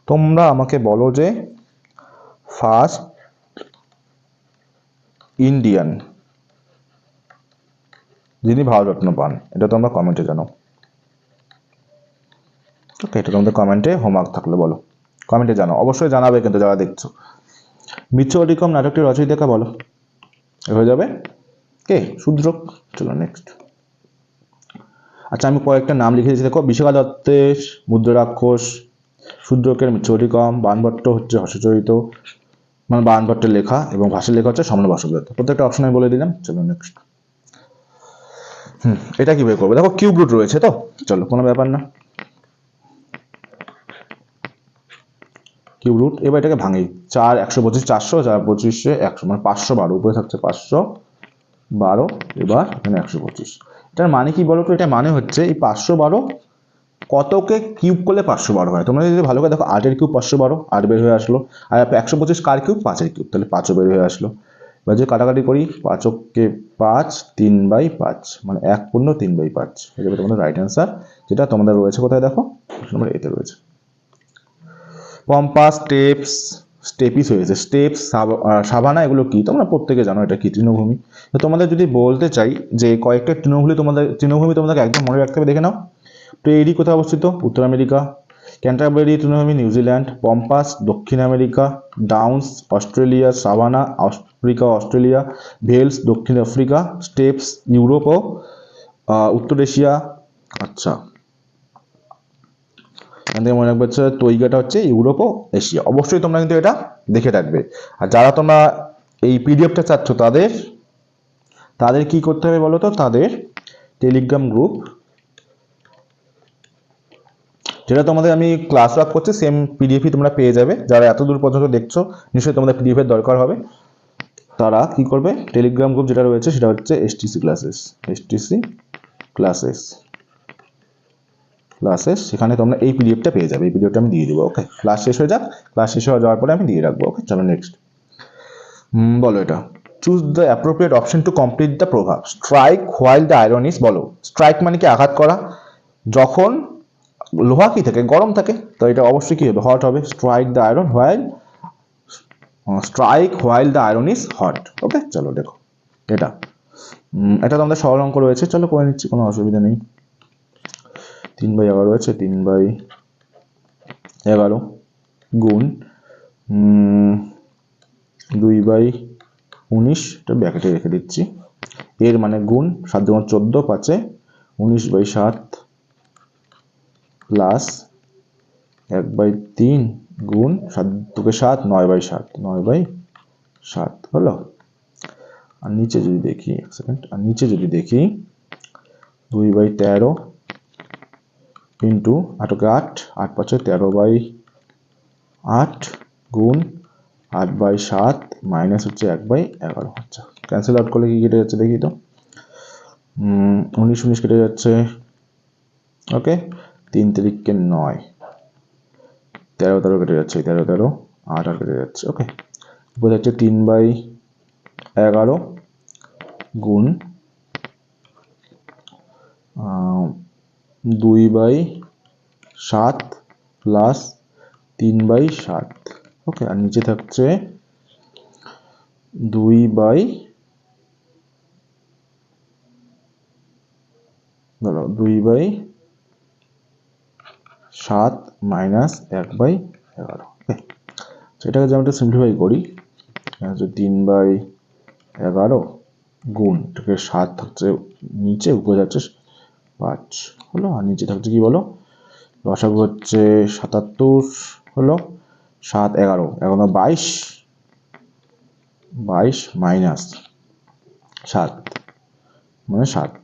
তোমরা আমাকে বলো যে ফার্স্ট ইন্ডিয়ান যিনি ভারতরত্ন পান, এটা তোমরা কমেন্টে জানাও। ওকে, এটা তোমাদের কমেন্টে হোমওয়ার্ক থাকলে বলো, কমেন্টে জানাও, অবশ্যই জানাবে কিন্তু যারা দেখছো। মৃচ্ছকটিকম নাটকটির রচয়িতাকে বলো, হয়ে যাবে কে, শূদ্রক। চলো নেক্সট। আচ্ছা আমি কয়েকটা নাম লিখে দিয়েছি দেখো, বিশাখা দত্তের মুদ্রা রাক্ষস, শূদ্রকের মৃচ্ছকটিকম, বাণভট্ট হচ্ছে হর্ষচরিত, মানে বানানপত্রের লেখা এবং ভাষার লেখা হচ্ছে সমানুপার্শ্ববিরোধ। প্রত্যেকটা অপশন আমি বলে দিলাম। চলো নেক্সট। এটা কি বের করবো? দেখো কিউব রুট রয়েছে তো, চলো কোনো ব্যাপার না। কিউব রুট, এবার এটাকে ভাঙি। 4 125 400, 4 25 100, মানে 512, উপরে থাকছে 512, এবার এখানে 125। এটার মানে কি বলো তো? এটা মানে হচ্ছে এই 512 কতকে কিউব করলে 512 হয়। তোমরা যদি ভালো করে দেখো, 8 এর কিউব 512, 8 বের হয়ে আসলো। আর 125 কার কিউব? 5 এর কিউব, তাহলে 5ও বের হয়ে আসলো। এবার যদি কাটাকাটি করি, 5কে 5, 3/5, মানে 1 পূর্ণ 3/5, এটা হবে তোমাদের রাইট অ্যান্সার, যেটা তোমাদের রয়েছে কোথায় দেখো, নম্বর এতে রয়েছে। পম্পাস, স্টেপস, স্টেপিস হয়েছে, স্টেপস, সাভানা, এগুলো কি তোমরা প্রত্যেকে জানো এটা কি, তৃণভূমি। তো তোমাদের যদি বলতে চাই যে কয়েকটা তৃণভূমি তোমাদেরকে একদম মনে রাখতে হবে, দেখে নাও। প্রেরি কোথায় অবস্থিত? উত্তর আমেরিকা। ক্যান্টারবারি তৃণভূমি নিউজিল্যান্ড। পম্পাস দক্ষিণ America. Downs Australia. Savanna Africa Australia. Velds দক্ষিণ আফ্রিকা। স্টেপস ইউরোপ ও উত্তর এশিয়া। আচ্ছা, এখান থেকে মনে রাখবে হচ্ছে তৈগাটা হচ্ছে ইউরোপ ও এশিয়া। অবশ্যই তোমরা কিন্তু এটা দেখে রাখবে। আর যারা তোমরা এই পিডিএফটা চাচ্ছ তাদের কি করতে হবে বলো তো? তাদের টেলিগ্রাম গ্রুপ, যেটা তোমাদের আমি ক্লাস ওয়ার্ক করছি, সেম পিডিএফই তোমরা পেয়ে যাবে। যারা এত দূর পর্যন্ত দেখছো, নিশ্চয়ই তোমাদের পিডিএফ এর দরকার হবে। তারা কি করবে? টেলিগ্রাম গ্রুপ যেটা রয়েছে সেটা হচ্ছে এসটিসি ক্লাসেস, সেখানে তোমরা এই পিডিএফটা পেয়ে যাবে। এই পিডিএফটা আমি দিয়ে দেবো। ওকে, ক্লাস শেষ হয়ে যাক, ক্লাস শেষ হয়ে যাওয়ার পরে আমি দিয়ে রাখবো। ওকে, চলো নেক্সট। বলো এটা। Choose the appropriate option to complete the proverb. Strike while the iron is, বলো। স্ট্রাইক মানে কি? আঘাত করা। যখন লোহা কি থাকে? গরম থাকে, তো এটা অবশ্যই কি হবে? হট হবে। Strike the iron while, strike while the iron is hot. Okay, চলো দেখো এটা। এটা তোমাদের সরল অঙ্ক রয়েছে, চলো করে নিচ্ছি, কোনো অসুবিধা নেই। 3/11 আছে, 3/11 গুণ 2/19, এটা ব্র্যাকেটে রেখে দিচ্ছি। এর মানে গুণ 7 × 14, 5 19/7 প্লাস 1/3 গুণ 7 × 2 = 7, 9/7, 9/7 হলো। আর নিচে যদি দেখি, এক সেকেন্ড, আর নিচে যদি দেখি 2/13 ইন্টু 8 × 8, 8 × 5 = 13/8 গুণ 8/7 মাইনাস হচ্ছে 1/11। আচ্ছা, ক্যান্সেল আউট করলে কি কেটে যাচ্ছে দেখি তো? 19 19 কেটে যাচ্ছে। ওকে, 3 3 9, 13 13 কেটে যাচ্ছে, 13 13 8 8 কেটে যাচ্ছে। ওকে, বোঝা যাচ্ছে 3/11 গুণ 2/7 প্লাস 3/7। ওকে, আর নিচে থাকছে 2/7 মাইনাস 1/11। ওকে, সেটাকে যদি আমরা সিম্পলিফাই করি, 3/11 গুণ 7 থাকছে নিচে, উপরে যাচ্ছে 5 হলো। আর নিচে থাকছে কি বলো? লসাগু হচ্ছে 77 হলো। 7 11 11 22 22 মাইনাস 7 মানে 7।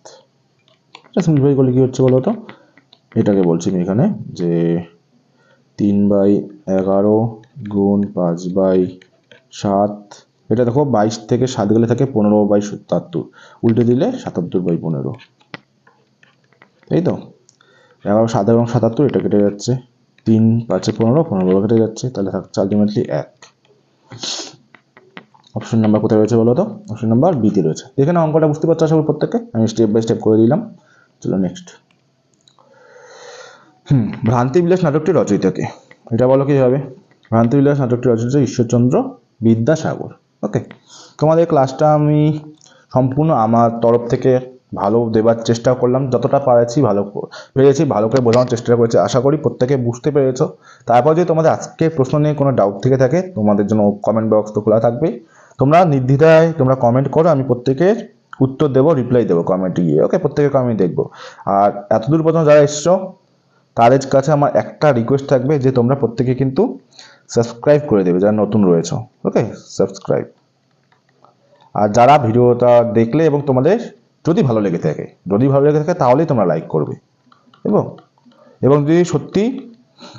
এটা সিম্পলিফাই করলে কি হচ্ছে বলো তো? এটাকে বলছি আমি এখানে যে 3/11 গুণ 5/7, এটা দেখো 22 থেকে 7 গেলে থাকে 15/77, উল্টে দিলে 77/15, তাই তো? 11 7 এবং 77, এটা কেটে যাচ্ছে। 3 5 15 15 কেটে যাচ্ছে, তাহলে থাকছে আলটিমেটলি 1। অপশন নাম্বার কোথায় রয়েছে বলো তো? অপশন নাম্বার বিতে রয়েছে। এখানে অঙ্কটা বুঝতে পারছো আশা করি প্রত্যেককে, আমি স্টেপ বাই স্টেপ করে দিলাম। চলো নেক্সট। ভ্রান্তিবিলাস নাটকটি রচয়িতা কে? এটা বলো কি হবে? ভ্রান্তিবিলাস নাটকটি রচয়িতা ঈশ্বরচন্দ্র বিদ্যাসাগর। ওকে, তোমাদের ক্লাসটা আমি সম্পূর্ণ আমার তরফ থেকে ভালো দেবার চেষ্টা করলাম, যতটা পেরেছি ভালো করে বোঝানোর চেষ্টা করেছি। আশা করি প্রত্যেকে বুঝতে পেরেছো। তারপর যদি তোমাদের আজকে প্রশ্ন নিয়ে কোনো ডাউট থেকে থাকে, তোমাদের জন্য কমেন্ট বক্স তো খোলা থাকবে, তোমরা নির্দ্বিধায় তোমরা কমেন্ট করো, আমি প্রত্যেকের উত্তর দেবো, রিপ্লাই দেবো কমেন্টে গিয়ে। ওকে, প্রত্যেকের কমেন্ট দেখবো। আর এতদূর পর্যন্ত যারা এসছো তাদের কাছে আমার একটা রিকোয়েস্ট থাকবে যে তোমরা প্রত্যেকে কিন্তু সাবস্ক্রাইব করে দেবে যারা নতুন রয়েছে, ওকে, সাবস্ক্রাইব। আর যারা ভিডিওটা দেখলে এবং তোমাদের যদি ভালো লেগে থাকে, তাহলেই তোমরা লাইক করবে, এবং এবং যদি সত্যি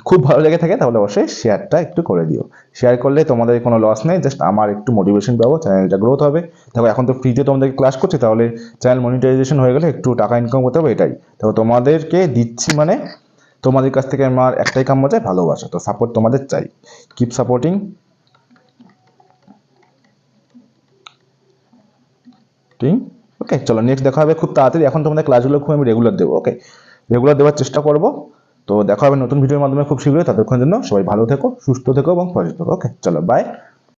খুব ভালো লেগে থাকে তাহলে অবশ্যই শেয়ারটা একটু করে দিও। শেয়ার করলে তোমাদের কোনো লস নেই, জাস্ট আমার একটু মোটিভেশন পাবো, চ্যানেলটা গ্রোথ হবে। দেখো এখন তো ফ্রিতে তোমাদেরকে ক্লাস করছি, তাহলে চ্যানেল মনিটাইজেশন হয়ে গেলে একটু টাকা ইনকাম করতে হবে, এটাই। দেখো তোমাদেরকে দিচ্ছি মানে তোমাদের কাছ থেকে আমার একটাই কাম্য চাই, ভালোবাসা। তো সাপোর্ট তোমাদের চাই, কিপ সাপোর্টিং। ওকে, চলো নেক্সট দেখা হবে খুব তাড়াতাড়ি। এখন তোমাদের ক্লাসগুলো খুব আমি রেগুলার দেবো, ওকে, রেগুলার দেওয়ার চেষ্টা করব। তো দেখা হবে নতুন ভিডিওর মাধ্যমে খুব শীঘ্রই। ততক্ষণের জন্য সবাই ভালো থেকো, সুস্থ থেকো এবং পজিটিভ থেকো। ওকে, চলো বাই।